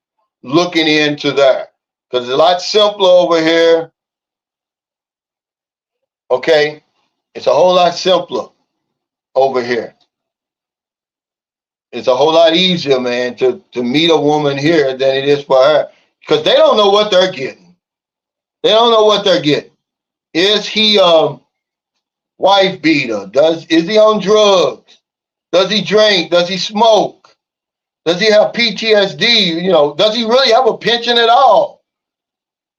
looking into there, because it's a lot simpler over here. Okay, it's a whole lot simpler over here. It's a whole lot easier, man, to meet a woman here than it is for her, because they don't know what they're getting. They don't know what they're getting. Is he a wife beater? Is he on drugs? Does he drink? Does he smoke? Does he have PTSD? You know, does he really have a pension at all?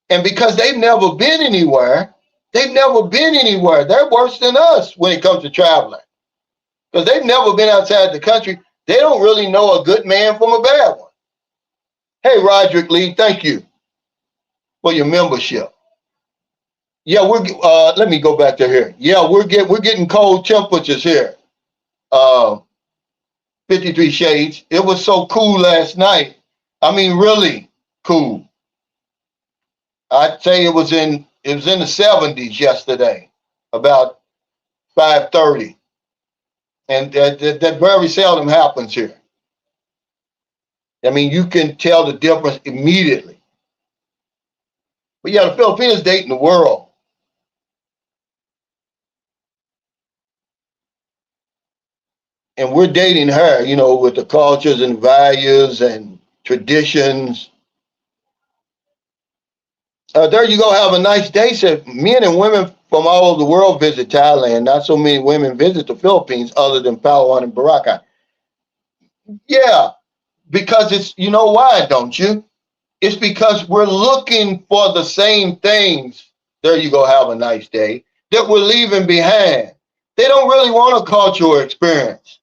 And because they've never been anywhere, they're worse than us when it comes to traveling. Because they've never been outside the country. They don't really know a good man from a bad one. Hey, Roderick Lee, thank you for your membership. Yeah, let me go back to here. Yeah, we're getting cold temperatures here. 53 shades. It was so cool last night. I mean, really cool. I'd say it was in the 70s yesterday, about 5:30. And that very seldom happens here. I mean, you can tell the difference immediately. But yeah, the Filipinas dating the world. And we're dating her, you know, with the cultures and values and traditions. There you go, have a nice day. Said men and women from all over the world visit Thailand. Not so many women visit the Philippines other than Palawan and Boracay. Yeah, because you know why, don't you? It's because we're looking for the same things. There you go, have a nice day, that we're leaving behind. They don't really want a cultural experience.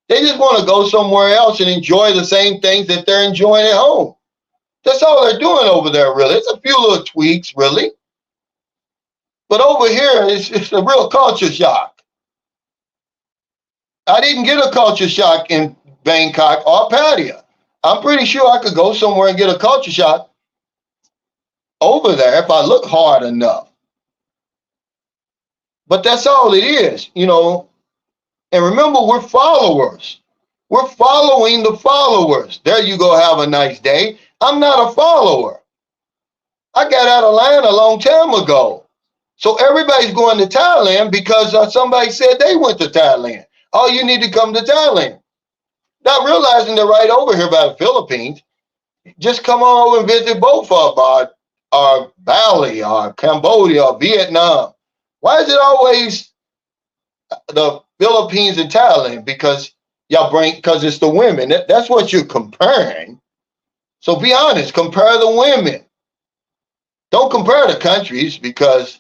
They just want to go somewhere else and enjoy the same things that they're enjoying at home. That's all they're doing over there, really. It's a few little tweaks, really. But over here, it's a real culture shock. I didn't get a culture shock in Bangkok or Pattaya. I'm pretty sure I could go somewhere and get a culture shock over there if I look hard enough. But that's all it is, you know. And remember, we're followers. We're following the followers. There you go, have a nice day. I'm not a follower. I got out of line a long time ago. So everybody's going to Thailand because somebody said they went to Thailand. Oh, you need to come to Thailand. Not realizing they're right over here by the Philippines. Just come on over and visit both of them, or Bali, or Cambodia, or Vietnam. Why is it always the Philippines and Thailand? Because it's the women. That's what you're comparing. So be honest, compare the women. Don't compare the countries, because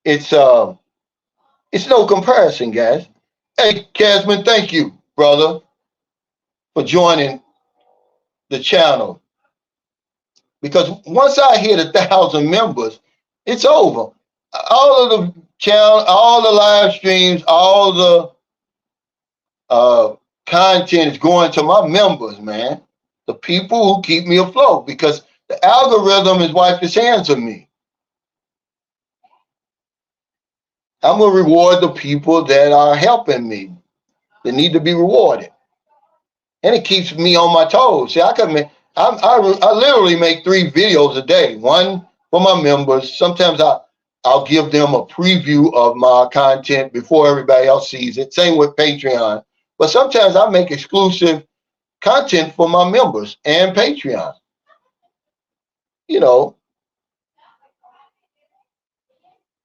it's no comparison, guys. Hey, Casman, thank you, brother, for joining the channel. Because once I hit 1,000 members, it's over. All of the channel, all the live streams, all the content is going to my members, man. The people who keep me afloat, because the algorithm has wiped its hands of me. I'm gonna reward the people that are helping me. They need to be rewarded, and it keeps me on my toes. See, I literally make 3 videos a day. One for my members. Sometimes I'll give them a preview of my content before everybody else sees it. Same with Patreon. But sometimes I make exclusive content for my members and Patreon. You know,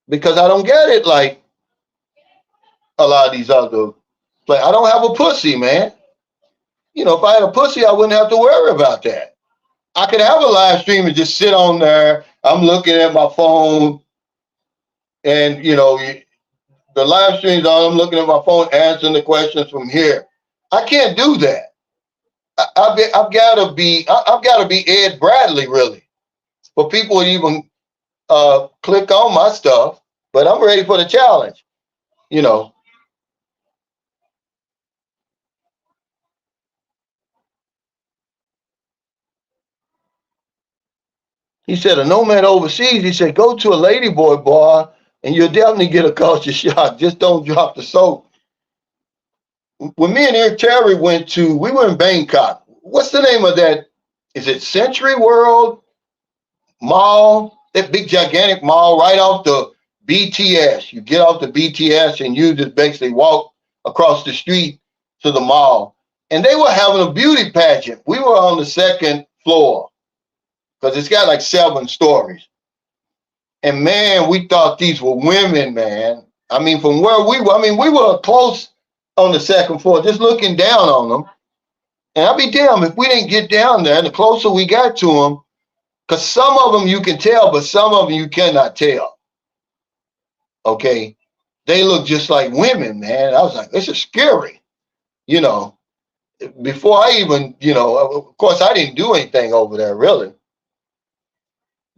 because I don't get it like a lot of these other. Like, I don't have a pussy, man. You know, if I had a pussy, I wouldn't have to worry about that. I could have a live stream and just sit on there. I'm looking at my phone, and you know, the live stream's on. I'm looking at my phone, answering the questions from here. I can't do that. I've got to be Ed Bradley, really, for people to even click on my stuff. But I'm ready for the challenge. You know. He said, a nomad overseas, he said, go to a ladyboy bar and you'll definitely get a culture shock. Just don't drop the soap. When me and Eric Terry we were in Bangkok. What's the name of that? Is it Century World Mall? That big gigantic mall right off the BTS. You get off the BTS and you just basically walk across the street to the mall. And they were having a beauty pageant. We were on the second floor because it's got like 7 stories. And man, we thought these were women, man. I mean, from where we were, we were close on the second floor, just looking down on them. And I'd be damned if we didn't get down there. And the closer we got to them, because some of them you can tell, but some of them you cannot tell. Okay. They look just like women, man. I was like, this is scary. You know, before I even, of course, I didn't do anything over there, really.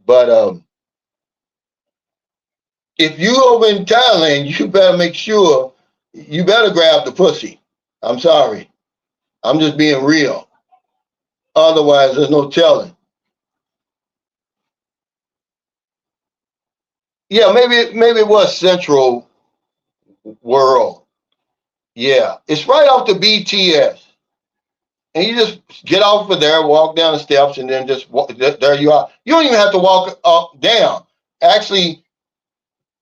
But if you over in Thailand, you better make sure you better grab the pussy. I'm sorry. I'm just being real. Otherwise, there's no telling. Yeah, maybe it was Central World. Yeah, it's right off the BTS. And you just get off of there, walk down the steps, and then just walk, there you are. You don't even have to walk up, down. Actually,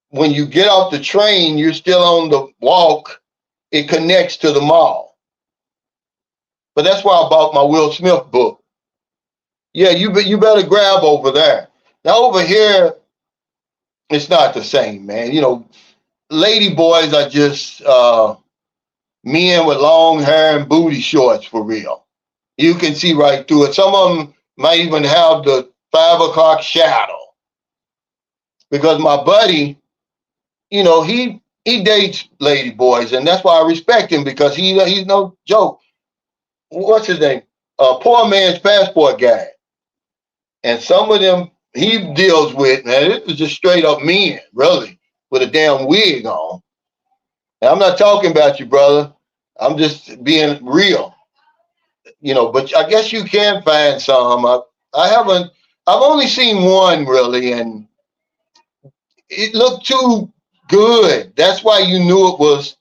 when you get off the train, you're still on the walk. It connects to the mall. But that's why I bought my Will Smith book. Yeah, you better grab over there. Now over here, it's not the same, man. Lady boys are just men with long hair and booty shorts for real. You can see right through it. Some of them might even have the 5 o'clock shadow. Because my buddy, he dates lady boys, and that's why I respect him, because he's no joke. What's his name? Poor man's passport guy. And some of them he deals with, man, it was just straight up men, really, with a damn wig on. And I'm not talking about you, brother. I'm just being real. But I guess you can find some. I've only seen one really, and it looked too good. That's why you knew it was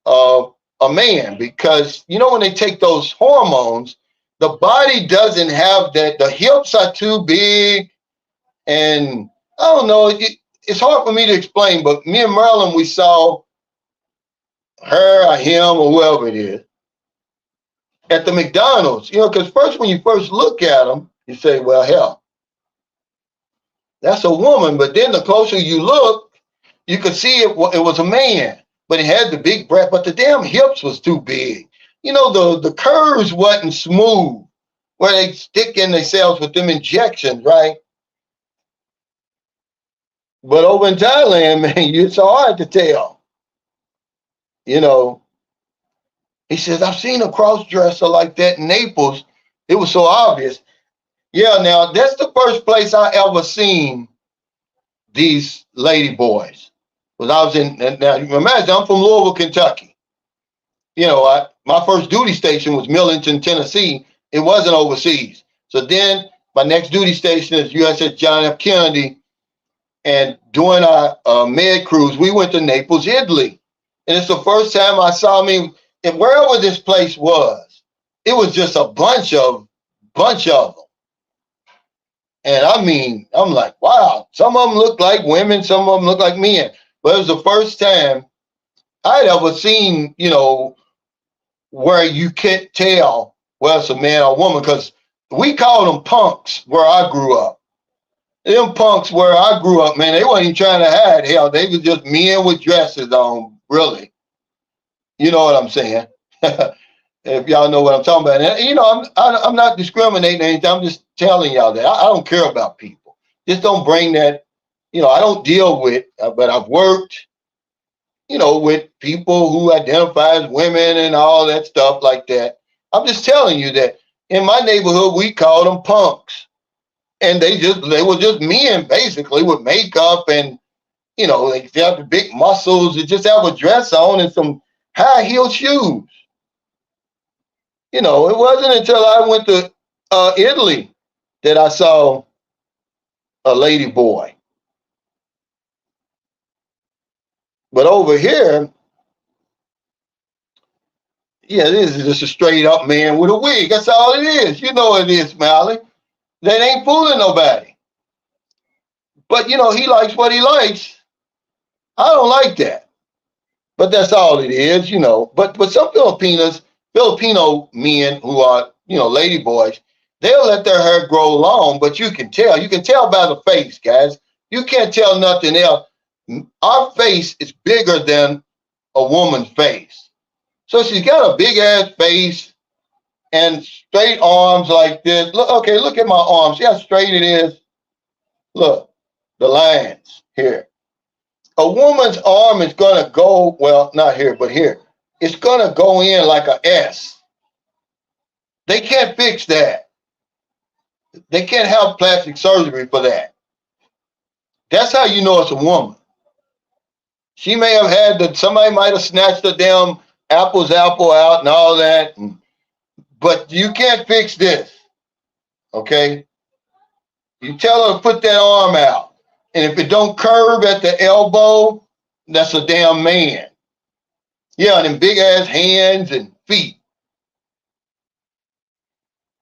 a man, because when they take those hormones, the body doesn't have that. The hips are too big, and I don't know. It's hard for me to explain. But me and Marilyn, we saw her or him or whoever it is at the McDonald's. Because when you first look at them, you say, "Well, hell, that's a woman." But then the closer you look, you could see it was a man. But he had the big breast, but the damn hips was too big. The curves wasn't smooth where they stick in themselves with them injections, right? But over in Thailand, man, it's hard to tell. He says, I've seen a cross-dresser like that in Naples. It was so obvious. Yeah, now that's the first place I ever seen these lady boys. Because I was now you can imagine, I'm from Louisville, Kentucky. My first duty station was Millington, Tennessee. It wasn't overseas. So then my next duty station is USS John F. Kennedy. And during our med cruise, we went to Naples, Italy. And it's the first time I saw and wherever this place was, it was just a bunch of them. And I'm like, wow, some of them look like women, some of them look like men. But it was the first time I'd ever seen, where you can't tell whether it's a man or a woman, because we called them punks where I grew up. Them punks where I grew up, man, they weren't even trying to hide. Hell, they was just men with dresses on, really. You know what I'm saying? If y'all know what I'm talking about. And, I'm not discriminating or anything. I'm just telling y'all that I don't care about people. Just don't bring that, I don't deal with, but I've worked, with people who identify as women and all that stuff like that. I'm just telling you that in my neighborhood, we called them punks. And they were just men basically with makeup and, they have the big muscles. They just have a dress on and some high heel shoes. It wasn't until I went to Italy that I saw a lady boy. But over here, yeah, this is just a straight up man with a wig. That's all it is. You know it is, Smiley. That ain't fooling nobody. But you know, he likes what he likes. I don't like that. But that's all it is, you know. But some Filipino men who are, you know, ladyboys, they'll let their hair grow long, but you can tell. You can tell by the face, guys. You can't tell nothing else. Our face is bigger than a woman's face. So she's got a big ass face and straight arms like this. Look, okay, look at my arms. See how straight it is? Look, the lines here. A woman's arm is going to go, well, not here, but here. It's going to go in like a S. They can't fix that. They can't have plastic surgery for that. That's how you know it's a woman. She may have had somebody might have snatched the damn apple's apple out and all that. But you can't fix this. Okay? You tell her to put that arm out. And if it don't curve at the elbow, that's a damn man. Yeah, and them big ass hands and feet.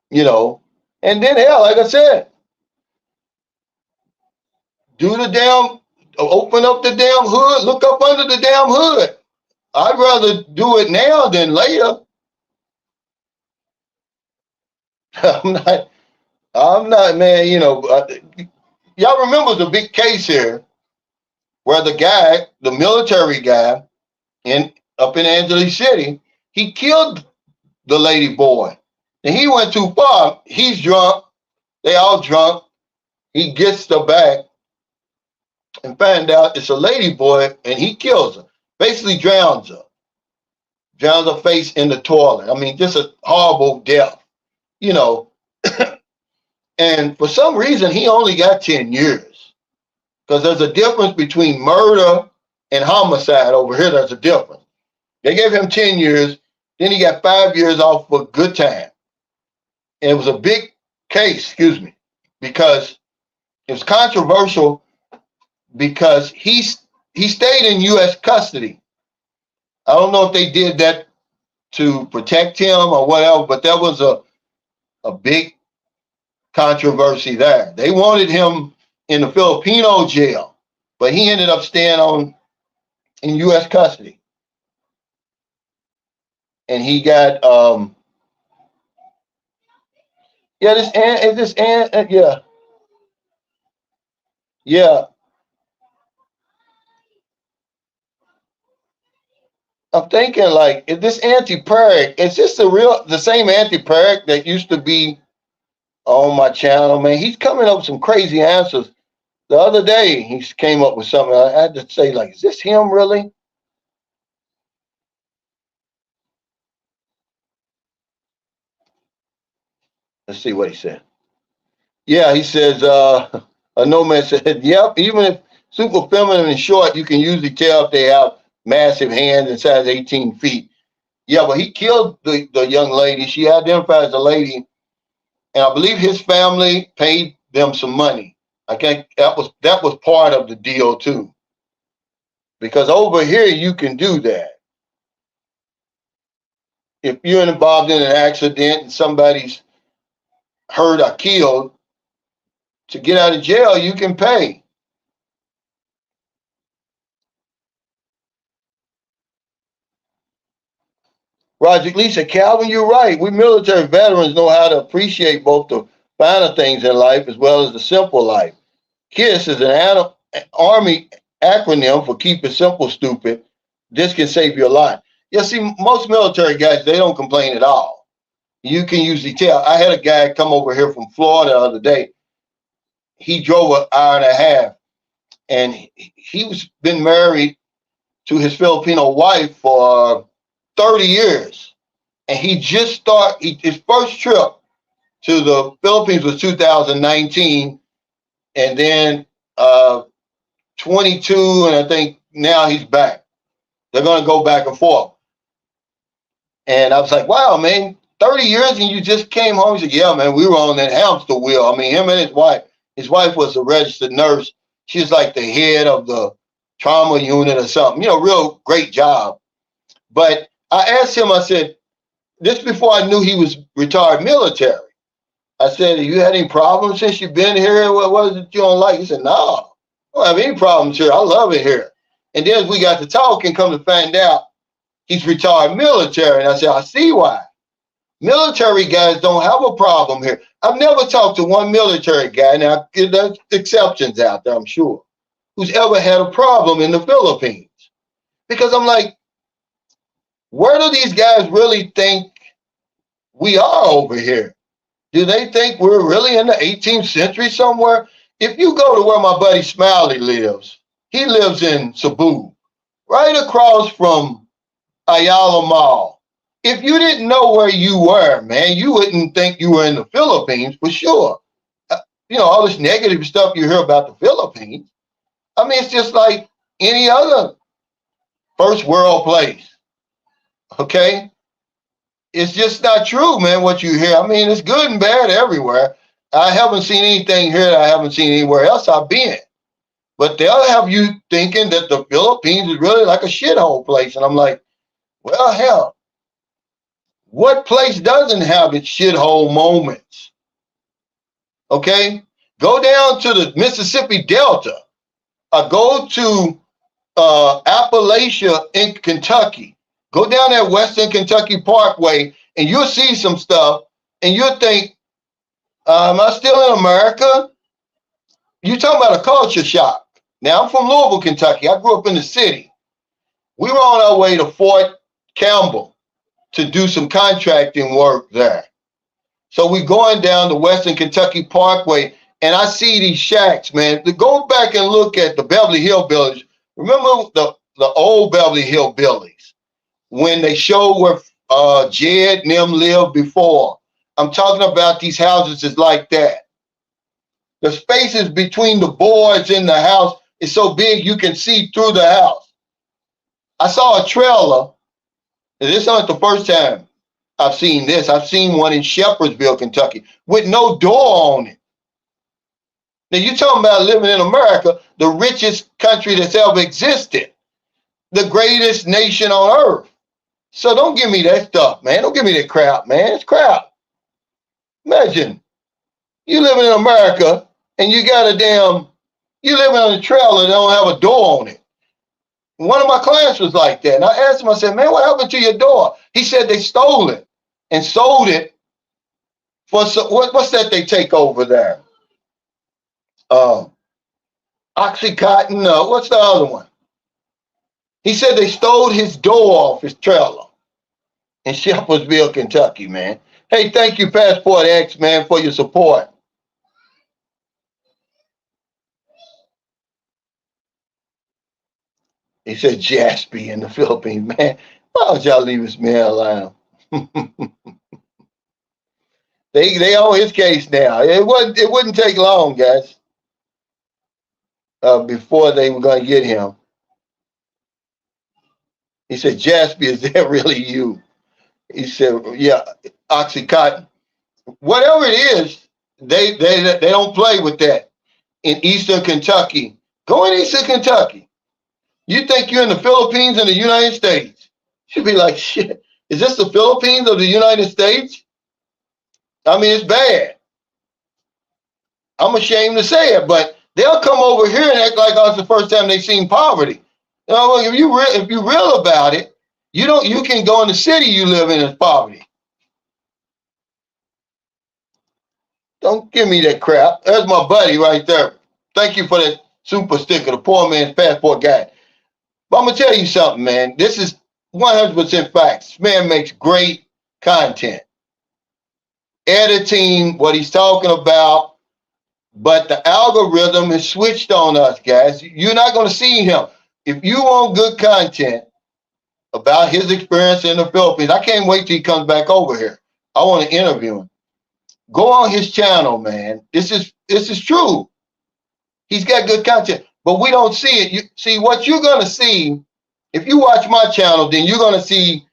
You know. And then hell, like I said, do the damn, open up the damn hood, look up under the damn hood. I'd rather do it now than later. I'm not, man, you know, y'all remember the big case here where the guy, the military guy up in Angeles City, he killed the lady boy. And he went too far. He's drunk. They all drunk. He gets the back and find out it's a lady boy, and he kills her. Basically drowns her. Drowns her face in the toilet. I mean, just a horrible death, you know. And for some reason, he only got 10 years. Because there's a difference between murder and homicide over here. There's a difference. They gave him 10 years. Then he got 5 years off for good time. And it was a big case, because it was controversial because he stayed in U.S. custody. I don't know if they did that to protect him or whatever, but that was a big controversy there. They wanted him in the Filipino jail, but he ended up staying in U.S. custody. And he got yeah. I'm thinking like, is this anti-Perrick? Is this the same anti-Perrick that used to be on my channel, man? He's coming up with some crazy answers. The other day, he came up with something. I had to say, like, is this him really? Let's see what he said. Yeah, he says, a nomad said, yep, even if super feminine and short, you can usually tell if they have massive hands and size 18 feet. Yeah, but he killed the young lady. She identified as a lady. And I believe his family paid them some money. I think that was part of the deal too. Because over here you can do that. If you're involved in an accident and somebody's hurt or killed, to get out of jail, you can pay. Roger Lisa, Calvin, you're right. We military veterans know how to appreciate both the finer things in life as well as the simple life. KISS is an Army acronym for Keep It Simple, Stupid. This can save you a lot. Yeah, see, most military guys, they don't complain at all. You can usually tell. I had a guy come over here from Florida the other day. He drove an hour and a half, and he was been married to his Filipino wife for 30 years. And he just started, his first trip to the Philippines was 2019. And then 22, and I think now he's back. They're going to go back and forth. And I was like, wow, man, 30 years and you just came home? He said, yeah, man, we were on that hamster wheel. I mean, him and his wife was a registered nurse. She was like the head of the trauma unit or something. You know, real great job. But I asked him, I said, this before I knew he was retired military. I said, have you had any problems since you've been here? What is it you don't like? He said, no, I don't have any problems here. I love it here. And then as we got to talk and come to find out he's retired military. And I said, I see why. Military guys don't have a problem here. I've never talked to one military guy, now there's exceptions out there, I'm sure, who's ever had a problem in the Philippines. Because I'm like, where do these guys really think we are over here? Do they think we're really in the 18th century somewhere? If you go to where my buddy Smiley lives, he lives in Cebu, right across from Ayala Mall. If you didn't know where you were, man, you wouldn't think you were in the Philippines for sure. You know, all this negative stuff you hear about the Philippines. I mean, it's just like any other first world place. Okay? It's just not true, man, what you hear. I mean, it's good and bad everywhere. I haven't seen anything here that I haven't seen anywhere else I've been. But they'll have you thinking that the Philippines is really like a shithole place. And I'm like, well, hell, what place doesn't have its shithole moments? Okay? Go down to the Mississippi Delta. Go to Appalachia in Kentucky. Go down that Western Kentucky Parkway and you'll see some stuff and you'll think, am I still in America? You're talking about a culture shock. Now, I'm from Louisville, Kentucky. I grew up in the city. We were on our way to Fort Campbell to do some contracting work there. So we're going down the Western Kentucky Parkway and I see these shacks, man. To go back and look at the Beverly Hillbillies. Remember the old Beverly Hillbillies when they showed where Jed and them lived before. I'm talking about these houses is like that. The spaces between the boards in the house is so big you can see through the house. I saw a trailer, and this isn't the first time I've seen this. I've seen one in Shepherdsville, Kentucky, with no door on it. Now you're talking about living in America, the richest country that's ever existed, the greatest nation on earth. So don't give me that stuff, man. Don't give me that crap, man. It's crap. Imagine you living in America and you got you living on a trailer that don't have a door on it. One of my clients was like that. And I asked him, I said, man, what happened to your door? He said they stole it and sold it for, what's that they take over there? Oxycontin, what's the other one? He said they stole his door off his trailer in Shepherdsville, Kentucky, man. Hey, thank you, Passport X, man, for your support. He said Jaspy in the Philippines, man. Why don't y'all leave this man alone? They on his case now. It wouldn't take long, guys, before they were gonna get him. He said, Jaspy, is that really you? He said, yeah, Oxycontin. Whatever it is, they don't play with that in Eastern Kentucky. Go in Eastern Kentucky. You think you're in the Philippines in the United States. You'd be like, shit, is this the Philippines of the United States? I mean, it's bad. I'm ashamed to say it, but they'll come over here and act like it's the first time they've seen poverty. You know, if you're real about it, you can go in the city you live in as poverty. Don't give me that crap. There's my buddy right there. Thank you for that super sticker, the poor man's passport guy. But I'm going to tell you something, man. This is 100% facts. This man makes great content. Editing, what he's talking about. But the algorithm has switched on us, guys. You're not going to see him. If you want good content about his experience in the Philippines, I can't wait till he comes back over here. I want to interview him. Go on his channel, man. This is true. He's got good content, but we don't see it. You see what you're going to see. If you watch my channel, then you're going to see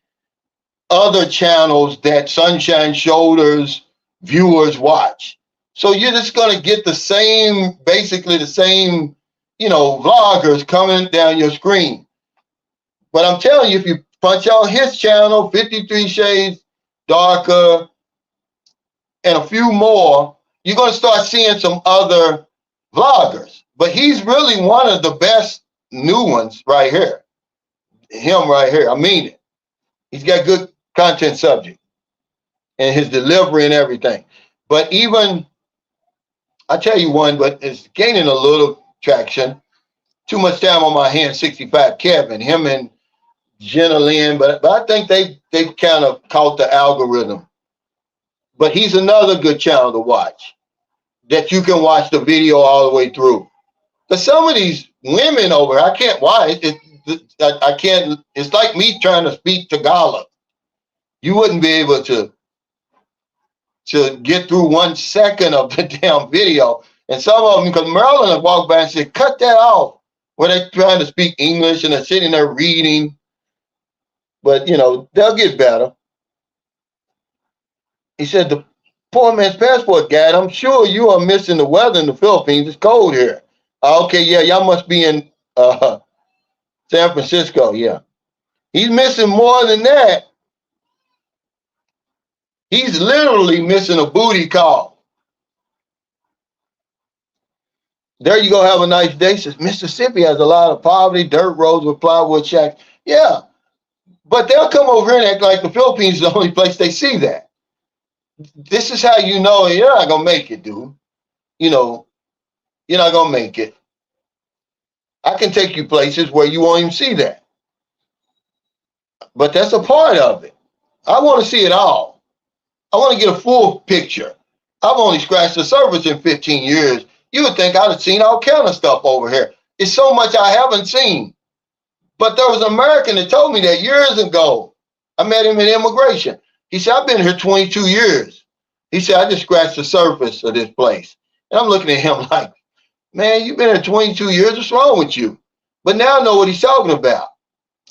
other channels that Sunshine Shoulders viewers watch. So you're just going to get basically the same, vloggers coming down your screen. But I'm telling you, if you punch out his channel, 53 Shades Darker, and a few more, you're going to start seeing some other vloggers. But he's really one of the best new ones right here. Him right here. I mean it. He's got good content subject and his delivery and everything. But even, I tell you one, but it's gaining a little traction. Too much time on my hands, 65 Kevin, him and Jenna Lynn, but I think they've kind of caught the algorithm. But he's another good channel to watch, that you can watch the video all the way through. But some of these women over, I can't watch it. I can't. It's like me trying to speak Tagalog. You wouldn't be able to get through 1 second of the damn video. And some of them, because Maryland has walked by and said, cut that off, where they're trying to speak English and they're sitting there reading. But, they'll get better. He said, the poor man's passport guide, I'm sure you are missing the weather in the Philippines. It's cold here. Okay, yeah, y'all must be in San Francisco, yeah. He's missing more than that. He's literally missing a booty call. There you go, have a nice day. Says Mississippi has a lot of poverty, dirt roads with plywood shacks. Yeah, but they'll come over here and act like the Philippines is the only place they see that. This is how you know you're not going to make it, dude. You're not going to make it. I can take you places where you won't even see that. But that's a part of it. I want to see it all. I want to get a full picture. I've only scratched the surface in 15 years. You would think I'd have seen all kind of stuff over here. It's so much I haven't seen. But there was an American that told me that years ago. I met him in immigration. He said, I've been here 22 years. He said, I just scratched the surface of this place. And I'm looking at him like, man, you've been here 22 years. What's wrong with you? But now I know what he's talking about.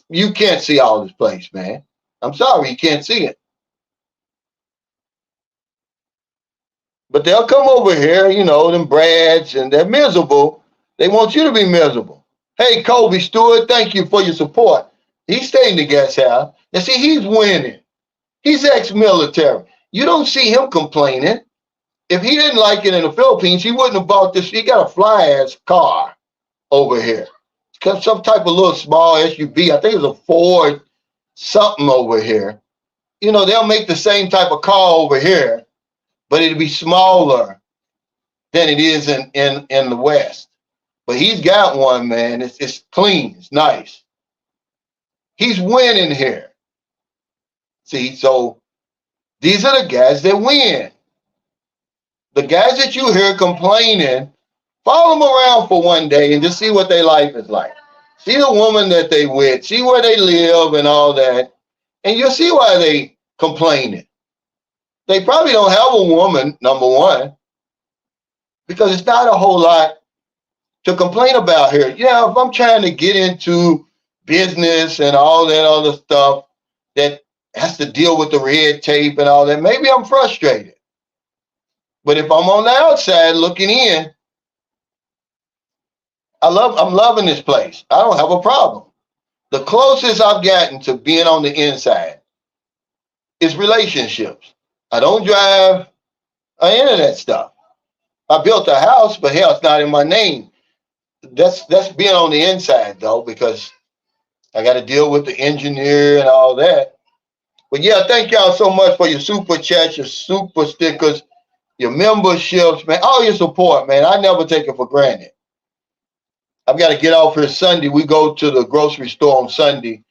You can't see all this place, man. I'm sorry, you can't see it. But they'll come over here, them brads, and they're miserable. They want you to be miserable. Hey, Kobe Stewart, thank you for your support. He stayed in the guest house. And see, he's winning. He's ex-military. You don't see him complaining. If he didn't like it in the Philippines, he wouldn't have bought this. He got a fly-ass car over here. It's some type of little small SUV. I think it's a Ford something over here. They'll make the same type of car over here, but it'll be smaller than it is in the West. But he's got one, man. It's clean. It's nice. He's winning here. See, so these are the guys that win. The guys that you hear complaining, follow them around for one day and just see what their life is like. See the woman that they with, see where they live and all that, and you'll see why they complaining. They probably don't have a woman, number one, because it's not a whole lot to complain about here. Yeah, if I'm trying to get into business and all that other stuff that has to deal with the red tape and all that, maybe I'm frustrated. But if I'm on the outside looking in, I'm loving this place. I don't have a problem. The closest I've gotten to being on the inside is relationships. I don't drive any of that stuff. I built a house, but hell, it's not in my name. That's being on the inside though, because I got to deal with the engineer and all that. But yeah, thank y'all so much for your super chats, your super stickers, your memberships, man, all your support, man. I never take it for granted. I've got to get off here Sunday. We go to the grocery store on Sunday.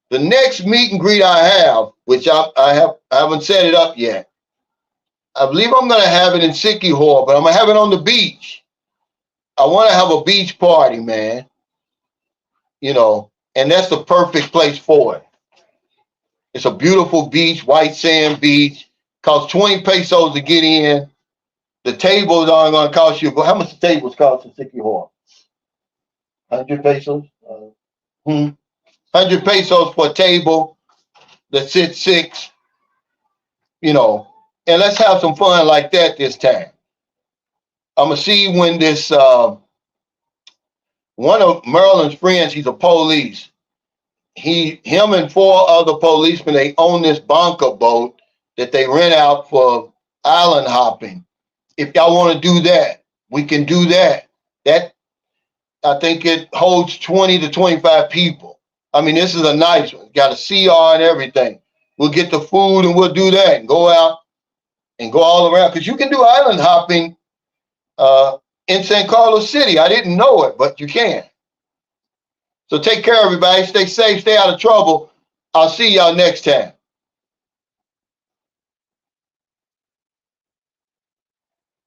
The next meet and greet I have, which I haven't set it up yet. I believe I'm going to have it in Sikihor, but I'm going to have it on the beach. I want to have a beach party, man. And that's the perfect place for it. It's a beautiful beach, white sand beach. Costs 20 pesos to get in. The tables aren't going to cost you, but how much the tables cost in Sikihor? 100 pesos? 100 pesos for a table that sits 6, and let's have some fun like that this time. I'm going to see when this One of Merlin's friends, he's a police. Him and 4 other policemen, they own this bunker boat that they rent out for island hopping. If y'all want to do that, we can do that. That, I think it holds 20 to 25 people. I mean, this is a nice one. Got a CR and everything. We'll get the food and we'll do that and go out and go all around. Because you can do island hopping in San Carlos City. I didn't know it, but you can. So take care, everybody. Stay safe. Stay out of trouble. I'll see y'all next time.